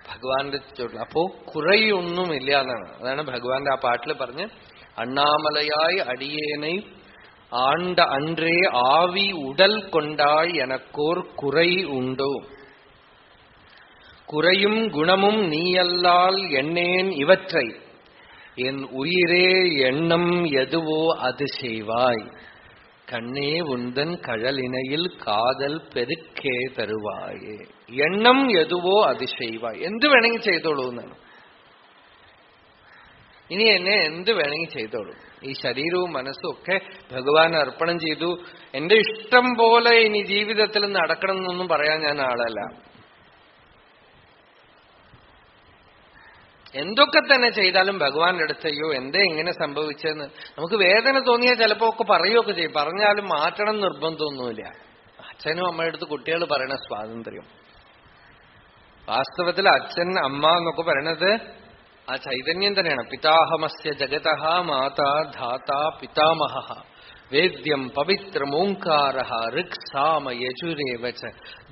ഭഗവാന്റെ ചുവട്ടിൽ. അപ്പോ കുറയൊന്നുമില്ല എന്നാണ്. അതാണ് ഭഗവാന്റെ ആ പാട്ടിൽ പറഞ്ഞ്, അണ്ണാമലയായി അടിയേനെ ആണ്ട അன்றே ആവി ഉടൽ കൊണ്ടായി എനക്കോർ കുறை ഉണ്ടോ, குறையும் குணமும் நீயல்லால் எண்ணேன் இவற்றை என் உயிரே எண்ணம் எதுவோ அது செய்வாய், கண்ணே உந்தன் கழலினையில் காதல் பெருக்கே തരുവായേ. എണ്ണം എതുവോ അത് ചെയ്വായ്, എന്ത് വേണമെങ്കിൽ ചെയ്തോളൂ എന്നാണ്. ഇനി എന്നെ എന്ത് വേണമെങ്കിൽ ചെയ്തോളൂ. ഈ ശരീരവും മനസ്സും ഒക്കെ ഭഗവാൻ അർപ്പണം ചെയ്തു. എന്റെ ഇഷ്ടം പോലെ ഇനി ജീവിതത്തിൽ നടക്കണം എന്നൊന്നും പറയാൻ ഞാൻ ആളല്ല. എന്തൊക്കെ തന്നെ ചെയ്താലും ഭഗവാന്റെ അടുത്ത് അയ്യോ എന്തേ ഇങ്ങനെ സംഭവിച്ചെന്ന് നമുക്ക് വേദന തോന്നിയാൽ ചിലപ്പോ ഒക്കെ പറയുകയൊക്കെ ചെയ്യും. പറഞ്ഞാലും മാറ്റണം നിർബന്ധമൊന്നുമില്ല. അച്ഛനും അമ്മയുടെ അടുത്ത് കുട്ടികൾ പറയണ സ്വാതന്ത്ര്യം. വാസ്തവത്തിൽ അച്ഛൻ അമ്മ എന്നൊക്കെ പറയണത് ആ ചൈതന്യം തന്നെയാണ്. പിതാഹമസ്യ ജഗതഃ മാതാ ധാതാ പിതാമഹ വേദ്യം പവിത്രമോങ്കാരഃ ഋക് സാമ യജുരേവച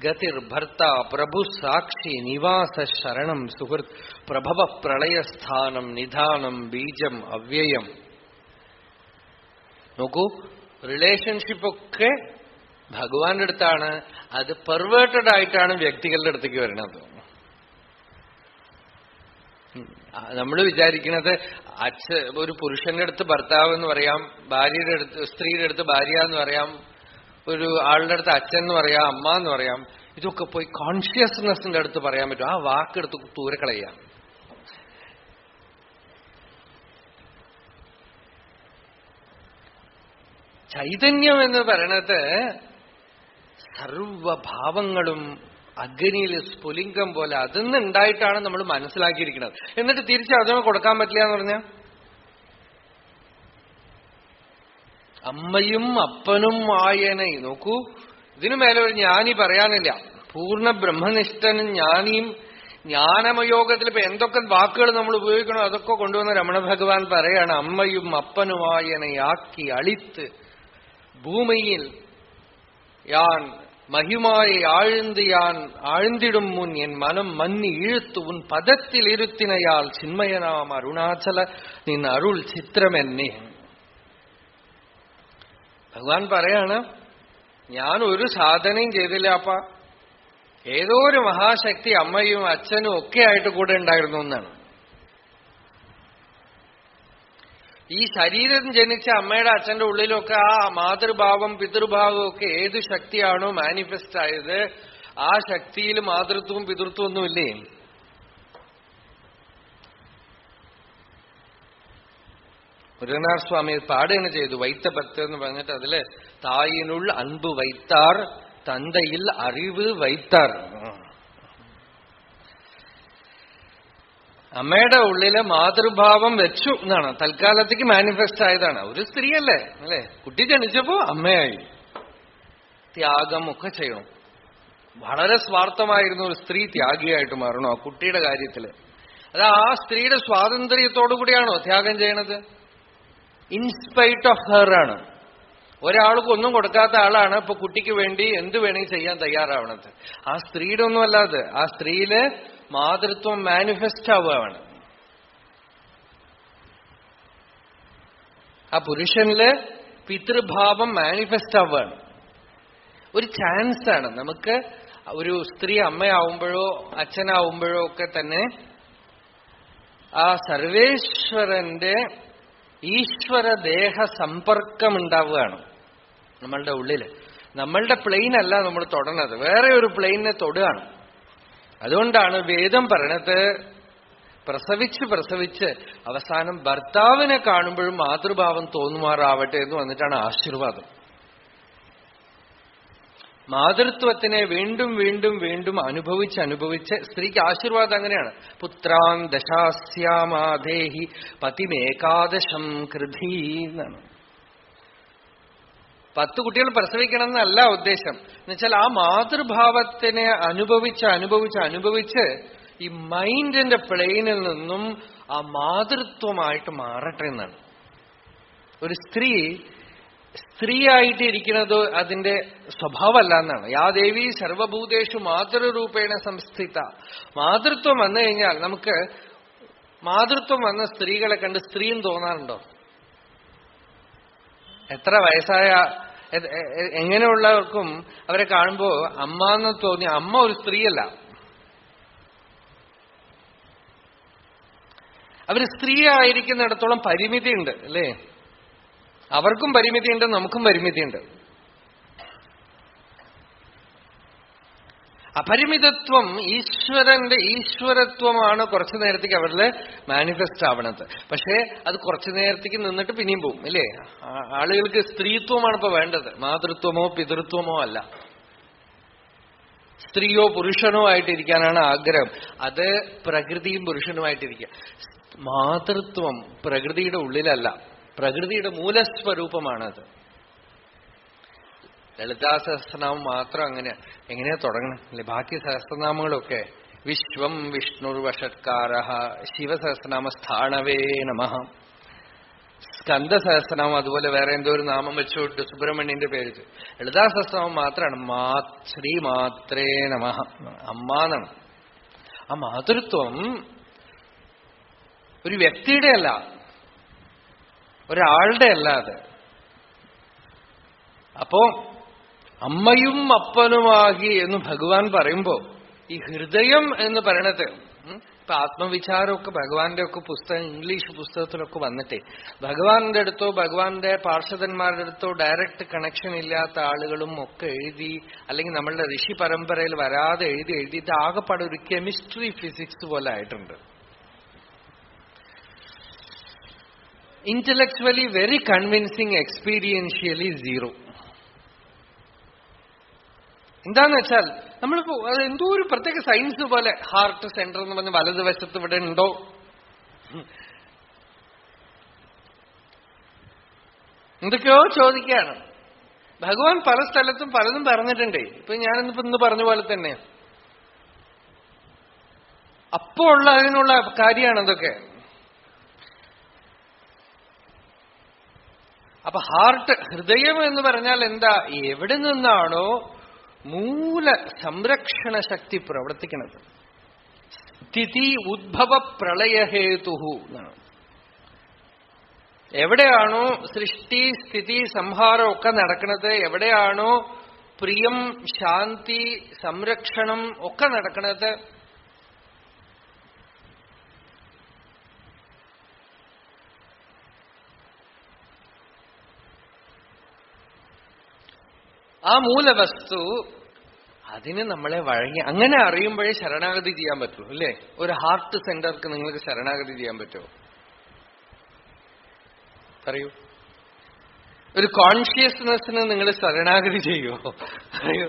ഗതിർഭർത്ത പ്രഭു സാക്ഷി നിവാസ ശരണം സുഹൃത് പ്രഭവ പ്രളയസ്ഥാനം നിധാനം ബീജം അവ്യയം. നോക്കൂ, റിലേഷൻഷിപ്പൊക്കെ ഭഗവാന്റെ അടുത്താണ്. അത് പെർവേർട്ടഡ് ആയിട്ടാണ് വ്യക്തികളുടെ അടുത്തേക്ക് വരുന്നത്. നമ്മൾ വിചാരിക്കുന്നത് ഒരു പുരുഷന്റെ അടുത്ത് ഭർത്താവ് എന്ന് പറയാം, ഭാര്യയുടെ അടുത്ത് സ്ത്രീയുടെ അടുത്ത് ഭാര്യ എന്ന് പറയാം, ഒരു ആളുടെ അടുത്ത് അച്ഛൻ എന്ന് പറയാം, അമ്മ എന്ന് പറയാം. ഇതൊക്കെ പോയി കോൺഷ്യസ്നെസിന്റെ അടുത്ത് പറയാൻ പറ്റും. ആ വാക്കെടുത്ത് ദൂരെ കളയാം. ചൈതന്യം എന്ന് പറയണത് സർവഭാവങ്ങളും അഗ്നിയിൽ സ്ഫുലിംഗം പോലെ അതിന്നുണ്ടായിട്ടാണ് നമ്മൾ മനസ്സിലാക്കിയിരിക്കുന്നത്. എന്നിട്ട് തിരിച്ച് അതിനെ കൊടുക്കാൻ പറ്റില്ല എന്ന് പറഞ്ഞാൽ അമ്മയും അപ്പനും ആയനെ. നോക്കൂ, ഇതിനു മേലെ ഒരു ജ്ഞാനി പറയാനില്ല. പൂർണ്ണ ബ്രഹ്മനിഷ്ഠനും ജ്ഞാനിയും ജ്ഞാനമയോഗത്തിൽ ഇപ്പൊ എന്തൊക്കെ വാക്കുകൾ നമ്മൾ ഉപയോഗിക്കണോ അതൊക്കെ കൊണ്ടുവന്ന രമണ ഭഗവാൻ പറയാണ്, അമ്മയും അപ്പനുമായനെയാക്കി അളിത്ത് ഭൂമിയിൽ யான் மகிமாயை ஆழ்ந்து யான் ஆழ்ந்திடும் முன் என் மனம் மன்னி இழுத்து உன் பதத்தில் இருத்தினையால் சின்மயனாம் அருணாச்சല നിൻ അരുൾ ചിത്രമെന്നെ. ഭഗവാൻ പറയാണ്, ഞാൻ ഒരു സാധനയും ചെയ്തില്ലപ്പ. ഏതോ ഒരു മഹാശക്തി അമ്മയും അച്ഛനും ഒക്കെ ആയിട്ട് കൂടെ ഉണ്ടായിരുന്നു എന്നാണ്. ഈ ശരീരം ജനിച്ച അമ്മയുടെ അച്ഛന്റെ ഉള്ളിലൊക്കെ ആ മാതൃഭാവം പിതൃഭാവം ഒക്കെ ഏത് ശക്തിയാണോ മാനിഫെസ്റ്റ് ആയത്, ആ ശക്തിയിൽ മാതൃത്വവും പിതൃത്വം ഒന്നുമില്ലേ? മുരുകനാർ സ്വാമി പാടുകയാണ് ചെയ്തു. വൈത്തപത്ത് എന്ന് പറഞ്ഞിട്ട് അതില് തായിനുൾ അൻപ് വൈത്താർ തന്തയിൽ അറിവ് വൈത്താർ. അമ്മയുടെ ഉള്ളില് മാതൃഭാവം വെച്ചു എന്നാണ്. തൽക്കാലത്തേക്ക് മാനിഫെസ്റ്റ് ആയതാണ്. ഒരു സ്ത്രീയല്ലേ അല്ലെ? കുട്ടി ജനിച്ചപ്പോ അമ്മയായി. ത്യാഗമൊക്കെ ചെയ്യണം. വളരെ സ്വാർത്ഥമായിരുന്നു ഒരു സ്ത്രീ ത്യാഗിയായിട്ട് മാറണോ ആ കുട്ടിയുടെ കാര്യത്തില്? അത് ആ സ്ത്രീയുടെ സ്വാതന്ത്ര്യത്തോടുകൂടിയാണോ ത്യാഗം ചെയ്യണത്? ഇൻസ്പൈറ്റ് ഓഫ് ഹെർ ആണ്. ഒരാൾക്ക് ഒന്നും കൊടുക്കാത്ത ആളാണ് ഇപ്പൊ കുട്ടിക്ക് വേണ്ടി എന്ത് വേണമെങ്കിൽ ചെയ്യാൻ തയ്യാറാവണത്. ആ സ്ത്രീയുടെ ഒന്നുമല്ലാതെ ആ സ്ത്രീയില് മാതൃത്വം മാനിഫെസ്റ്റ് ആവുകയാണ്. ആ പുരുഷനില് പിതൃഭാവം മാനിഫെസ്റ്റ് ആവുകയാണ്. ഒരു ചാൻസ് ആണ് നമുക്ക്. ഒരു സ്ത്രീ അമ്മയാവുമ്പോഴോ അച്ഛനാവുമ്പോഴോ ഒക്കെ തന്നെ ആ സർവേശ്വരന്റെ ഈശ്വരദേഹ സമ്പർക്കം ഉണ്ടാവുകയാണ് നമ്മളുടെ ഉള്ളില്. നമ്മളുടെ പ്ലെയിൻ അല്ല നമ്മൾ തൊടണത്, വേറെ ഒരു പ്ലെയിനെ തൊടുകയാണ്. അതുകൊണ്ടാണ് വേദം പറയണത്, പ്രസവിച്ച് അവസാനം ഭർത്താവിനെ കാണുമ്പോഴും മാതൃഭാവം തോന്നുമാറാവട്ടെ എന്ന് വന്നിട്ടാണ് ആശീർവാദം. മാതൃത്വത്തിനെ വീണ്ടും വീണ്ടും വീണ്ടും അനുഭവിച്ച് സ്ത്രീക്ക് ആശീർവാദം അങ്ങനെയാണ്. പുത്രാൻ ദശാസ്യാമാദേഹി പതിമേകാദശം കൃധി എന്നാണ്. 10 കുട്ടികൾ പ്രസവിക്കണം എന്നല്ല ഉദ്ദേശം. എന്നുവെച്ചാൽ ആ മാതൃഭാവത്തിനെ അനുഭവിച്ച് ഈ മൈൻഡിന്റെ പ്ലെയിനിൽ നിന്നും ആ മാതൃത്വമായിട്ട് മാറട്ടെ എന്നാണ്. ഒരു സ്ത്രീയായിട്ട് ഇരിക്കുന്നത് അതിന്റെ സ്വഭാവമല്ല എന്നാണ്. യാ ദേവി സർവഭൂതേഷു മാതൃരൂപേണ സംസ്ഥിത. മാതൃത്വം വന്നു കഴിഞ്ഞാൽ നമുക്ക് മാതൃത്വം വന്ന സ്ത്രീകളെ കണ്ട് സ്ത്രീയും തോന്നാറുണ്ടോ? എത്ര വയസ്സായ എങ്ങനെയുള്ളവർക്കും അവരെ കാണുമ്പോ അമ്മ എന്ന് തോന്നി. അമ്മ ഒരു സ്ത്രീയല്ല. അവര് സ്ത്രീ ആയിരിക്കുന്നിടത്തോളം പരിമിതിയുണ്ട് അല്ലേ? അവർക്കും പരിമിതിയുണ്ട്, നമുക്കും പരിമിതിയുണ്ട്. അപരിമിതത്വം ഈശ്വരന്റെ ഈശ്വരത്വമാണ് കുറച്ചു നേരത്തേക്ക് അവരിൽ മാനിഫെസ്റ്റ് ആവണത്. പക്ഷേ അത് കുറച്ചു നേരത്തേക്ക് നിന്നിട്ട് പിന്നെയും പോവും അല്ലേ? ആളുകൾക്ക് സ്ത്രീത്വമാണ് ഇപ്പൊ വേണ്ടത്, മാതൃത്വമോ പിതൃത്വമോ അല്ല. സ്ത്രീയോ പുരുഷനോ ആയിട്ടിരിക്കാനാണ് ആഗ്രഹം. അത് പ്രകൃതിയും പുരുഷനുമായിട്ടിരിക്കുക. മാതൃത്വം പ്രകൃതിയുടെ ഉള്ളിലല്ല, പ്രകൃതിയുടെ മൂലസ്വരൂപമാണത്. ലളിതാ സഹസ്രനാമം മാത്രം എങ്ങനെയാ തുടങ്ങണം അല്ലെ? ബാക്കി സഹസ്രനാമങ്ങളൊക്കെ വിശ്വം വിഷ്ണുർവഷത്കാരഃ ശിവസഹസ്രനാമസ്ഥാണവേ നമഃ. സ്കന്ദസഹസ്രനാമം അതുപോലെ വേറെ എന്തോ ഒരു നാമം വെച്ചോട്ട് സുബ്രഹ്മണ്യന്റെ പേര്. ലളിതാ സഹസ്രനാമം മാത്രമാണ് ശ്രീമാത്രേ നമഃ, അമ്മാന്നാണ്. ആ മാതൃത്വം ഒരു വ്യക്തിയുടെ അല്ല, ഒരാളുടെ അല്ല അത്. അപ്പോ അമ്മയും അപ്പനുമാകി എന്ന് ഭഗവാൻ പറയുമ്പോ ഈ ഹൃദയം എന്ന് പറയണത്, ഇപ്പൊ ആത്മവിചാരമൊക്കെ ഭഗവാന്റെ ഒക്കെ പുസ്തകം ഇംഗ്ലീഷ് പുസ്തകത്തിലൊക്കെ വന്നിട്ടേ ഭഗവാന്റെ അടുത്തോ ഭഗവാന്റെ പാർഷദന്മാരുടെ അടുത്തോ ഡയറക്റ്റ് കണക്ഷൻ ഇല്ലാത്ത ആളുകളും ഒക്കെ എഴുതി, അല്ലെങ്കിൽ നമ്മളുടെ ഋഷി പരമ്പരയിൽ വരാതെ എഴുതിയിട്ട് ആകെപ്പാടെ ഒരു കെമിസ്ട്രി ഫിസിക്സ് പോലെ ആയിട്ടുണ്ട്. Intellectually very convincing, experientially zero. എന്താന്ന് വെച്ചാൽ നമ്മളിപ്പോ അത് എന്തോ ഒരു പ്രത്യേക സയൻസ് പോലെ ഹാർട്ട് സെന്റർ എന്ന് പറഞ്ഞ് വലതുവശത്ത് ഇവിടെ ഉണ്ടോ, എന്തൊക്കെയോ ചോദിക്കുകയാണ്. ഭഗവാൻ പല സ്ഥലത്തും പലതും പറഞ്ഞിട്ടുണ്ട്. ഇപ്പൊ ഞാനിന്നിപ്പോ ഇന്ന് പറഞ്ഞ പോലെ തന്നെ അപ്പോ ഉള്ള അതിനുള്ള കാര്യമാണ് അതൊക്കെ. അപ്പൊ ഹാർട്ട്, ഹൃദയം എന്ന് പറഞ്ഞാൽ എന്താ? എവിടെ നിന്നാണോ മൂല സംരക്ഷണ ശക്തി പ്രവർത്തിക്കുന്നത്, സ്ഥിതി ഉദ്ഭവ പ്രളയഹേതു എന്നാണ്. എവിടെയാണോ സൃഷ്ടി സ്ഥിതി സംഹാരം ഒക്കെ നടക്കുന്നത്, എവിടെയാണോ പ്രിയം ശാന്തി സംരക്ഷണം ഒക്കെ നടക്കുന്നത്, ആ മൂലവസ്തു അതിന് നമ്മളെ വഴങ്ങി അങ്ങനെ അറിയുമ്പോഴേ ശരണാഗതി ചെയ്യാൻ പറ്റുള്ളൂ, അല്ലേ? ഒരു ഹാർട്ട് സെന്റർക്ക് നിങ്ങൾക്ക് ശരണാഗതി ചെയ്യാൻ പറ്റുമോ? പറയൂ. ഒരു കോൺഷ്യസ്നെസ്സിന് നിങ്ങൾ ശരണാഗതി ചെയ്യുമോ? പറയൂ.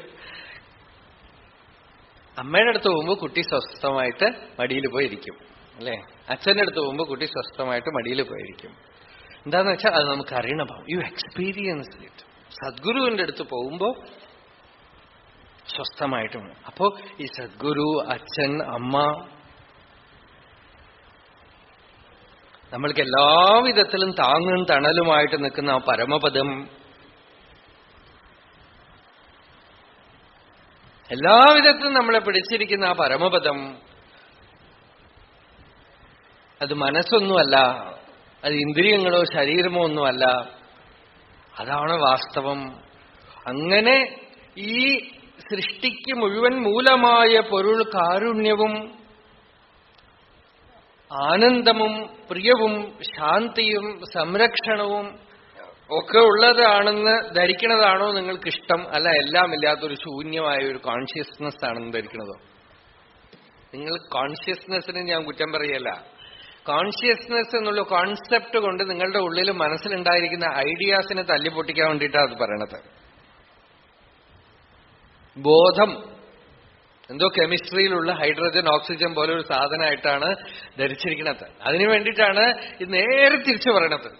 അമ്മയുടെ അടുത്ത് പോകുമ്പോൾ കുട്ടി സ്വസ്ഥമായിട്ട് മടിയിൽ പോയിരിക്കും, അല്ലേ? അച്ഛൻ്റെ അടുത്ത് പോകുമ്പോൾ കുട്ടി സ്വസ്ഥമായിട്ട് മടിയിൽ പോയിരിക്കും. എന്താന്ന് വെച്ചാൽ അത് നമുക്ക് അറിയണം. U experience it. സദ്ഗുരുവിന്റെ അടുത്ത് പോകുമ്പോ സ്വസ്ഥമായിട്ടും. അപ്പോ ഈ സദ്ഗുരു, അച്ഛൻ, അമ്മ നമ്മൾക്ക് എല്ലാവിധത്തിലും താങ്ങും തണലുമായിട്ട് നിൽക്കുന്ന ആ പരമപദം, എല്ലാവിധത്തിലും നമ്മളെ പിടിച്ചിരിക്കുന്ന ആ പരമപദം, അത് മനസ്സൊന്നുമല്ല, അത് ഇന്ദ്രിയങ്ങളോ ശരീരമോ ഒന്നുമല്ല, അതാണ് വാസ്തവം. അങ്ങനെ ഈ സൃഷ്ടിക്ക് മുഴുവൻ മൂലമായ പൊരുൾ കാരുണ്യവും ആനന്ദവും പ്രിയവും ശാന്തിയും സംരക്ഷണവും ഒക്കെ ഉള്ളതാണെന്ന് ധരിക്കണതാണോ നിങ്ങൾക്കിഷ്ടം? അല്ല, എല്ലാം ഇല്ലാത്തൊരു ശൂന്യമായ ഒരു കോൺഷ്യസ്നെസ് ആണെന്ന് ധരിക്കണതോ? നിങ്ങൾ കോൺഷ്യസ്നെസ്സിന് ഞാൻ കുറ്റം പറയല്ല. കോൺഷ്യസ്നെസ് എന്നുള്ള കോൺസെപ്റ്റ് കൊണ്ട് നിങ്ങളുടെ ഉള്ളിൽ മനസ്സിലുണ്ടായിരിക്കുന്ന ഐഡിയാസിനെ തല്ലിപ്പൊട്ടിക്കാൻ വേണ്ടിയിട്ടാണ് അത് പറയണത്. ബോധം എന്തോ കെമിസ്ട്രിയിലുള്ള ഹൈഡ്രജൻ ഓക്സിജൻ പോലെ ഒരു സാധനമായിട്ടാണ് ധരിച്ചിരിക്കുന്നത്. അതിനു വേണ്ടിയിട്ടാണ് ഇത് നേരെ തിരിച്ചു പറയണത്.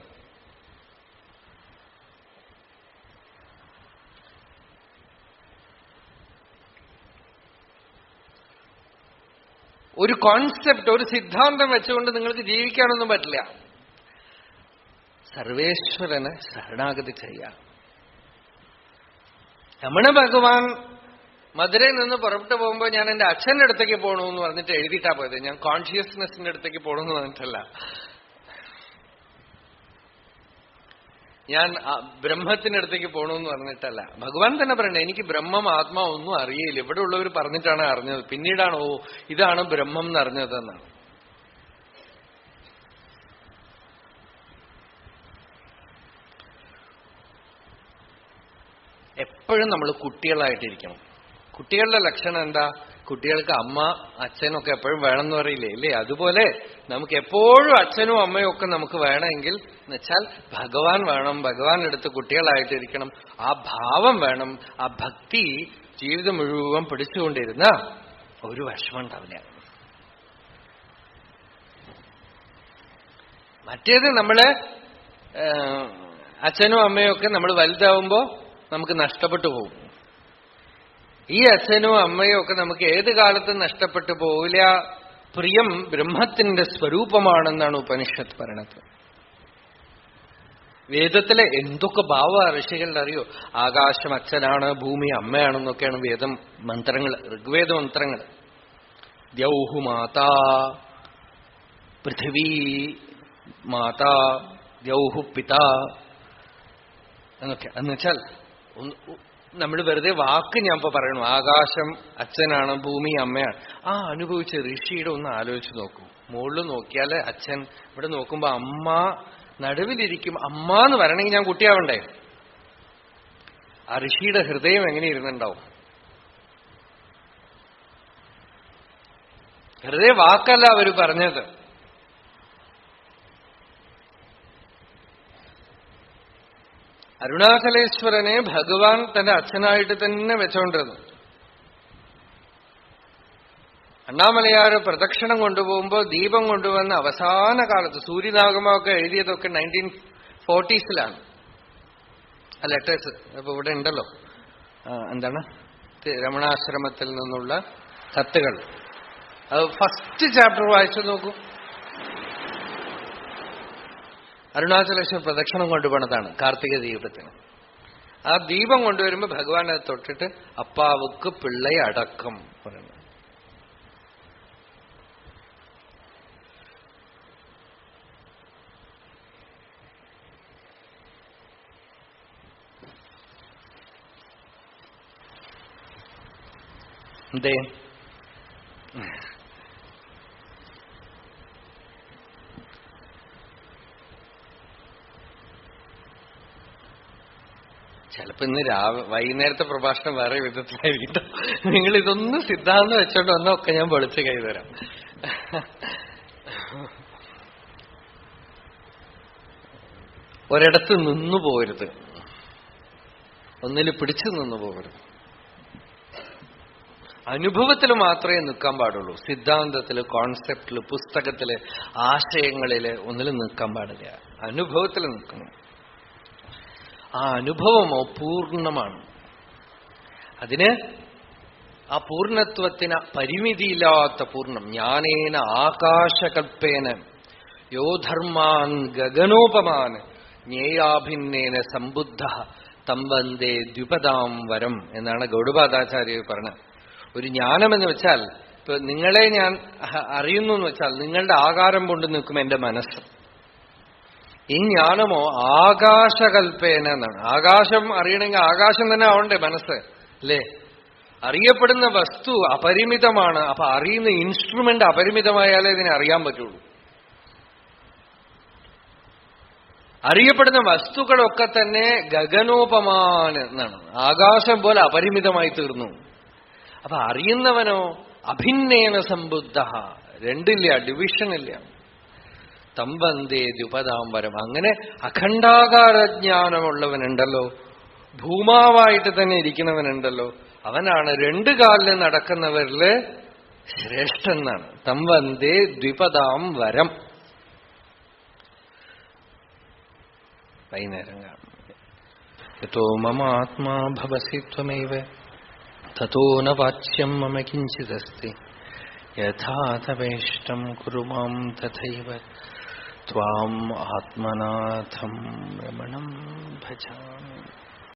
ഒരു കോൺസെപ്റ്റ്, ഒരു സിദ്ധാന്തം വെച്ചുകൊണ്ട് നിങ്ങൾക്ക് ജീവിക്കാനൊന്നും പറ്റില്ല. സർവേശ്വരന് ശരണാഗതി ചെയ്യാം. രമണ ഭഗവാൻ മധുരയിൽ നിന്ന് പുറപ്പെട്ടു പോകുമ്പോൾ ഞാൻ എന്റെ അച്ഛന്റെ അടുത്തേക്ക് പോകണമെന്ന് പറഞ്ഞിട്ട് എഴുതിയിട്ടാ പോയത്. ഞാൻ കോൺഷ്യസ്നെസിന്റെ അടുത്തേക്ക് പോകണമെന്ന് പറഞ്ഞിട്ടല്ല. ഞാൻ ബ്രഹ്മത്തിന്റെ അടുത്തേക്ക് പോകണമെന്ന് പറഞ്ഞിട്ടല്ല. ഭഗവാൻ തന്നെ പറയണേ, എനിക്ക് ബ്രഹ്മം ആത്മാവ് ഒന്നും അറിയില്ല. ഇവിടെ ഉള്ളവർ പറഞ്ഞിട്ടാണ് അറിഞ്ഞത്. പിന്നീടാണ് ഓ ഇതാണ് ബ്രഹ്മം എന്ന് അറിഞ്ഞതെന്നാണ്. എപ്പോഴും നമ്മൾ കുട്ടികളായിട്ടിരിക്കണം. കുട്ടികളുടെ ലക്ഷണം എന്താ? കുട്ടികൾക്ക് അമ്മ അച്ഛനൊക്കെ എപ്പോഴും വേണമെന്ന് പറയില്ലേ, ഇല്ലേ? അതുപോലെ നമുക്ക് എപ്പോഴും അച്ഛനും അമ്മയും ഒക്കെ നമുക്ക് വേണമെങ്കിൽ എന്നുവെച്ചാൽ ഭഗവാൻ വേണം. ഭഗവാന്റെ അടുത്ത് കുട്ടികളായിട്ടിരിക്കണം. ആ ഭാവം വേണം. ആ ഭക്തി ജീവിതം മുഴുവൻ പിടിച്ചുകൊണ്ടിരുന്ന ഒരു വിഷമം ഉണ്ടാവില്ല. മറ്റേത് നമ്മള് അച്ഛനും അമ്മയും ഒക്കെ നമ്മൾ വലുതാവുമ്പോ നമുക്ക് നഷ്ടപ്പെട്ടു പോകും. ഈ അച്ഛനും അമ്മയും ഒക്കെ നമുക്ക് ഏത് കാലത്തും നഷ്ടപ്പെട്ടു പോവില്ല. പ്രിയം ബ്രഹ്മത്തിന്റെ സ്വരൂപമാണെന്നാണ് ഉപനിഷത്ത് പറയണത്. വേദത്തിലെ എന്തൊക്കെ ഭാവ ഋഷികളുടെ അറിയോ? ആകാശം അച്ഛനാണ്, ഭൂമി അമ്മയാണെന്നൊക്കെയാണ് വേദം മന്ത്രങ്ങൾ, ഋഗ്വേദ മന്ത്രങ്ങൾ. ദ്യൗഹു മാതാ, പൃഥിവീ മാതാ, ദ്യൗഹു പിതാ എന്നൊക്കെ. എന്നുവെച്ചാൽ നമ്മൾ വെറുതെ വാക്ക് ഞാൻ ഇപ്പൊ പറയണു, ആകാശം അച്ഛനാണ്, ഭൂമി അമ്മയാണ്. ആ അനുഭവിച്ച ഋഷിയുടെ ഒന്ന് ആലോചിച്ച് നോക്കൂ. മുകളിൽ നോക്കിയാല് അച്ഛൻ, ഇവിടെ നോക്കുമ്പോ അമ്മ നടുവിലിരിക്കും. അമ്മ എന്ന് വരണമെങ്കിൽ ഞാൻ കുട്ടിയാവണ്ടേ? ആ ഋഷിയുടെ ഹൃദയം എങ്ങനെ ഇരുന്നുണ്ടാവും? വെറുതെ വാക്കല്ല അവര് പറഞ്ഞത്. അരുണാചലേശ്വരനെ ഭഗവാൻ തന്റെ അച്ഛനായിട്ട് തന്നെ വെച്ചോണ്ടിരുന്നു. അണ്ണാമലയാർ പ്രദക്ഷിണം കൊണ്ടുപോകുമ്പോ ദീപം കൊണ്ടുവന്ന അവസാന കാലത്ത് സൂര്യനാഗമൊക്കെ എഴുതിയതൊക്കെ 1940s ആ ലെറ്റേഴ്സ് അപ്പൊ ഇവിടെ ഉണ്ടല്ലോ. എന്താണ് രമണാശ്രമത്തിൽ നിന്നുള്ള കത്തുകൾ. അത് ഫസ്റ്റ് ചാപ്റ്റർ വായിച്ചു നോക്കൂ. അരുണാചലേശ്വര പ്രദക്ഷിണം കൊണ്ടുപോണതാണ് കാർത്തിക ദീപത്തിന്. ആ ദീപം കൊണ്ടുവരുമ്പോ ഭഗവാൻ അത് തൊട്ടിട്ട് അപ്പാവുക്ക് പിള്ളை അടക്കം പറയുന്നു. എന്തേ ചിലപ്പോ ഇന്ന് വൈകുന്നേരത്തെ പ്രഭാഷണം വേറെ വിധത്തിലായിരിക്കും. നിങ്ങൾ ഇതൊന്നും സിദ്ധാന്തം വെച്ചോണ്ട് വന്നൊക്കെ ഞാൻ പൊളിച്ച് കൈതരാം. ഒരിടത്ത് നിന്നു പോകരുത്, ഒന്നിൽ പിടിച്ചു നിന്നു പോകരുത്. അനുഭവത്തിൽ മാത്രമേ നിൽക്കാൻ പാടുള്ളൂ. സിദ്ധാന്തത്തില്, കോൺസെപ്റ്റില്, പുസ്തകത്തില്, ആശയങ്ങളില് ഒന്നിലും നിൽക്കാൻ പാടില്ല. അനുഭവത്തിൽ നിൽക്കണം. ആ അനുഭവമോ പൂർണ്ണമാണ്. അതിന് ആ പൂർണ്ണത്വത്തിന് പരിമിതിയില്ലാത്ത പൂർണ്ണം. ജ്ഞാനേന ആകാശകൽപ്പേന യോ ധർമാൻ ഗഗനോപമാൻ ജ്ഞേയാഭിന്നേന സമ്പുദ്ധ തം വന്ദേ ദ്വിപദാം വരം എന്നാണ് ഗൗഡപാദാചാര്യർ പറഞ്ഞത്. ഒരു ജ്ഞാനമെന്ന് വെച്ചാൽ, ഇപ്പൊ നിങ്ങളെ ഞാൻ അറിയുന്നു എന്ന് വെച്ചാൽ നിങ്ങളുടെ ആകാരം കൊണ്ട് നിൽക്കും എന്റെ മനസ്സ്. ഈ ജ്ഞാനമോ ആകാശകൽപ്പേന എന്നാണ്. ആകാശം അറിയണമെങ്കിൽ ആകാശം തന്നെ ആവണ്ടേ മനസ്സ്, അല്ലേ? അറിയപ്പെടുന്ന വസ്തു അപരിമിതമാണ്. അപ്പൊ അറിയുന്ന ഇൻസ്ട്രുമെന്റ് അപരിമിതമായാലേ ഇതിനെ അറിയാൻ പറ്റുള്ളൂ. അറിയപ്പെടുന്ന വസ്തുക്കളൊക്കെ തന്നെ ഗഗനോപമാൻ എന്നാണ്. ആകാശം പോലെ അപരിമിതമായി തീർന്നു. അപ്പൊ അറിയുന്നവനോ അഭിന്നേന സമ്പുദ്ധ. രണ്ടില്ല, ഡിവിഷനില്ല. തം വന്ദേ ദ്വിപദാംബരം. അങ്ങനെ അഖണ്ഡാകാരജ്ഞാനമുള്ളവനുണ്ടല്ലോ, ഭൂമാവായിട്ട് തന്നെ ഇരിക്കുന്നവനുണ്ടല്ലോ, അവനാണ് രണ്ടു കാലിൽ നടക്കുന്നവരില് ശ്രേഷ്ഠനാണ്. തം വന്ദേ ദ്വിപദാം വരം. വൈകുന്നേരം കാണും. യതോ മമാത്മാ ഭവസി ത്വമൈവ തതോ ന വാച്യം മമ കിഞ്ചിദസ്തി യഥാ തവേഷ്ടം കുരു മാം തഥൈവ ത്വാം ആത്മനാഥം രമണം ഭജാമി.